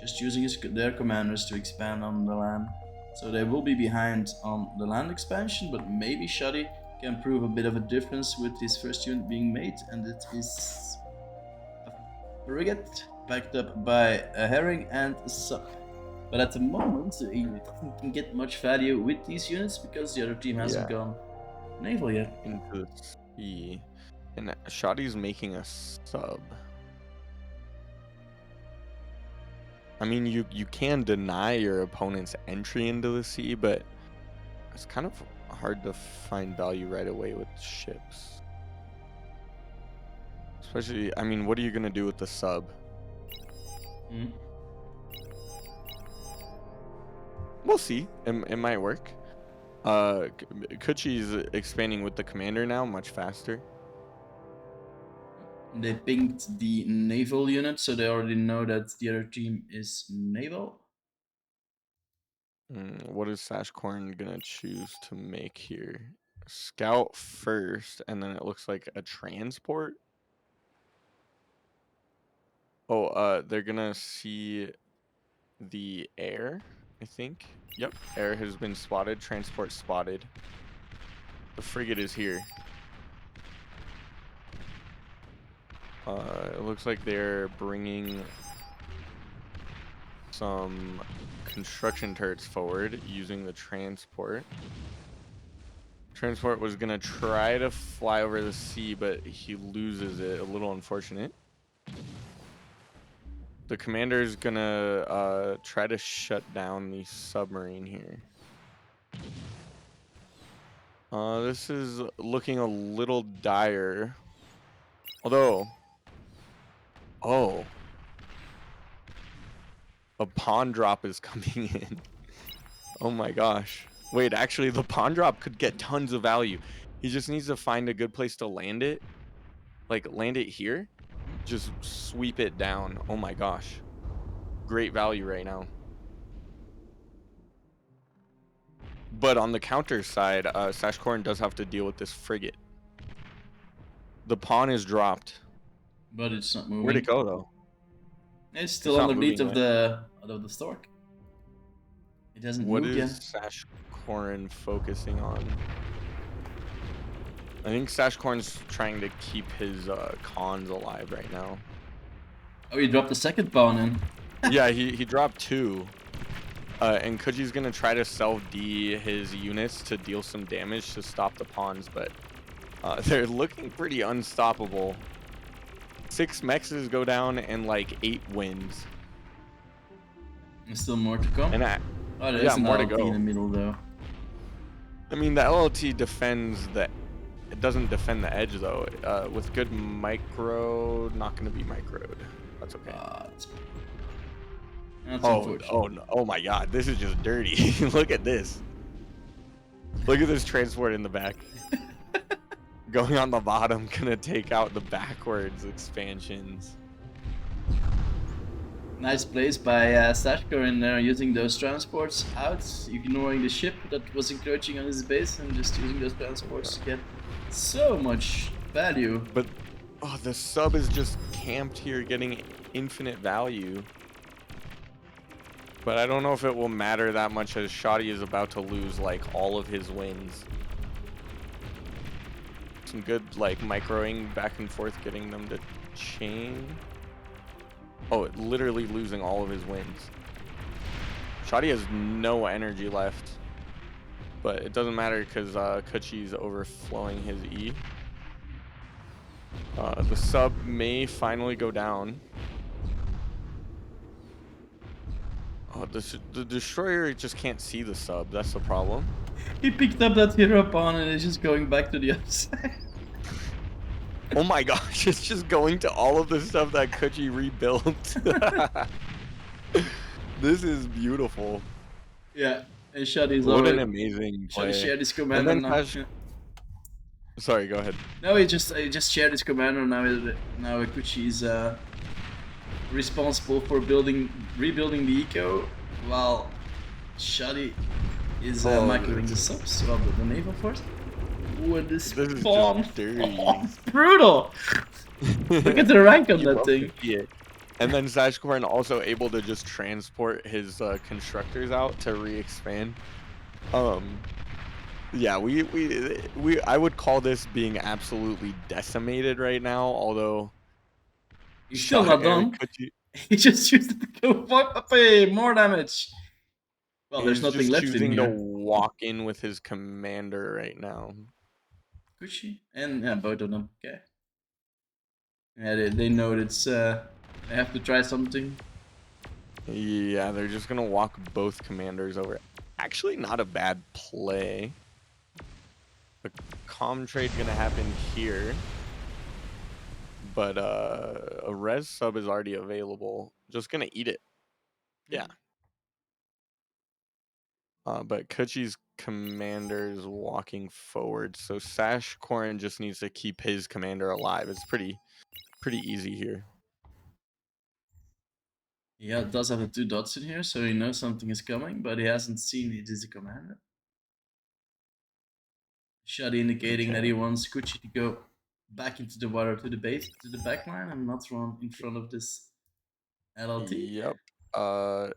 just using their commanders to expand on the land. So they will be behind on the land expansion, but maybe Shadi can prove a bit of a difference with his first unit being made, and it is a frigate backed up by a herring and a sub. But at the moment, he doesn't get much value with these units because the other team hasn't gone naval yet. Into the sea. And Shadi's making a sub. I mean, you can deny your opponent's entry into the sea, but it's kind of hard to find value right away with ships. Especially, I mean, what are you going to do with the sub? We'll see. It might work. Kuchi's expanding with the commander now, much faster. They pinged the naval unit, so they already know that the other team is naval. What is Sashcorn gonna choose to make here? Scout first, and then it looks like a transport. Oh, they're gonna see the air, I think. Yep, air has been spotted, transport spotted. The frigate is here. It looks like they're bringing some construction turrets forward using the transport. Transport was gonna try to fly over the sea, but he loses it. A little unfortunate. The commander is gonna try to shut down the submarine here. This is looking a little dire. Although, a pawn drop is coming in. Oh my gosh. Wait, actually, the pawn drop could get tons of value. He just needs to find a good place to land it. Like, land it here. Just sweep it down. Oh my gosh. Great value right now. But on the counter side, Sashcorn does have to deal with this frigate. The pawn is dropped. But it's not moving. Where'd it go, though? It's still on the lead of the stork. It hasn't moved yet. What is Sashcorn focusing on? I think Sashcorn's trying to keep his cons alive right now. Oh, he dropped the second pawn in. Yeah, he dropped 2. And Kuji's gonna try to self-D his units to deal some damage to stop the pawns, but they're looking pretty unstoppable. 6 mexes go down and like 8 wins. There's still more to come. And there's an more to LLT go in the middle though. I mean, the LLT defends the. It doesn't defend the edge though. With good micro, not gonna be microed. That's okay. That's oh my god, this is just dirty. Look at this. Look at this transport in the back. Going on the bottom, gonna take out the backwards expansions. Nice place by Sashko in there, using those transports out, ignoring the ship that was encroaching on his base, and just using those transports to get so much value. But the sub is just camped here, getting infinite value. But I don't know if it will matter that much, as Shadi is about to lose like all of his wins. Some good like microing back and forth, getting them to chain. Oh, literally losing all of his wins. Shadi has no energy left. But it doesn't matter because Kuchi's overflowing his E. The sub may finally go down. Oh, the destroyer just can't see the sub. That's the problem. He picked up that hero pawn and is just going back to the other side. Oh my gosh, it's just going to all of the stuff that Kuchi rebuilt. This is beautiful. Yeah, and Shadi's What an already. amazing Shadi play. shared his And commander then now. Tash, Yeah. sorry, go ahead. No, he just shared his commander now. Now Ikuchi is responsible for rebuilding the eco, while Shadi is Oh, microing the subs, well, the naval force. Ooh, and this this is just spawn. Oh, dirty. it's brutal. Look at the rank on You that love to thing. see it. And then Sashkorn also able to just transport his constructors out to re-expand. Yeah, we I would call this being absolutely decimated right now, although He's still not done. could you, He just used it to go fuck more damage. Well, there's he's nothing just left in choosing to here. walk in with his commander right now. Gucci and yeah, both of them. Okay. Yeah, they know it's they have to try something. Yeah, they're just gonna walk both commanders over. Actually, not a bad play. A calm trade gonna happen here, but a res sub is already available. Just gonna eat it. Yeah. But Kuchi's commander's walking forward, so Sash Korin just needs to keep his commander alive. It's pretty easy here. Yeah, it does have the 2 dots in here, so he knows something is coming, but he hasn't seen it is a commander. Shadi indicating that he wants Gucci to go back into the water to the base, to the backline, and not run in front of this LLT. Yep. I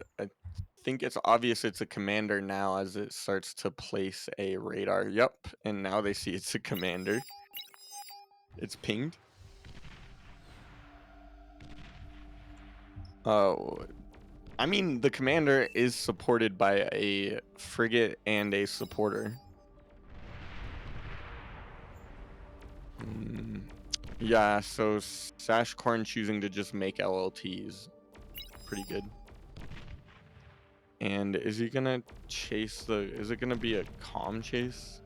think it's obvious it's a commander now as it starts to place a radar. Yep. And now they see it's a commander. It's pinged. Oh, I mean, the commander is supported by a frigate and a supporter. Yeah, so Sashkorn choosing to just make LLTs. Pretty good. And is he gonna chase is it gonna be a calm chase?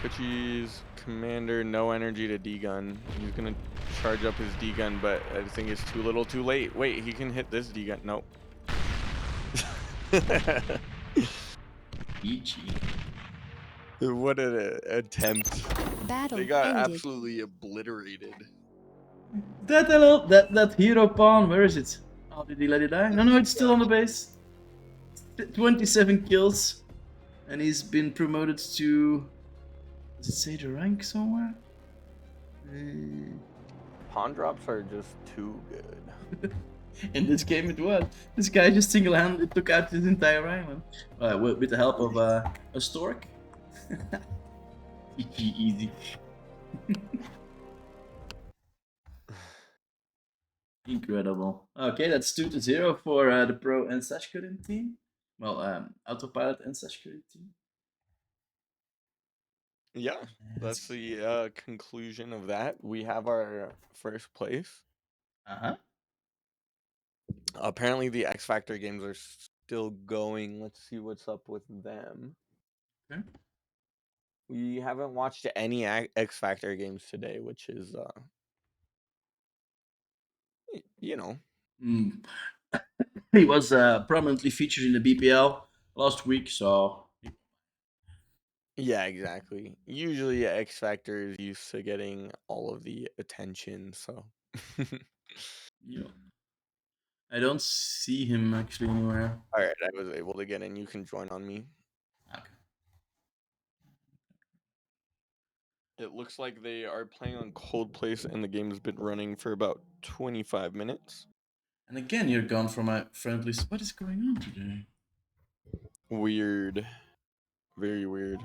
Kuchi's commander, no energy to D-gun. He's gonna charge up his D-gun, but I think it's too little too late. Wait, he can hit this D-gun. Nope. EG. What an attempt. Battle They got ended. absolutely obliterated. That hero pawn, where is it? Oh, did he let it die? No, it's still on the base. 27 kills, and he's been promoted to. Does it say the rank somewhere? Pawn drops are just too good. In this game, it was. This guy just single-handedly took out his entire island with the help of a stork. Easy. Incredible. Okay, that's 2-0 for the pro and Sashkurin team. Well, autopilot and Sashkurin team. Yeah, that's the conclusion of that. We have our first place. Uh-huh. Apparently, the X Factor games are still going. Let's see what's up with them. Okay. We haven't watched any X Factor games today, which is, you know. Mm. He was prominently featured in the BPL last week, so. Yeah, exactly. Usually, X Factor is used to getting all of the attention, so. Yeah. I don't see him actually anywhere. All right, I was able to get in. You can join on me. Okay. It looks like they are playing on Cold Place, and the game has been running for about 25 minutes. And again, you're gone from my friendly. What is going on today? Weird. Very weird.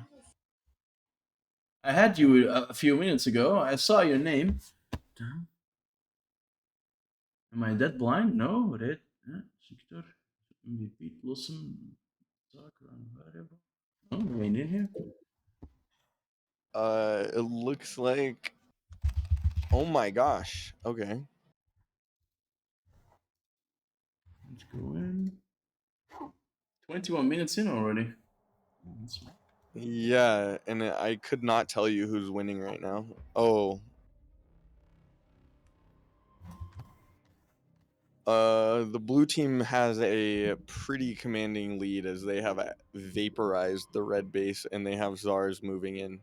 I had you a few minutes ago. I saw your name. Am I that blind? No, red. Victor. MVP Blossom. Whatever. Oh, you ain't in here. It looks like. Oh my gosh. Okay. Let's go in. 21 minutes in already. That's Yeah, and I could not tell you who's winning right now. Oh. The blue team has a pretty commanding lead as they have vaporized the red base and they have Zars moving in.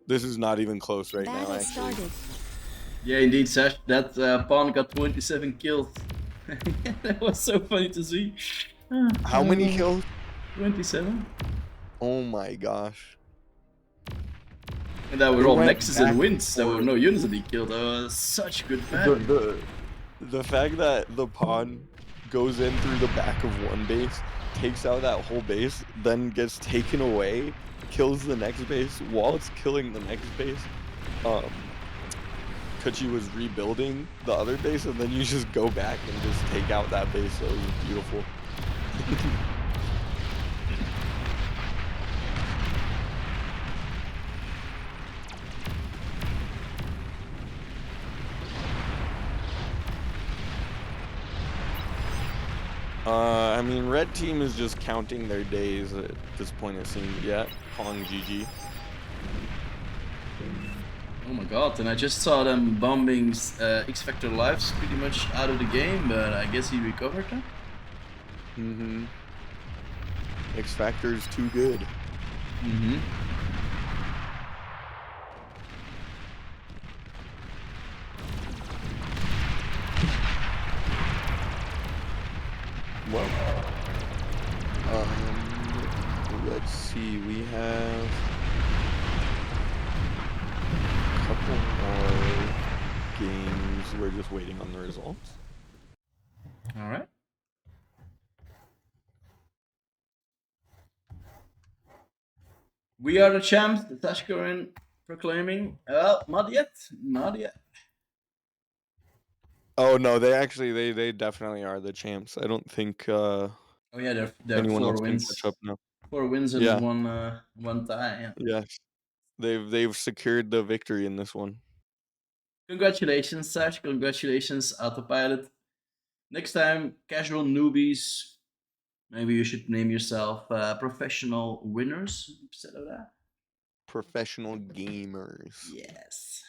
This is not even close right now, Battle actually. started. Yeah, indeed, Sash. That pawn got 27 kills. That was so funny to see. How many kills? 27. Oh my gosh. And that were It all went nexus back and and wins. There were forth. no units that he killed. That was such good value. The fact that the pawn goes in through the back of one base, takes out that whole base, then gets taken away, kills the next base while it's killing the next base. Kuchi was rebuilding the other base, and then you just go back and just take out that base. So it was beautiful. I mean, red team is just counting their days at this point, it seems. Yeah, Pong GG. Oh my god, and I just saw them bombing X Factor Lives pretty much out of the game, but I guess he recovered them. Mm-hmm. X Factor's too good. Mm-hmm. Well, let's see. We have a couple more games. We're just waiting on the results. All right. We are the champs, the Tashkorin proclaiming. Not yet. Not yet. Oh no, they definitely are the champs. I don't think Oh yeah, they're anyone four else can catch wins. up now. 4 wins and Yeah, one tie. Yeah. yes. They've secured the victory in this one. Congratulations, Sash. Congratulations, Autopilot. Next time, casual newbies. Maybe you should name yourself professional winners instead of that. Professional gamers. Yes.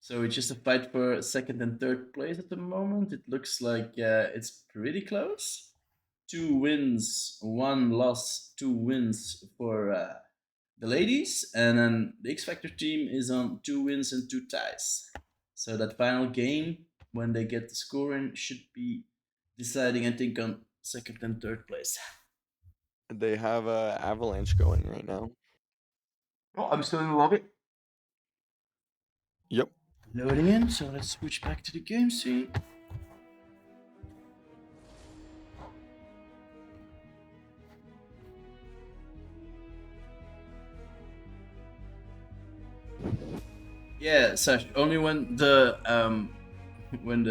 So it's just a fight for second and third place at the moment. It looks like it's pretty close. 2 wins, 1 loss, 2 wins for the ladies, and then the X Factor team is on 2 wins and 2 ties. So that final game, when they get the scoring, should be deciding, I think, on second and third place. They have a Avalanche going right now. Oh, I'm still in the lobby. Yep. Loading in, so let's switch back to the game scene. Yeah, Sash, only when the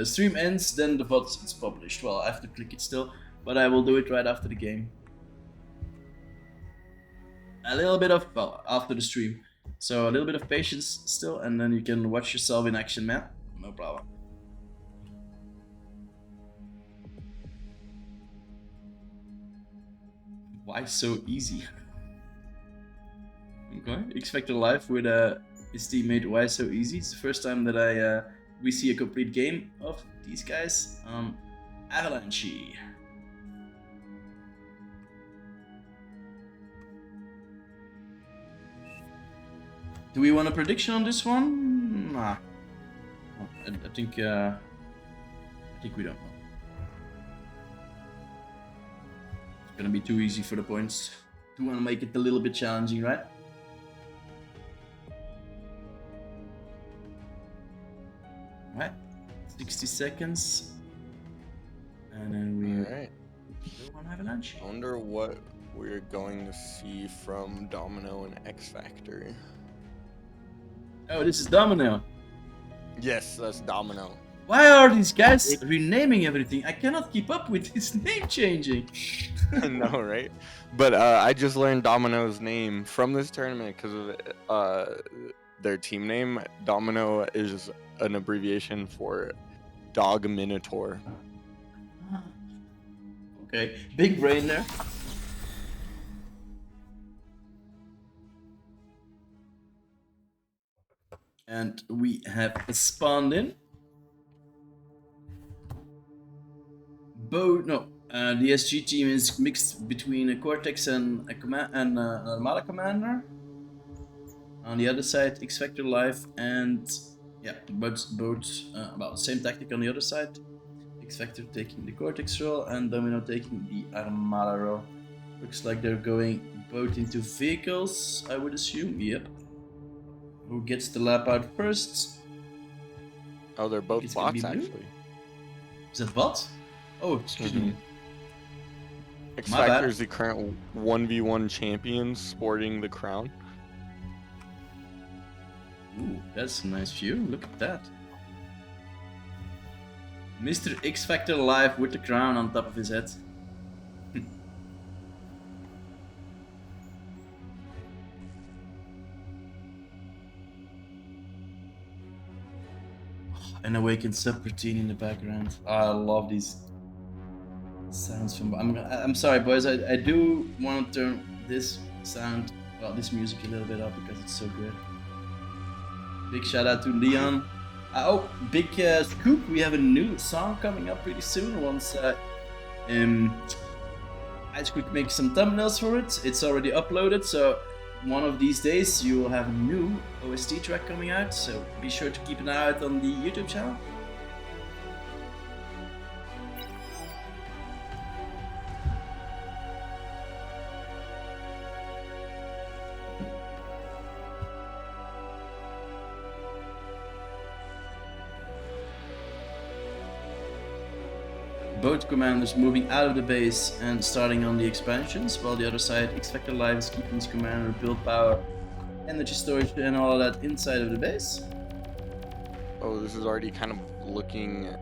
stream ends, then the VOD is published. Well, I have to click it still, but I will do it right after the game. A little bit of, well, after the stream. So a little bit of patience still, and then you can watch yourself in action, man. No problem. Why so easy? Okay, X Factor Live with his teammate. Why so easy? It's the first time that we see a complete game of these guys on Avalanche. Do we want a prediction on this one? Nah. I think we don't know. It's gonna be too easy for the points. Do want to make it a little bit challenging, right? Alright, 60 seconds. And then we Alright. go on Avalanche. I wonder what we're going to see from Domino and X Factor. Oh, this is Domino. Yes, that's Domino. Why are these guys renaming everything? I cannot keep up with this name changing. I know, right? But I just learned Domino's name from this tournament because of their team name. Domino is an abbreviation for Dog Minotaur. Okay, big brain there. And we have spawned in. The SG team is mixed between a Cortex and an Armada commander. On the other side, X Factor Live and both well, same tactic on the other side. X Factor taking the Cortex role and Domino taking the Armada role. Looks like they're going both into vehicles, I would assume. Yep. Who gets the lap out first? Oh, they're both bots actually. Is that bot? Oh, excuse me. X Factor is the current 1v1 champion sporting the crown. Ooh, that's a nice view. Look at that. Mr. X Factor Live with the crown on top of his head. An awakened subroutine in the background. Oh, I love these sounds from. I'm sorry, boys. I do want to turn this sound, well, this music a little bit up because it's so good. Big shout out to Leon. Big scoop! We have a new song coming up pretty soon. Once Ice Quick makes some thumbnails for it. It's already uploaded, so one of these days you will have a new OST track coming out. So be sure to keep an eye out on the YouTube channel. Both commanders moving out of the base and starting on the expansions, while the other side, X Factor Live, is keeping his commander, build power, energy storage, and all of that inside of the base. Oh, this is already kind of looking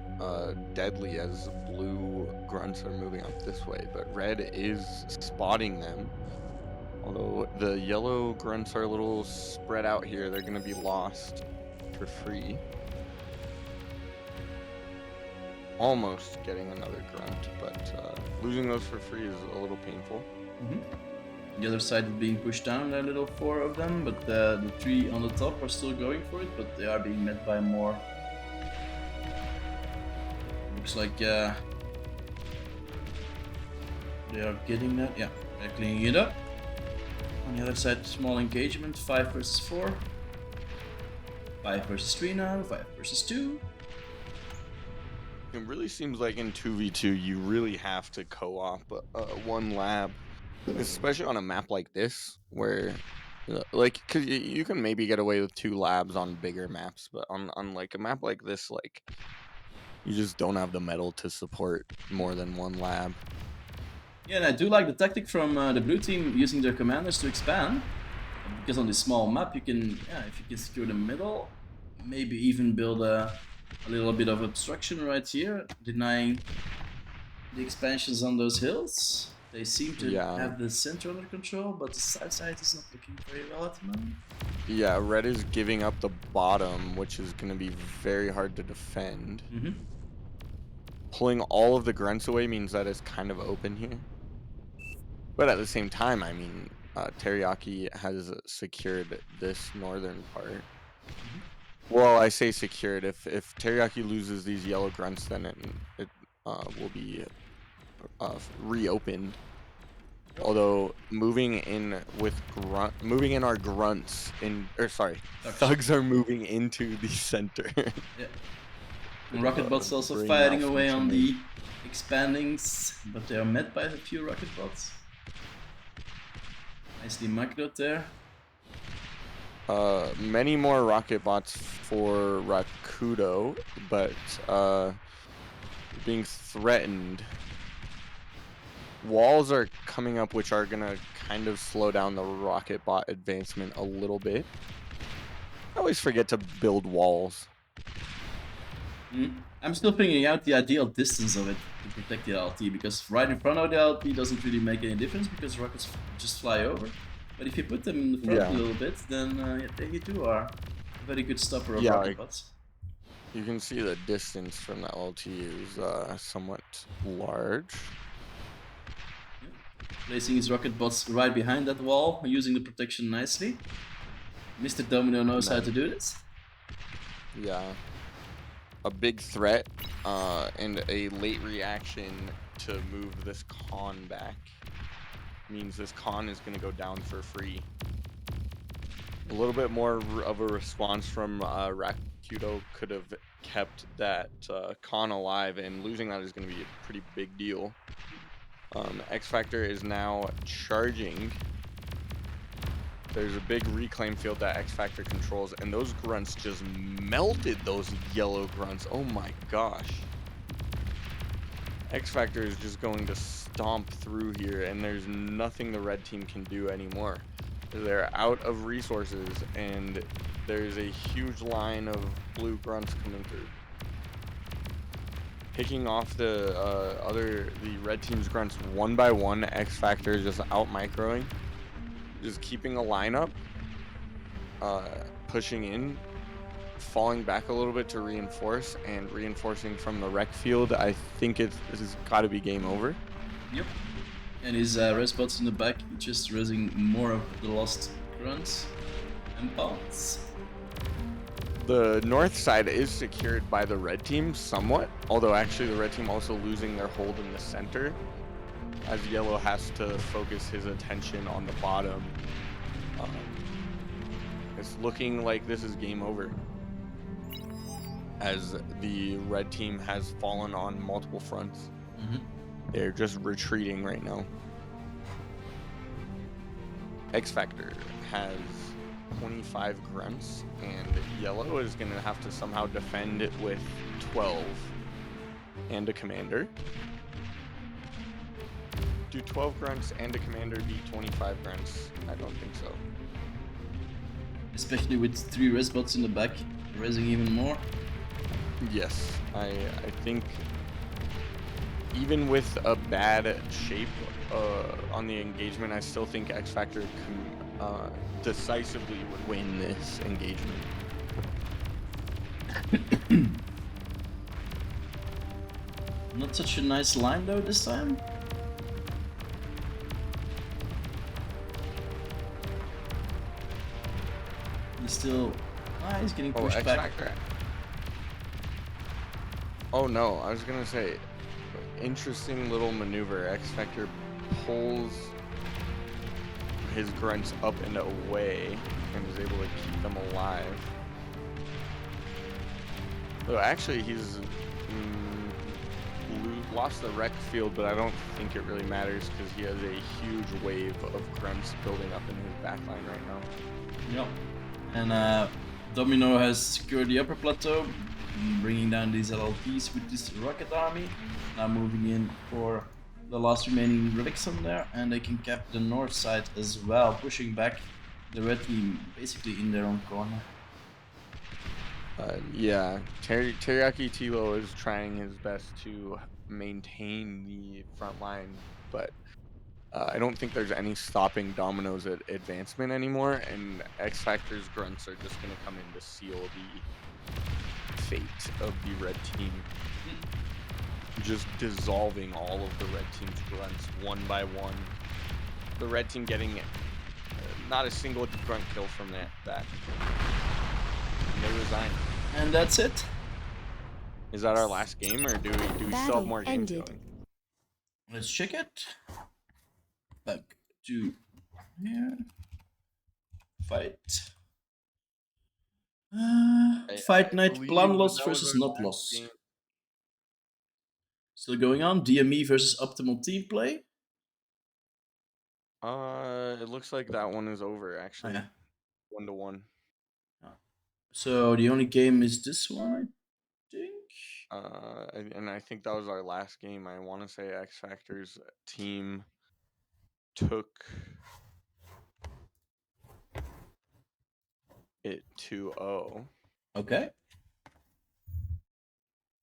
deadly as blue grunts are moving up this way, but red is spotting them. Although the yellow grunts are a little spread out here, they're going to be lost for free. Almost getting another grunt, but losing those for free is a little painful. The other side is being pushed down, there are little 4 of them, but the 3 on the top are still going for it, but they are being met by more. Looks like they are getting that. Yeah, they're cleaning it up. On the other side, small engagement, 5 versus 4. 5 versus 3 now, 5 versus 2. It really seems like in 2v2 you really have to co-op one lab, especially on a map like this where cause you can maybe get away with 2 labs on bigger maps, but on like a map like this, like you just don't have the metal to support more than 1 lab. Yeah, and I do like the tactic from the blue team using their commanders to expand, because on this small map you can, if you can secure the middle, maybe even build a little bit of obstruction right here, denying the expansions on those hills. They seem to have the center under control, but the south side is not looking very well at the moment. Yeah, red is giving up the bottom, which is going to be very hard to defend. Pulling all of the grunts away means that it's kind of open here. But at the same time, I mean, Teriyaki has secured this northern part. Well, I say secured. If Teriyaki loses these yellow grunts, then it will be reopened. Although moving in our grunts thugs are moving into the center. Yeah. And rocket bots also fighting away on the expandings, but they are met by a few rocket bots. Nicely macroed there. Many more rocket bots for Rakudo, but being threatened. Walls are coming up, which are gonna kind of slow down the rocket bot advancement a little bit. I always forget to build walls. I'm still figuring out the ideal distance of it to protect the LT, because right in front of the LT doesn't really make any difference because rockets just fly over. But if you put them in the front a little bit, then they too are a very good stopper of rocket bots. You can see the distance from the LT is somewhat large. placing his rocket bots right behind that wall, using the protection nicely. Mr. Domino knows how to do this. Yeah. A big threat and a late reaction to move this con back means this con is going to go down for free. A little bit more of a response from Rakuto could have kept that con alive, and losing that is going to be a pretty big deal. X Factor is now charging. There's a big reclaim field that X Factor controls, and those grunts just melted those yellow grunts. Oh my gosh. X Factor is just going to stomp through here, and there's nothing the red team can do anymore. They're out of resources, and there's a huge line of blue grunts coming through. Picking off the red team's grunts one by one. X Factor is just out microing, just keeping a lineup, pushing in, falling back a little bit to reinforce, and reinforcing from the wreck field. I think this has got to be game over. Yep. And his res bots in the back, just raising more of the lost grunts and bots. The north side is secured by the red team somewhat, although actually the red team also losing their hold in the center, as yellow has to focus his attention on the bottom. It's looking like this is game over, as the red team has fallen on multiple fronts. They're just retreating right now. X Factor has 25 grunts, and yellow is going to have to somehow defend it with 12 and a commander. Do 12 grunts and a commander beat 25 grunts? I don't think so. Especially with 3 res bots in the back, raising even more. Yes, I think even with a bad shape on the engagement, I still think X Factor decisively would win this engagement. Not such a nice line though this time. He's still... he's getting pushed X back. Factor. Oh no, I was gonna say, interesting little maneuver. X Factor pulls his grunts up and away and is able to keep them alive. Though actually he's lost the wreck field, but I don't think it really matters because he has a huge wave of grunts building up in his backline right now. Yep. And Domino has secured the upper plateau, bringing down these LLPs with this rocket army. Now moving in for the last remaining relics on there, and they can cap the north side as well, pushing back the red team basically in their own corner. Yeah, Teriyaki Tilo is trying his best to maintain the front line, but I don't think there's any stopping Domino's advancement anymore, and X Factor's grunts are just going to come in to seal the fate of the red team. Just dissolving all of the red team's grunts one by one. The red team getting not a single grunt kill from that. And they resign. And that's it. Is that our last game, or do we still have more games going? Let's check it. Back to here. Fight. Fight night plan loss versus not loss. Game. Still going on. DME versus optimal team play. It looks like that one is over actually. 1-1. So the only game is this one, I think. And I think that was our last game. I want to say X Factor's team took it 2-0. Okay.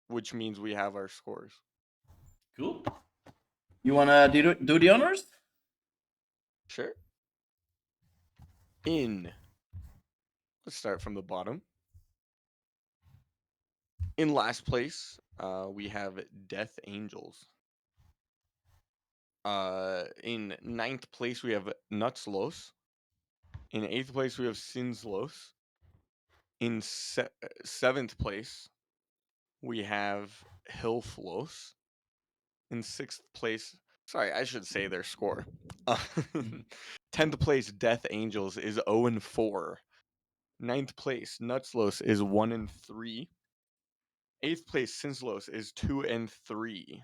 Which means we have our scores. Cool. You wanna do the honors? Sure. Let's start from the bottom. In last place, we have Death Angels. In 9th place, we have Nutslos. In 8th place, we have Sinslos. In 7th place, we have Hilflos. In 6th place, sorry, I should say their score. 10th place, Death Angels is 0-4. 9th place, Nutslos is 1-3. 8th place, Sinslos is 2-3.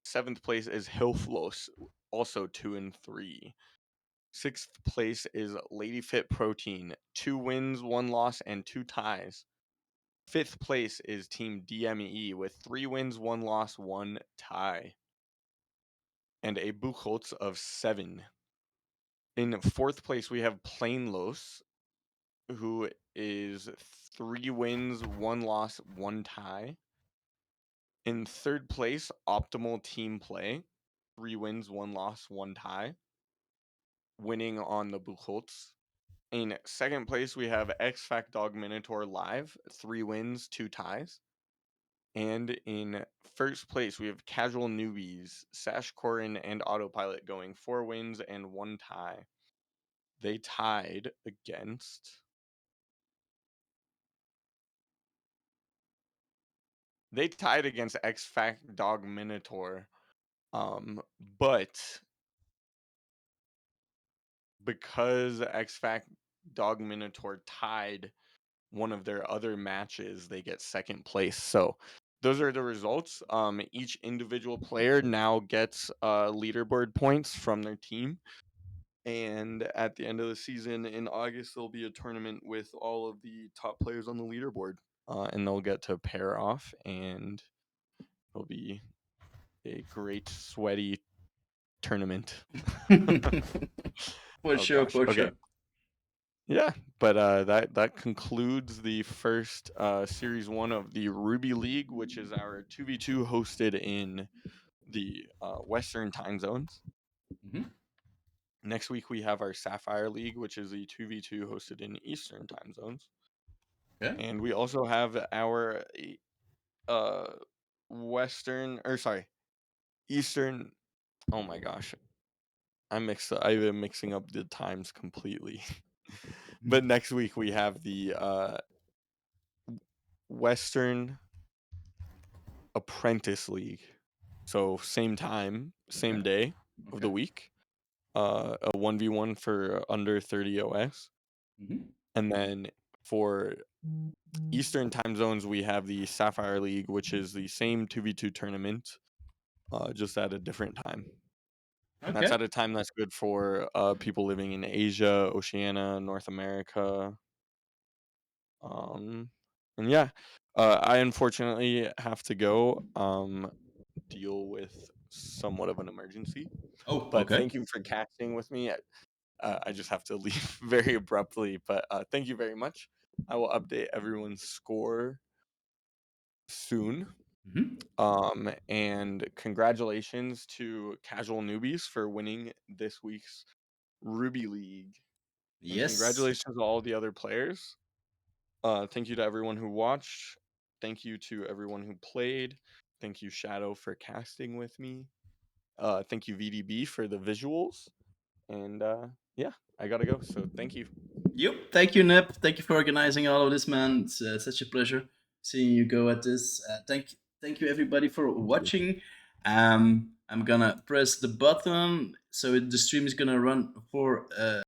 7th place is Hilflos, also 2-3. 6th place is Lady Fit Protein, 2 wins, 1 loss, and 2 ties. 5th place is Team DME with 3 wins, 1 loss, 1 tie, and a Buchholz of 7. In 4th place, we have Plainlos, who is 3 wins, 1 loss, 1 tie. In 3rd place, Optimal Team Play, 3 wins, 1 loss, 1 tie, winning on the Buchholz. In 2nd place, we have X-Fact Dog Minotaur Live, 3 wins, 2 ties. And in 1st place, we have Casual Newbies, Sash Corin, and Autopilot going 4 wins and 1 tie. They tied against... X-Fact Dog Minotaur, but because X-Fact Dog Minotaur tied one of their other matches, they get 2nd place. So those are the results. Each individual player now gets leaderboard points from their team. And at the end of the season in August, there'll be a tournament with all of the top players on the leaderboard. And they'll get to pair off, and it'll be a great sweaty tournament. For sure, gosh. for Okay. sure. Yeah, but that concludes the first Series 1 of the Ruby League, which is our 2v2 hosted in the Western time zones. Mhm. Next week, we have our Sapphire League, which is the 2v2 hosted in Eastern time zones. Okay. And we also have our Eastern. Oh my gosh. I've been mixing up the times completely. But next week we have the Western Apprentice League. So same time, same day of the Okay. week. A 1v1 for under 30 OS. Mhm. And then for Eastern time zones, we have the Sapphire League, which is the same 2v2 tournament, just at a different time. And that's Okay. at a time that's good for people living in Asia, Oceania, North America. And yeah, I unfortunately have to go deal with somewhat of an emergency. Oh, But okay. thank you for casting with me. I just have to leave very abruptly, but thank you very much. I will update everyone's score soon. Mhm. And congratulations to Casual Newbies for winning this week's Ruby League. And Yes. congratulations to all the other players. Thank you to everyone who watched. Thank you to everyone who played. Thank you, Shadow, for casting with me. Thank you, VDB, for the visuals. And yeah, I gotta go. So thank you. Yep. Thank you, Nip. Thank you for organizing all of this, man. It's such a pleasure seeing you go at this. Thank you, everybody, for watching. I'm gonna press the button, so the stream is gonna run for